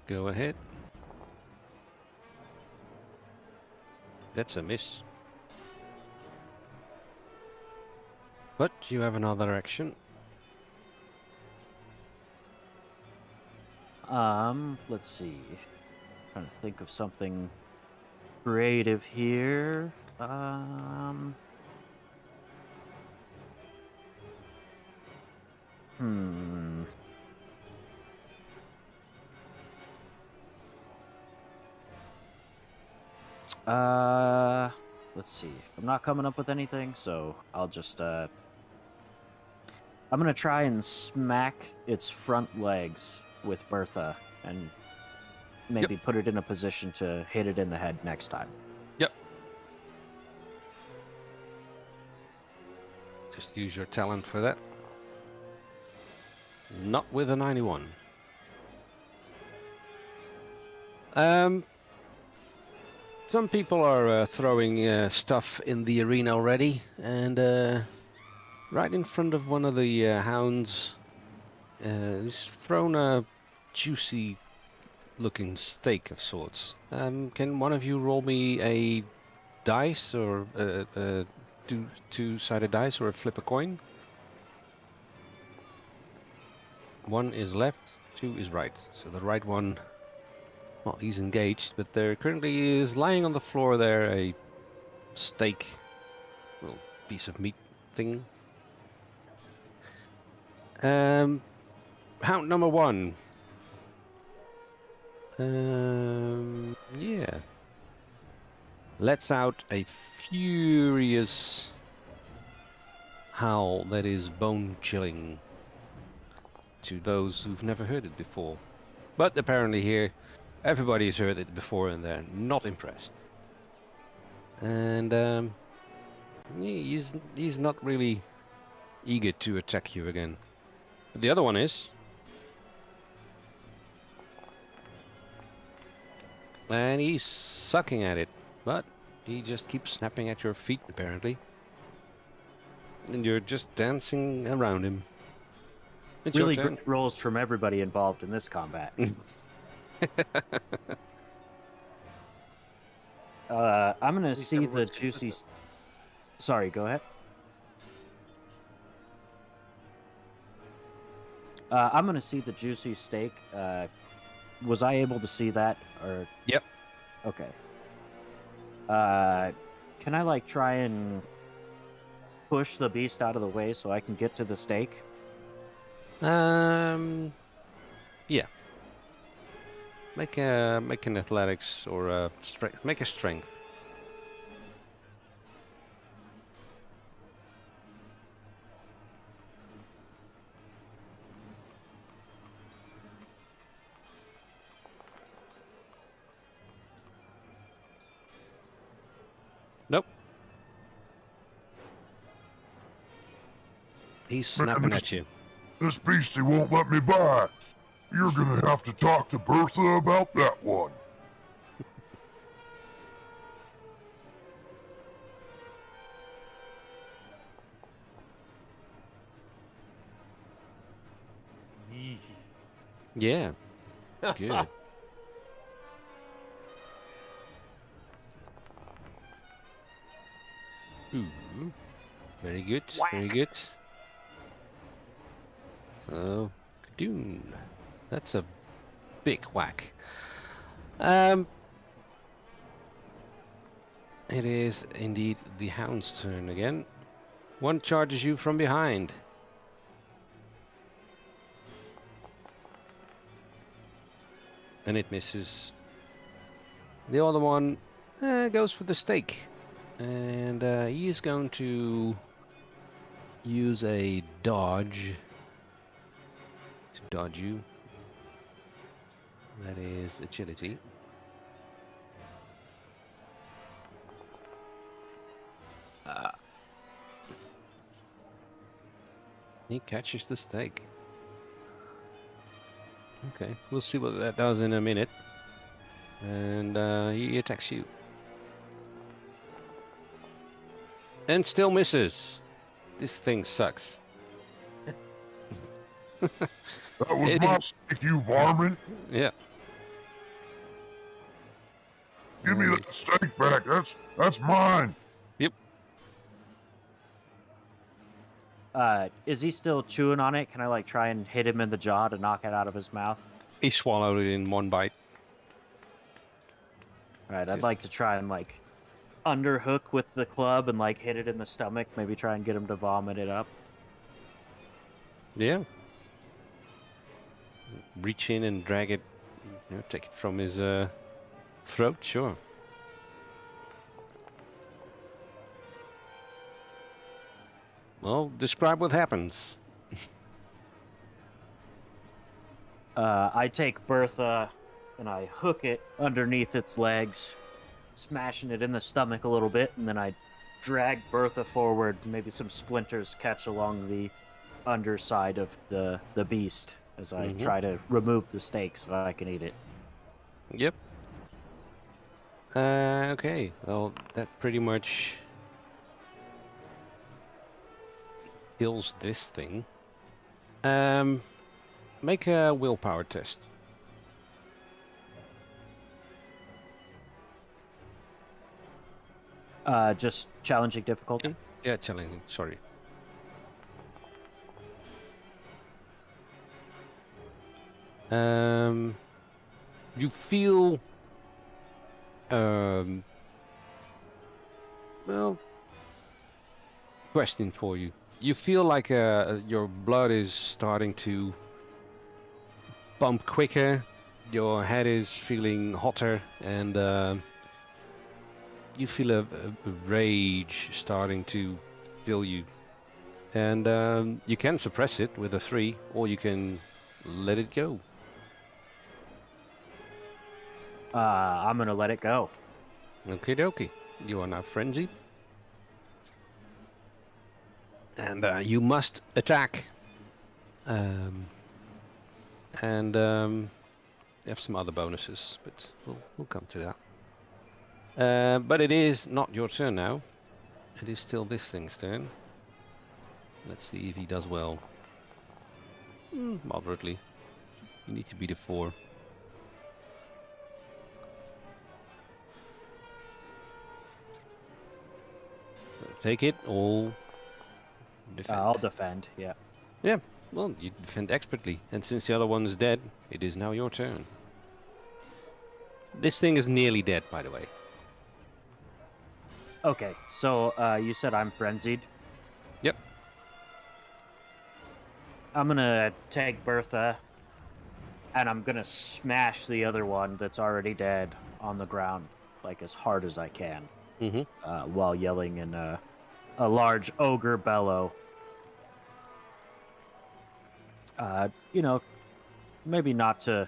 Go ahead. That's a miss. But you have another action. Let's see. Trying to think of something creative here. Let's see. I'm not coming up with anything, so I'll just, I'm gonna try and smack its front legs with Bertha and maybe put it in a position to hit it in the head next time. Yep. Just use your talent for that. Not with a 91. Some people are throwing stuff in the arena already, and right in front of one of the hounds, he's thrown a juicy looking steak of sorts. Can one of you roll me a dice, or two-sided dice, or flip a coin? 1 is left, 2 is right. So the right one, well, he's engaged, but there currently is lying on the floor there a steak, little piece of meat thing. Hound number 1. Yeah. Lets out a furious howl that is bone-chilling to those who've never heard it before. But apparently here, everybody's heard it before and they're not impressed. And he's not really eager to attack you again. But the other one is. And he's sucking at it, but he just keeps snapping at your feet, apparently. And you're just dancing around him. It's Really your turn. great rolls from everybody involved in this combat. I'm gonna see the juicy. Sorry, go ahead. I'm gonna see the juicy steak. Was I able to see that, or? Yep. Okay. Can I like try and push the beast out of the way so I can get to the stake? Yeah. Make an athletics or a strength. Make a strength. Nope. He's snapping at you. This beastie won't let me by. You're gonna have to talk to Bertha about that one. Yeah. Good. Ooh. Very good. Very good. So, Kadoon. That's a big whack. It is indeed the hound's turn again. One charges you from behind. And it misses. The other one goes for the stake. And he is going to use a dodge to dodge you. That is agility. He catches the stake. Okay, we'll see what that does in a minute. And he attacks you. And still misses. This thing sucks. That was my stake, you varmint. Yeah. Give me that stake back. That's mine. Is he still chewing on it? Can I like try and hit him in the jaw to knock it out of his mouth? He swallowed it in one bite. Alright, I'd like to try and like underhook with the club and like hit it in the stomach, maybe try and get him to vomit it up. Yeah. Reach in and drag it, you know, take it from his throat, sure. Well, describe what happens. I take Bertha and I hook it underneath its legs, smashing it in the stomach a little bit, and then I drag Bertha forward. Maybe some splinters catch along the underside of the beast as I try to remove the steak so I can eat it. Yep. Okay, well, that pretty much kills this thing. Make a willpower test. Just challenging difficulty? Yeah, challenging, sorry. You feel well, question for you. You feel like your blood is starting to pump quicker, your head is feeling hotter, and you feel a rage starting to fill you. And you can suppress it with a 3, or you can let it go. I'm gonna let it go. Okie dokie. You are now frenzied. And you must attack. And you have some other bonuses, but we'll come to that. But it is not your turn now. It is still this thing's turn. Let's see if he does well. Moderately. You need to beat a 4. Take it, or defend. I'll defend, yeah. Yeah, well, you defend expertly. And since the other one is dead, it is now your turn. This thing is nearly dead, by the way. Okay, so you said I'm frenzied. Yep. I'm gonna take Bertha, and I'm gonna smash the other one that's already dead on the ground, like as hard as I can, while yelling in a large ogre bellow. Maybe not to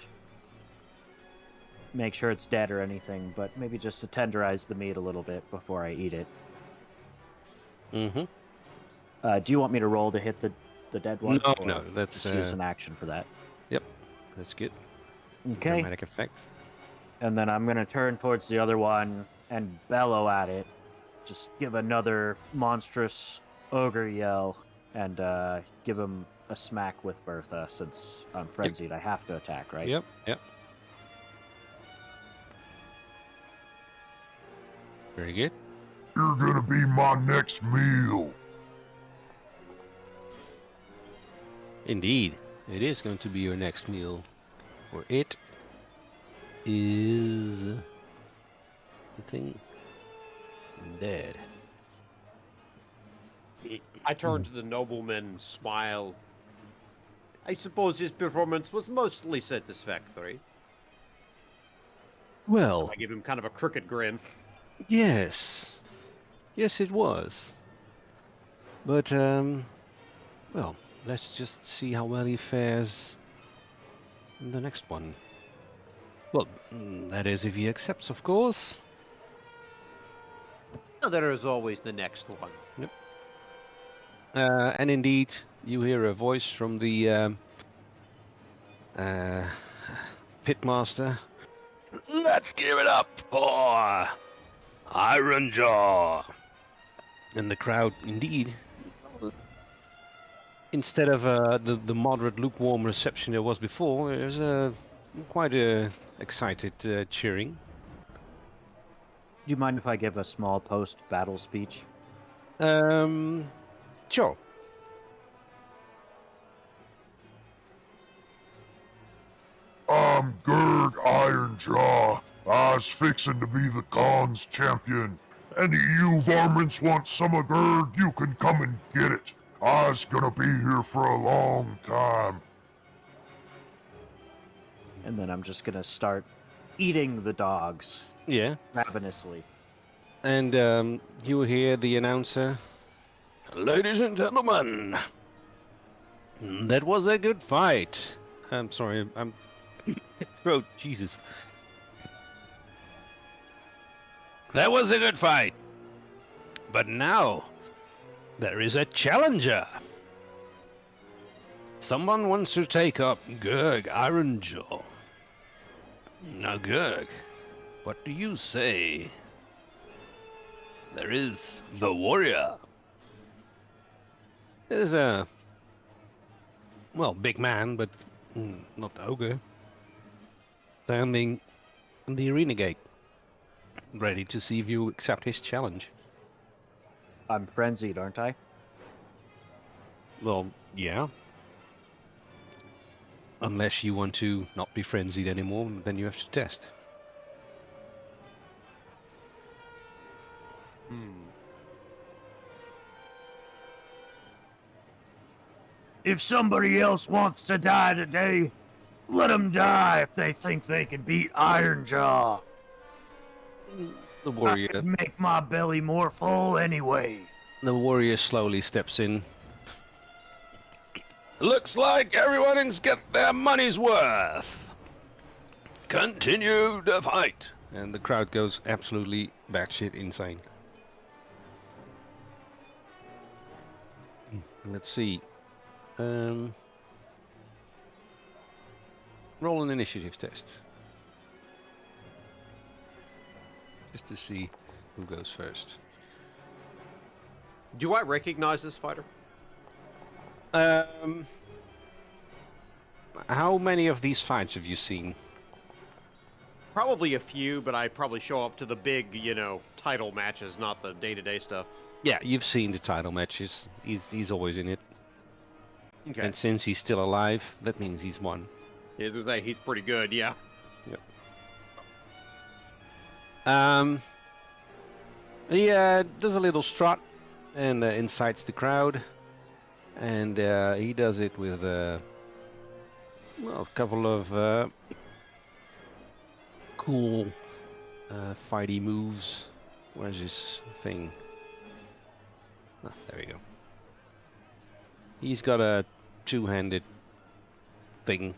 make sure it's dead or anything, but maybe just to tenderize the meat a little bit before I eat it. Do you want me to roll to hit the dead one? No, that's just use an action for that. Yep, that's good. Okay. Dramatic effect. And then I'm gonna turn towards the other one and bellow at it. Just give another monstrous ogre yell and give him a smack with Bertha. Since I'm frenzied, I have to attack, right? Yep. Very good. You're gonna be my next meal. Indeed, it is going to be your next meal, or it is the thing dead. I turn to the nobleman and smile. I suppose his performance was mostly satisfactory. Well, I give him kind of a crooked grin. yes, it was. But well, let's just see how well he fares in the next one. Well, that is if he accepts, of course. There is always the next one. Yep. And indeed, you hear a voice from the pitmaster. Let's give it up for Iron Jaw. And the crowd, indeed, instead of the moderate, lukewarm reception there was before, there's quite a excited cheering. Do you mind if I give a small post-battle speech? Sure. I'm Gerd Ironjaw. I's fixin' to be the Khan's champion. Any of you varmints want some of Gerd, you can come and get it. I's gonna be here for a long time. And then I'm just gonna start eating the dogs Yeah. ravenously. And you hear the announcer. Ladies and gentlemen, that was a good fight. I'm sorry, I'm throat, Jesus. That was a good fight. But now, there is a challenger. Someone wants to take up Gurg Ironjaw. Now, Gurg, what do you say? There is the warrior. There's a, well, big man, but not the ogre, standing in the arena gate, ready to see if you accept his challenge. I'm frenzied, aren't I? Well, yeah. Unless you want to not be frenzied anymore, then you have to test. If somebody else wants to die today, let them die if they think they can beat Ironjaw. The I warrior, could make my belly more full anyway. the warrior slowly steps in. Looks like everyone's got their money's worth. Continue the fight. And the crowd goes absolutely batshit insane. Let's see. Roll an initiative test. Just to see who goes first. Do I recognize this fighter? How many of these fights have you seen? Probably a few, but I probably show up to the big, title matches, not the day-to-day stuff. Yeah, you've seen the title matches. He's always in it. Okay. And since he's still alive, that means he's won. Yeah, he's pretty good, yeah. Yep. He does a little strut and incites the crowd, and he does it with well, a couple of cool fighty moves. Where's his thing? Ah, there we go. He's got a two-handed thing,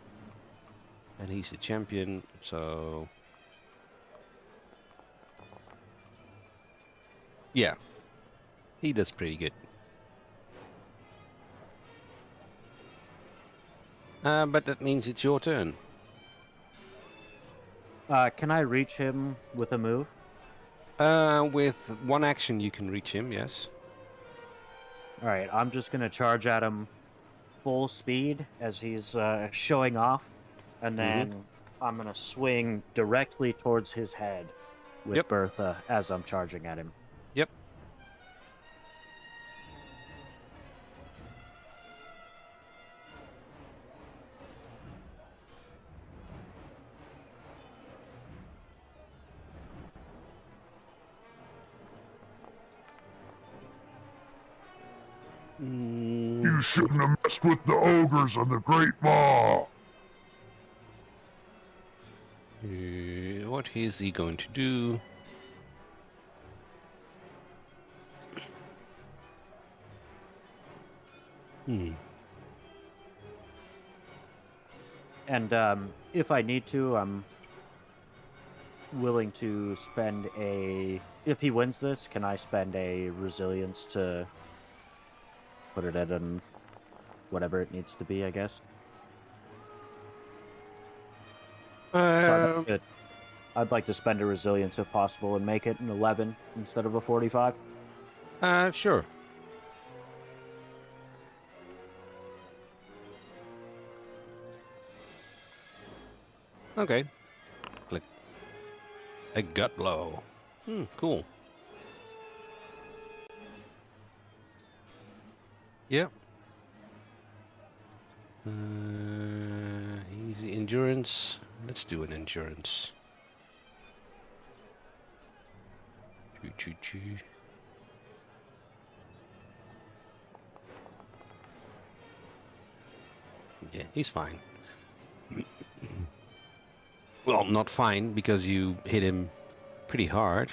and he's the champion, so yeah, he does pretty good. But that means it's your turn. Can I reach him with a move? With one action you can reach him, yes. Alright, I'm just gonna charge at him full speed as he's showing off, and then I'm gonna swing directly towards his head with Bertha as I'm charging at him. Yep. You shouldn't have messed with the ogres on the Great Maw. What is he going to do? And if I need to, I'm willing to spend a... If he wins this, can I spend a resilience to put it at whatever it needs to be, I guess? So I'd like to spend a resilience if possible and make it an 11 instead of a 45. Sure. Okay. Click. A gut blow. Cool. Yep. Easy endurance. Let's do an endurance. Choo. Yeah, he's fine. Well, not fine, because you hit him pretty hard.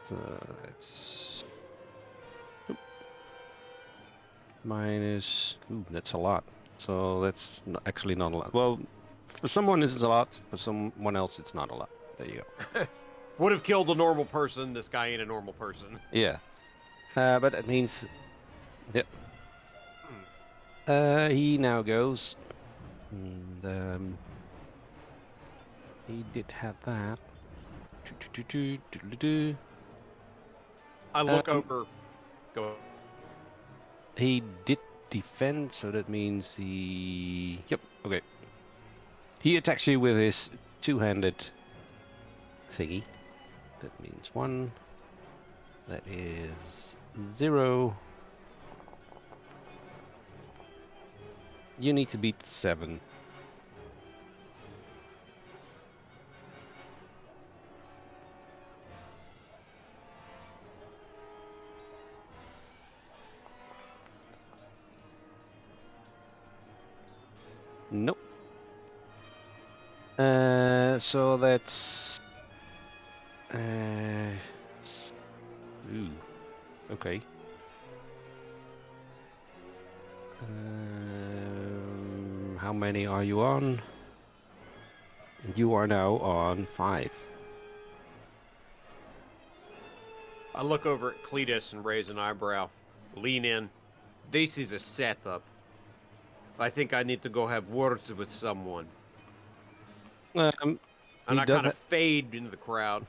So that's... minus... Ooh, that's a lot. So that's actually not a lot. Well, for someone it's a lot, for someone else it's not a lot. There you go. Would have killed a normal person. This guy ain't a normal person. Yeah. But that means... Yep. He now goes... And, he did have that. I look over. Go. He did defend, so that means he... Yep, okay. He attacks you with his two-handed thingy. That means 1. That is 0. You need to beat 7. Nope. So that's... Ooh. Okay. How many are you on? You are now on 5. I look over at Cletus and raise an eyebrow. Lean in. This is a setup. I think I need to go have words with someone. And I kind of fade into the crowd.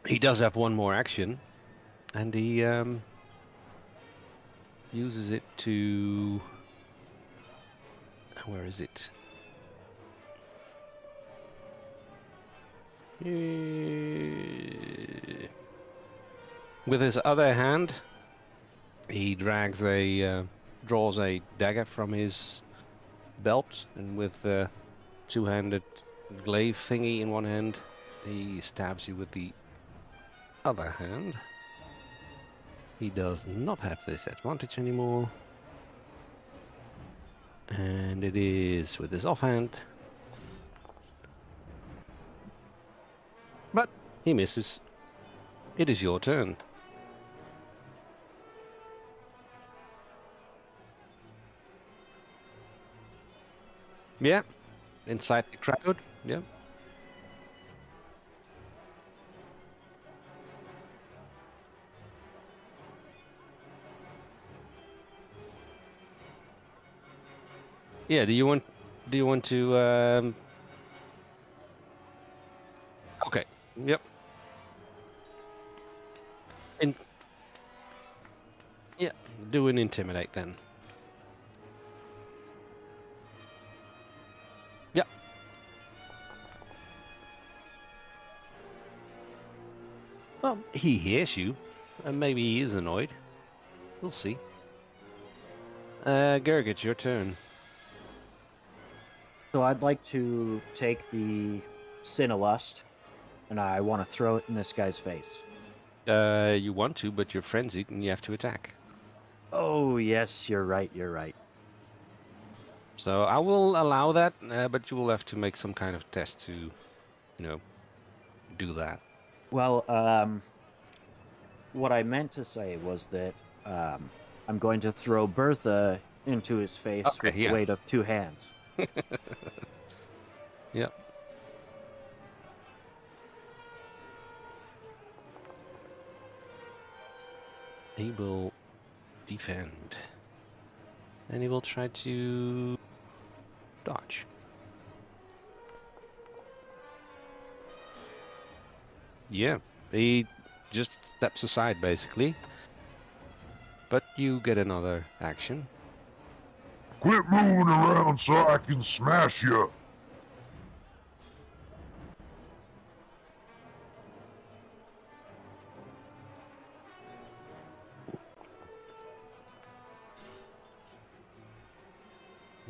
He does have one more action, and he uses it to... Where is it? With his other hand, he draws a dagger from his belt, and with the two-handed glaive thingy in one hand, He stabs you with the other hand. He does not have this advantage anymore. And it is with his offhand. But he misses. It is your turn. Yeah, inside the crowd. Yeah. Yeah. Do you want to? Okay. Yep. Yeah. Do an intimidate then. Yep. Well, he hears you, and maybe he is annoyed. We'll see. Gerg, it's your turn. So I'd like to take the Sin of Lust, and I want to throw it in this guy's face. You want to, but you're frenzied and you have to attack. Oh, yes, you're right, you're right. So I will allow that, but you will have to make some kind of test to, do that. Well, what I meant to say was that I'm going to throw Bertha into his face with the weight of 2 hands. Yep. He will defend. And he will try to dodge. Yeah, he just steps aside basically. But you get another action. Quit moving around so I can smash you.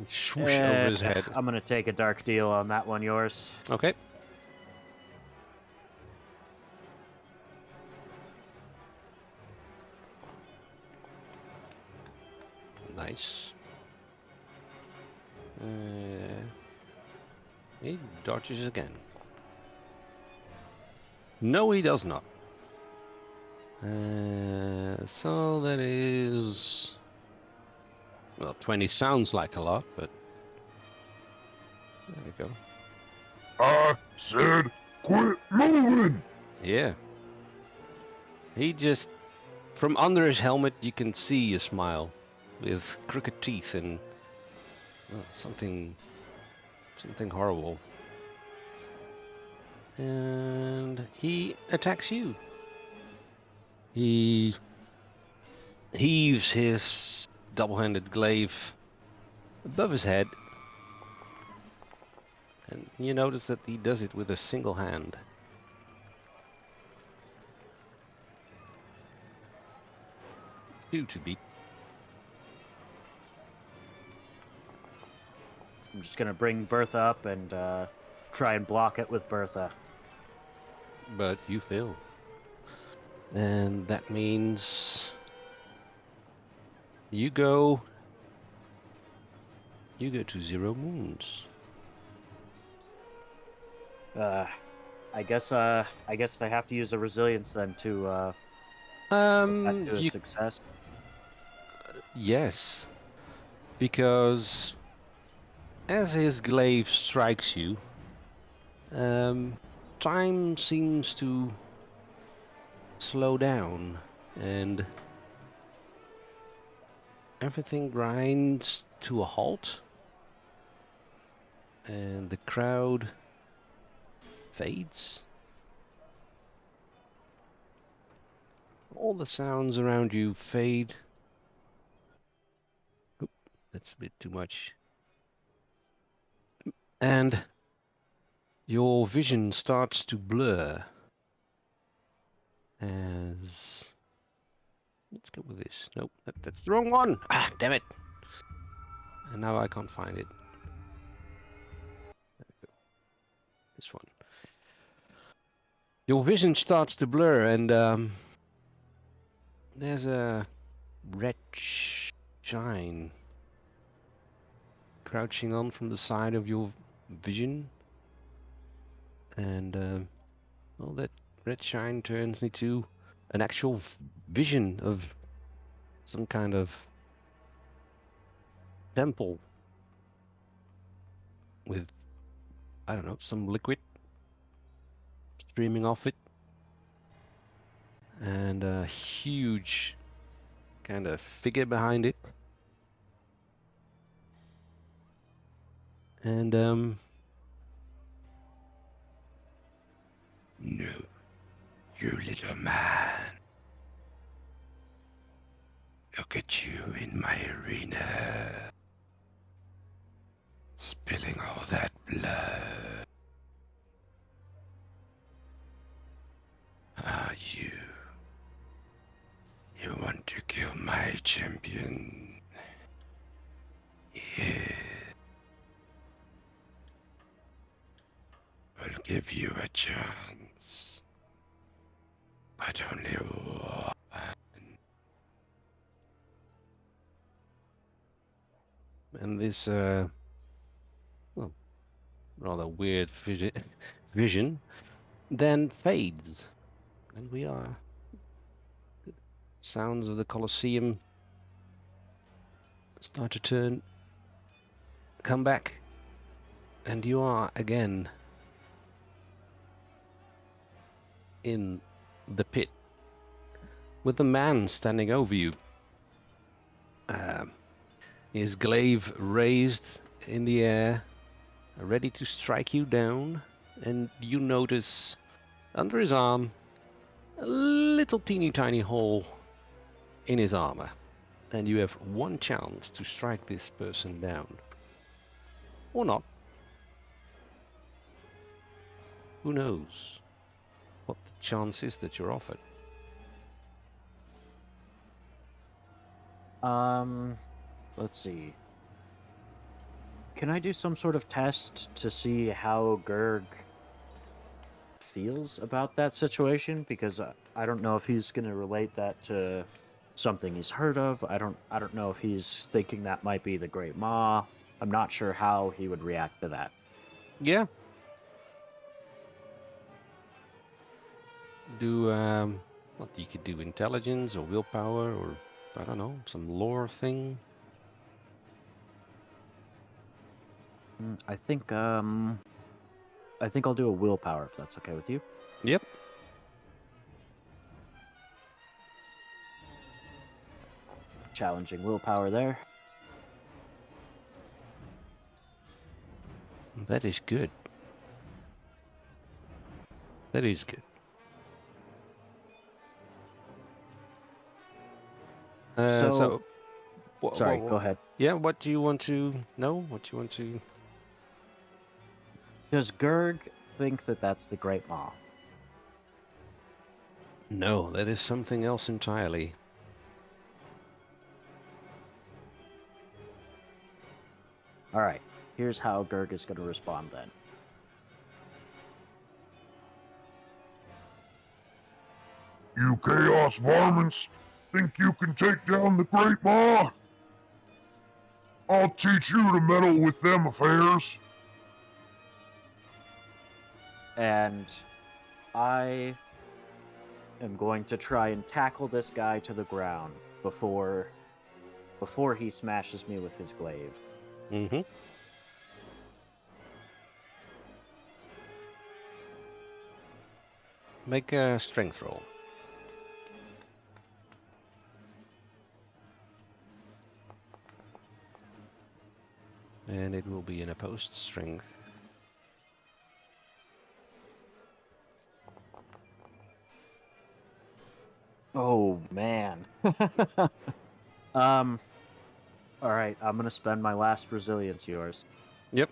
Swoosh over his head. I'm going to take a dark deal on that one, yours. Okay. Nice. He dodges again. No, he does not. So that is... Well, 20 sounds like a lot, but... There we go. I said quit moving! Yeah. He just... From under his helmet, you can see a smile with crooked teeth and something horrible. And he attacks you. He heaves his double-handed glaive above his head, and you notice that he does it with a single hand. Two to beat. I'm just going to bring Bertha up and try and block it with Bertha. But you fail. And that means you go to 0 wounds. I guess I have to use a resilience then to do a success. Yes, because as his glaive strikes you, time seems to slow down, and everything grinds to a halt, and the crowd fades. All the sounds around you fade. Oop, that's a bit too much. And your vision starts to blur as... Let's go with this. Nope, that's the wrong one. Ah, damn it. And now I can't find it. There we go. This one. Your vision starts to blur, and there's a red shine crouching on from the side of your vision, and well, that red shine turns into an actual vision of some kind of temple with, I don't know, some liquid streaming off it, and a huge kind of figure behind it. And no, you little man. Look at you in my arena, spilling all that blood. Ah, you want to kill my champion? Yeah. I'll give you a chance, but only one. And this, well, rather weird vision then fades, and we are sounds of the Colosseum start to come back, and you are again in the pit with the man standing over you, his glaive raised in the air, ready to strike you down. And you notice under his arm a little teeny tiny hole in his armor, and you have one chance to strike this person down, or not. Who knows what the chance is that you're offered? Let's see. Can I do some sort of test to see how Gerg feels about that situation? Because I don't know if he's going to relate that to something he's heard of. I don't know if he's thinking that might be the Great Maw. I'm not sure how he would react to that. Yeah. Do what you could do, intelligence or willpower, or I don't know, some lore thing. I think I'll do a willpower if that's okay with you. Yep. Challenging willpower there. That is good. That is good. So sorry, go ahead. Yeah, what do you want to know? What do you want to... Does Gerg think that that's the Great Maw? No, that is something else entirely. Alright, here's how Gerg is going to respond then. You chaos varmints think you can take down the Great Maw? I'll teach you to meddle with them affairs. And I am going to try and tackle this guy to the ground before he smashes me with his glaive. Mm-hmm. Make a strength roll. And it will be an opposed strength. Oh, man. Alright, I'm gonna spend my last resilience yours. Yep.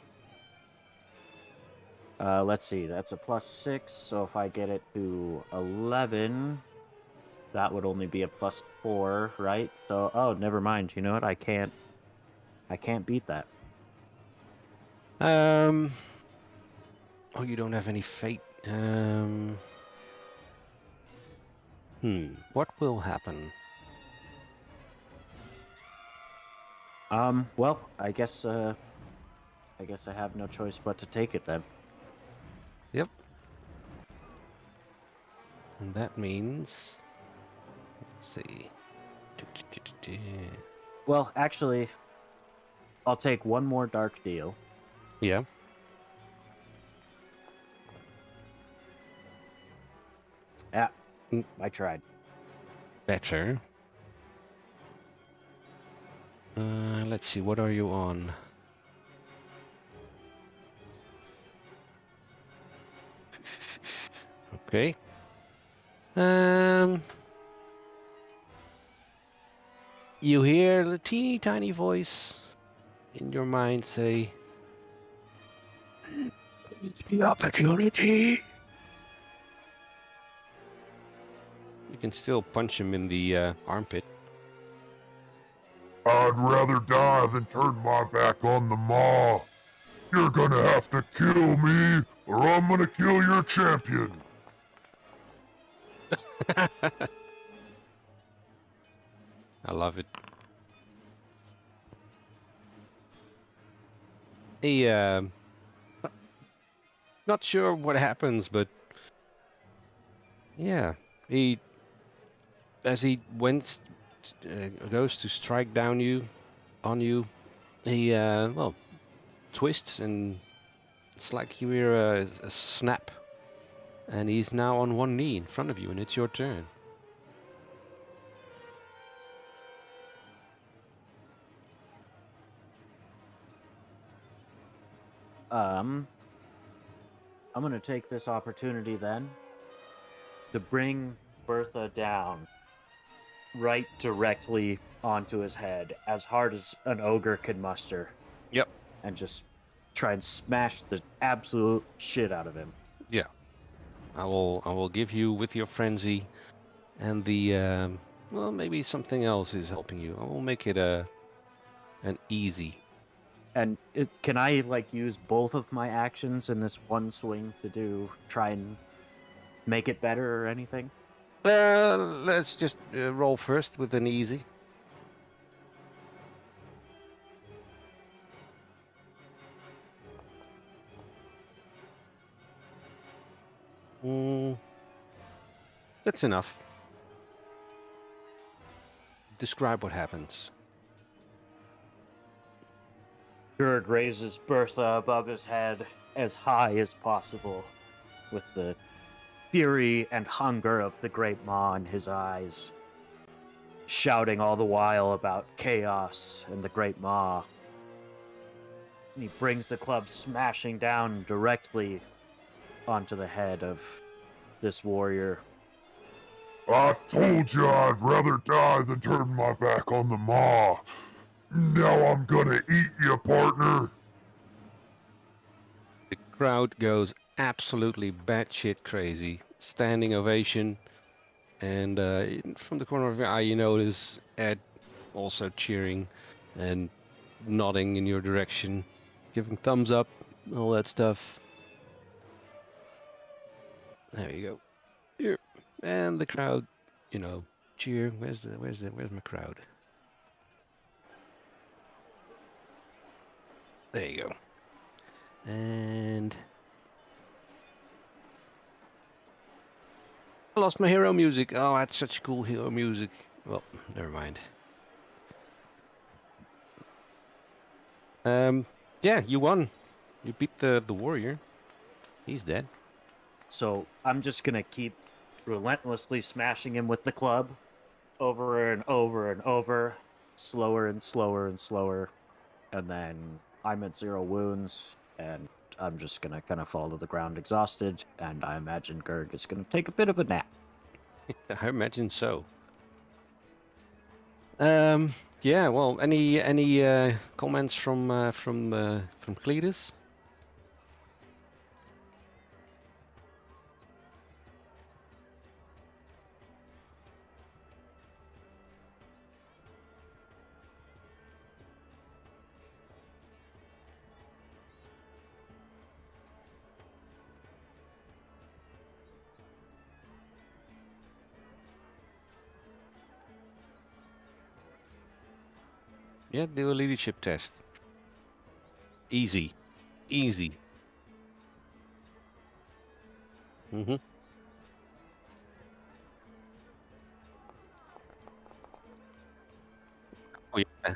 Let's see, that's a +6, so if I get it to 11, that would only be a +4, right? So, oh, never mind, you know what, I can't beat that. Oh, you don't have any fate. What will happen? Well, I guess I have no choice but to take it then. Yep. And that means... Let's see. Well, actually, I'll take one more dark deal. Yeah. Yeah, I tried. Better. Let's see, what are you on? Okay. You hear the teeny tiny voice in your mind say, "The opportunity." You can still punch him in the armpit. I'd rather die than turn my back on the Maw. You're gonna have to kill me, or I'm gonna kill your champion. I love it. He, not sure what happens, but yeah, as he goes to strike down on you, he, well, twists and it's like you hear a snap, and he's now on one knee in front of you, and it's your turn. I'm gonna take this opportunity then to bring Bertha down right directly onto his head as hard as an ogre can muster. Yep. And just try and smash the absolute shit out of him. Yeah. I will give you with your frenzy and the well, maybe something else is helping you. I will make it an easy. And can I like use both of my actions in this one swing to try and make it better or anything? Let's just roll first with an easy. That's enough. Describe what happens. Gurg raises Bertha above his head as high as possible, with the fury and hunger of the Great Maw in his eyes, shouting all the while about chaos and the Great Maw. And he brings the club smashing down directly onto the head of this warrior. I told you I'd rather die than turn my back on the Maw. Now I'm gonna eat you, partner. The crowd goes absolutely batshit crazy. Standing ovation. And from the corner of your eye, you notice Ed also cheering and nodding in your direction, giving thumbs up, all that stuff. There you go. Here. And the crowd, you know, cheer. Where's my crowd? There you go. And I lost my hero music. Oh, that's such cool hero music. Well, never mind. Yeah, you won. You beat the warrior. He's dead. So I'm just gonna keep relentlessly smashing him with the club over and over and over, slower and slower and slower, and then I'm at 0 wounds, and I'm just gonna kind of fall to the ground exhausted, and I imagine Gurg is gonna take a bit of a nap. I imagine so. Yeah. Well, any comments from Cletus? Yeah, do a leadership test. Easy. Easy. Mm-hmm. Oh, yeah.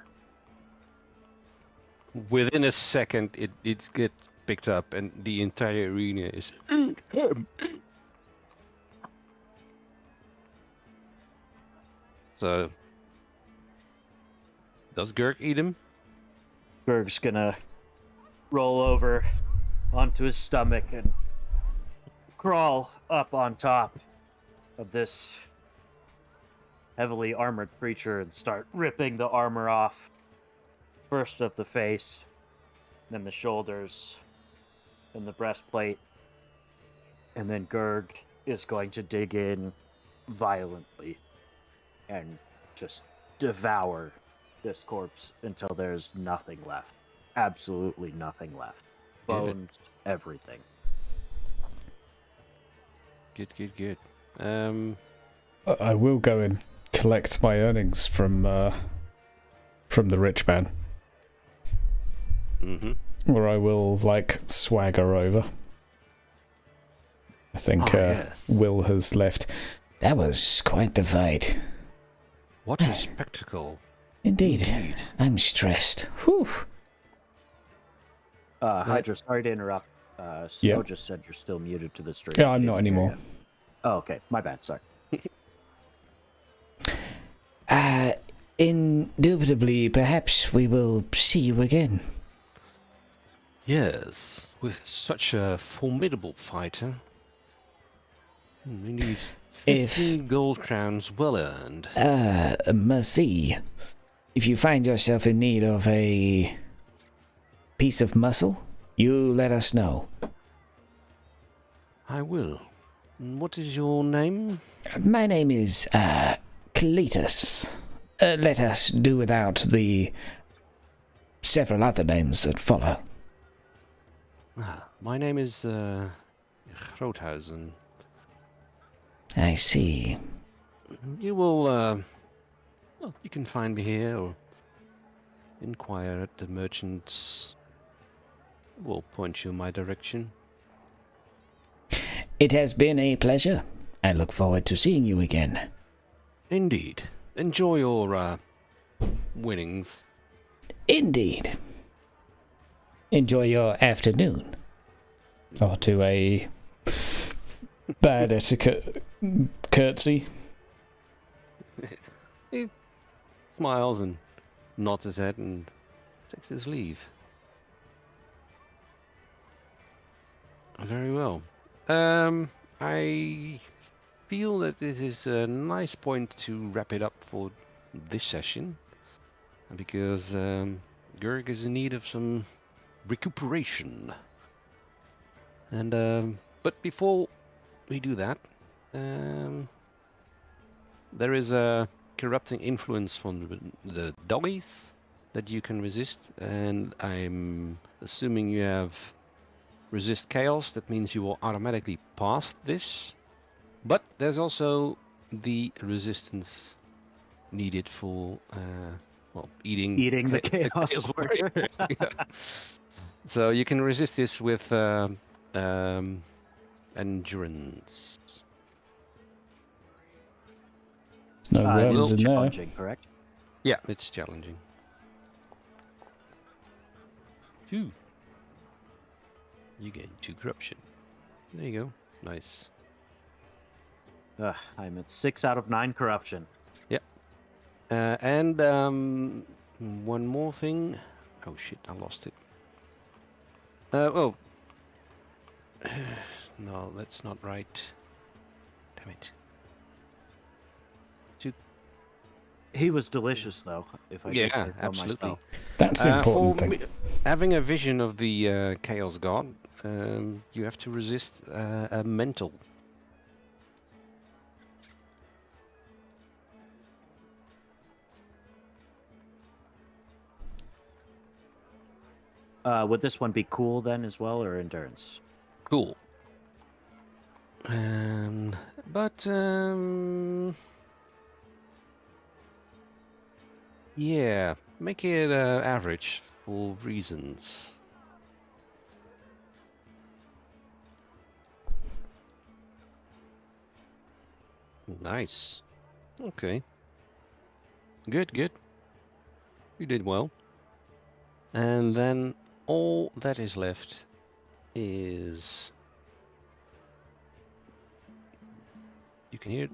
Within a second, it gets picked up, and the entire arena is. So, does Gurk eat him? Berg's gonna roll over onto his stomach and crawl up on top of this heavily armored creature and start ripping the armor off. First of the face, then the shoulders, then the breastplate, and then Gurg is going to dig in violently and just devour this corpse until there's nothing left. Absolutely nothing left. Bones, everything. Good. I will go and collect my earnings from the rich man. Mm-hmm. Or I will, like, swagger over. I think yes. Will has left. That was quite the fight. What a spectacle. Indeed. I'm stressed. Whew. Hydra, sorry to interrupt. Snow just said you're still muted to the stream. Yeah, I'm not anymore. Oh, okay. My bad. Sorry. Indubitably, perhaps we will see you again. Yes, with such a formidable fighter. We need 15 gold crowns well earned. Merci. If you find yourself in need of a piece of muscle, you let us know. I will. What is your name? My name is, Cletus. Let us do without the several other names that follow. My name is, Groothausen. I see. You will, well, you can find me here or inquire at the merchants. We'll point you in my direction. It has been a pleasure. I look forward to seeing you again. Indeed. Enjoy your, winnings. Indeed. Enjoy your afternoon. Or to a bad etiquette curtsy. He smiles and nods his head and takes his leave. Very well. I feel that this is a nice point to wrap it up for this session, because Gurg is in need of some recuperation. And but before we do that, there is a corrupting influence from the doggies that you can resist, and I'm assuming you have resist chaos. That means you will automatically pass this, but there's also the resistance needed for well, eating the chaos warrior. Yeah. So you can resist this with endurance. There's no worms in there. Challenging, correct? Yeah, it's challenging. 2. You gain 2 corruption. There you go. Nice. I'm at 6 out of 9 corruption. Yep. And one more thing. Oh shit, I lost it. Oh. No, that's not right. Damn it. He was delicious, though. If I Yeah, do say so absolutely. myself. That's the important for thing. having a vision of the Chaos God, you have to resist a mental. Would this one be cool then as well, or endurance? Cool. But yeah, Make it average for reasons. Nice. Okay. Good, good. You did well. And then all that is left is... You can hear it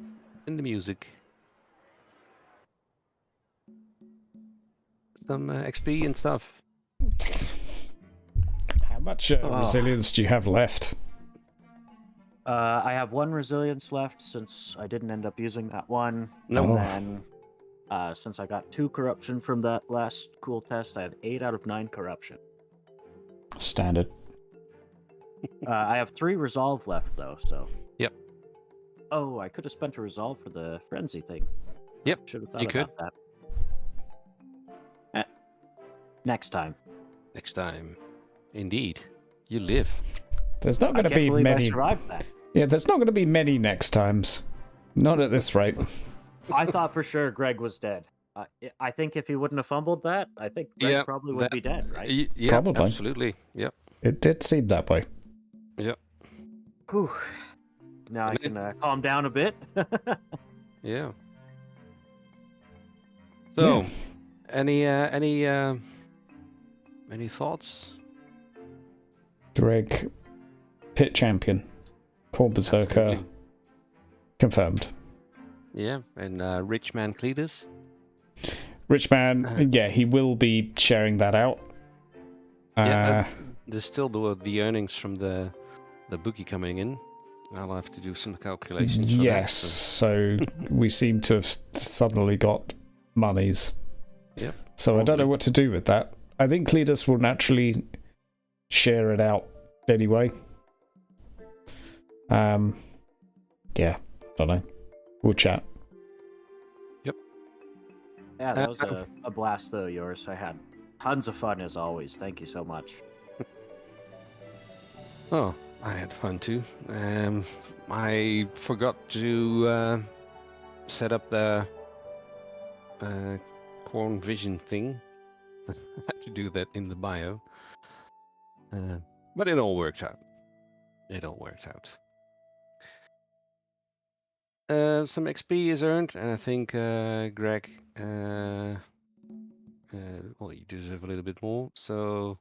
in the music. Some XP and stuff. How much resilience do you have left? I have 1 resilience left since I didn't end up using that one. No. And then, since I got 2 corruption from that last cool test, I have 8 out of 9 corruption. Standard. I have 3 resolve left though, so. Yep. Oh, I could have spent a resolve for the frenzy thing. Yep. Should have thought You about that. Next time. Next time. Indeed. You live. There's not I going to can't be believe many. I survived that. Yeah, there's not going to be many next times. Not at this rate. I thought for sure Greg was dead. I think if he wouldn't have fumbled that, I think Greg probably would be dead, right? Yeah, Probably. absolutely. Yep. It did seem that way. Yep. Whew. Now I can calm down a bit. Yeah. So, Yeah. any thoughts? Greg, pit champion. Paul Berserker, Absolutely. confirmed. Yeah, and Rich Man Cletus. Rich Man, yeah, he will be sharing that out. Yeah, there's still the earnings from the bookie coming in. I'll have to do some calculations. For yes, that, so we seem to have suddenly got monies. Yep. So I don't know what to do with that. I think Cletus will naturally share it out anyway. Yeah, don't know. We'll chat. Yeah, that was a blast though, yours. I had tons of fun as always. Thank you so much. Oh, I had fun too. I forgot to set up the Corn Vision thing. I had to do that in the bio. But it all worked out. It all worked out. Some XP is earned, and I think Greg, well, you deserve a little bit more. So,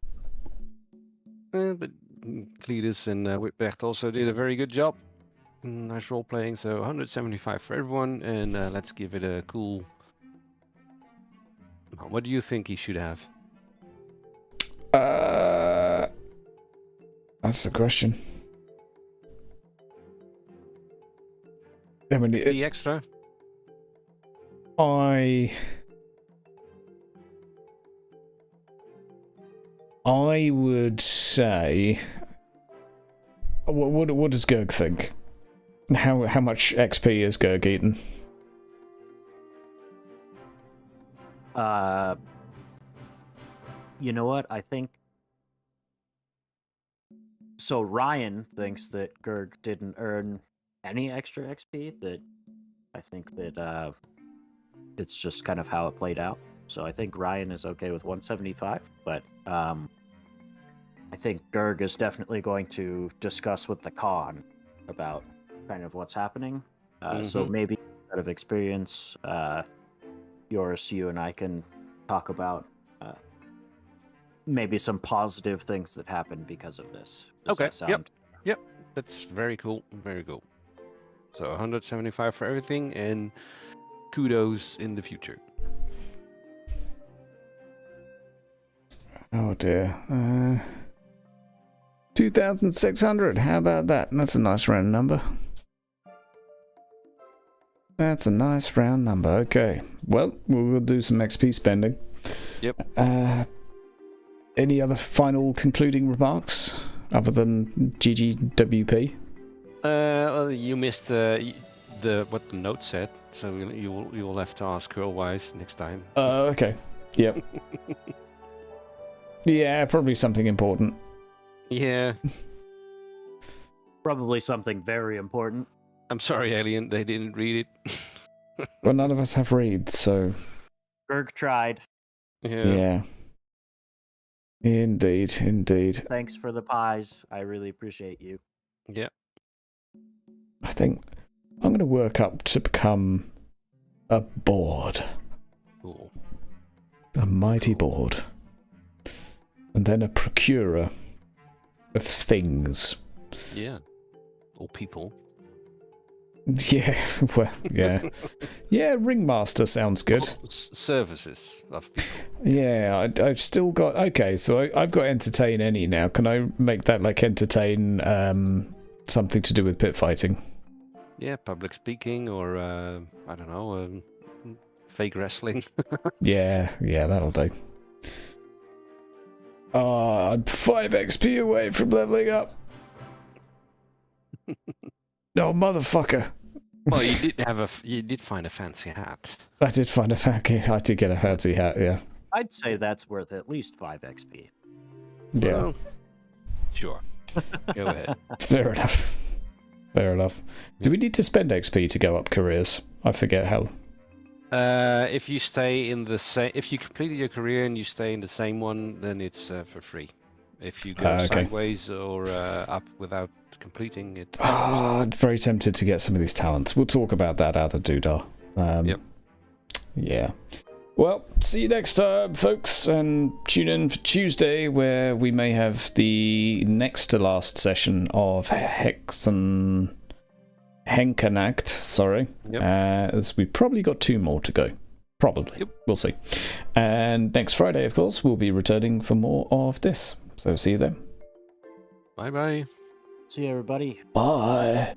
but Cletus and Whitbecht also did a very good job. Nice role playing. So 175 for everyone, and let's give it a cool. What do you think he should have? That's the question. I mean, The extra? I would say. What does Gerg think? How much XP is Gerg eaten? You know what? I think. So Ryan thinks that Gerg didn't earn any extra XP. That I think that it's just kind of how it played out. So I think Ryan is okay with 175, but I think Gerg is definitely going to discuss with the Khan about kind of what's happening. So maybe out of experience, yours, you and I can talk about maybe some positive things that happened because of this. Does Okay. that sound- Yep. That's very cool. Very cool. So 175 for everything, and kudos in the future. Oh dear. 2,600. How about that? That's a nice round number. That's a nice round number. Okay. Well, we'll do some XP spending. Yep. Any other final concluding remarks other than GGWP? Well, you missed what the note said, so you'll have to ask Curlwise next time. Okay. Yep. Yeah, probably something important. Yeah. Probably something very important. I'm sorry, Alien. They didn't read it. Well, none of us have reads, so. Gerg tried. Yeah. Indeed, indeed. Thanks for the pies. I really appreciate you. Yeah. I think I'm going to work up to become a board. Cool. A mighty board. And then a procurer of things. Yeah. Or people. Yeah, well, yeah. Yeah, ringmaster sounds good. Or services of people. Yeah, I've still got... Okay, so I've got entertain any now. Can I make that like entertain something to do with pit fighting? Yeah, public speaking or, I don't know, fake wrestling. Yeah, that'll do. I'm 5 XP away from leveling up. No, motherfucker. Well, you did find a fancy hat. I did find a fancy... I did get a fancy hat, yeah. I'd say that's worth at least 5 XP. Yeah. Well, sure. Go ahead. Fair enough. Fair enough. Do we need to spend XP to go up careers? I forget how... If you stay in the same... If you completed your career and you stay in the same one, then it's for free. If you go sideways or up without completing it... I'm very tempted to get some of these talents. We'll talk about that out of Doodah. Yep. Yeah. Well, see you next time, folks, and tune in for Tuesday, where we may have the next to last session of Henkenacht, sorry. Yep. As we've probably got 2 more to go. Probably. Yep. We'll see. And next Friday, of course, we'll be returning for more of this. So see you then. Bye-bye. See you, everybody. Bye.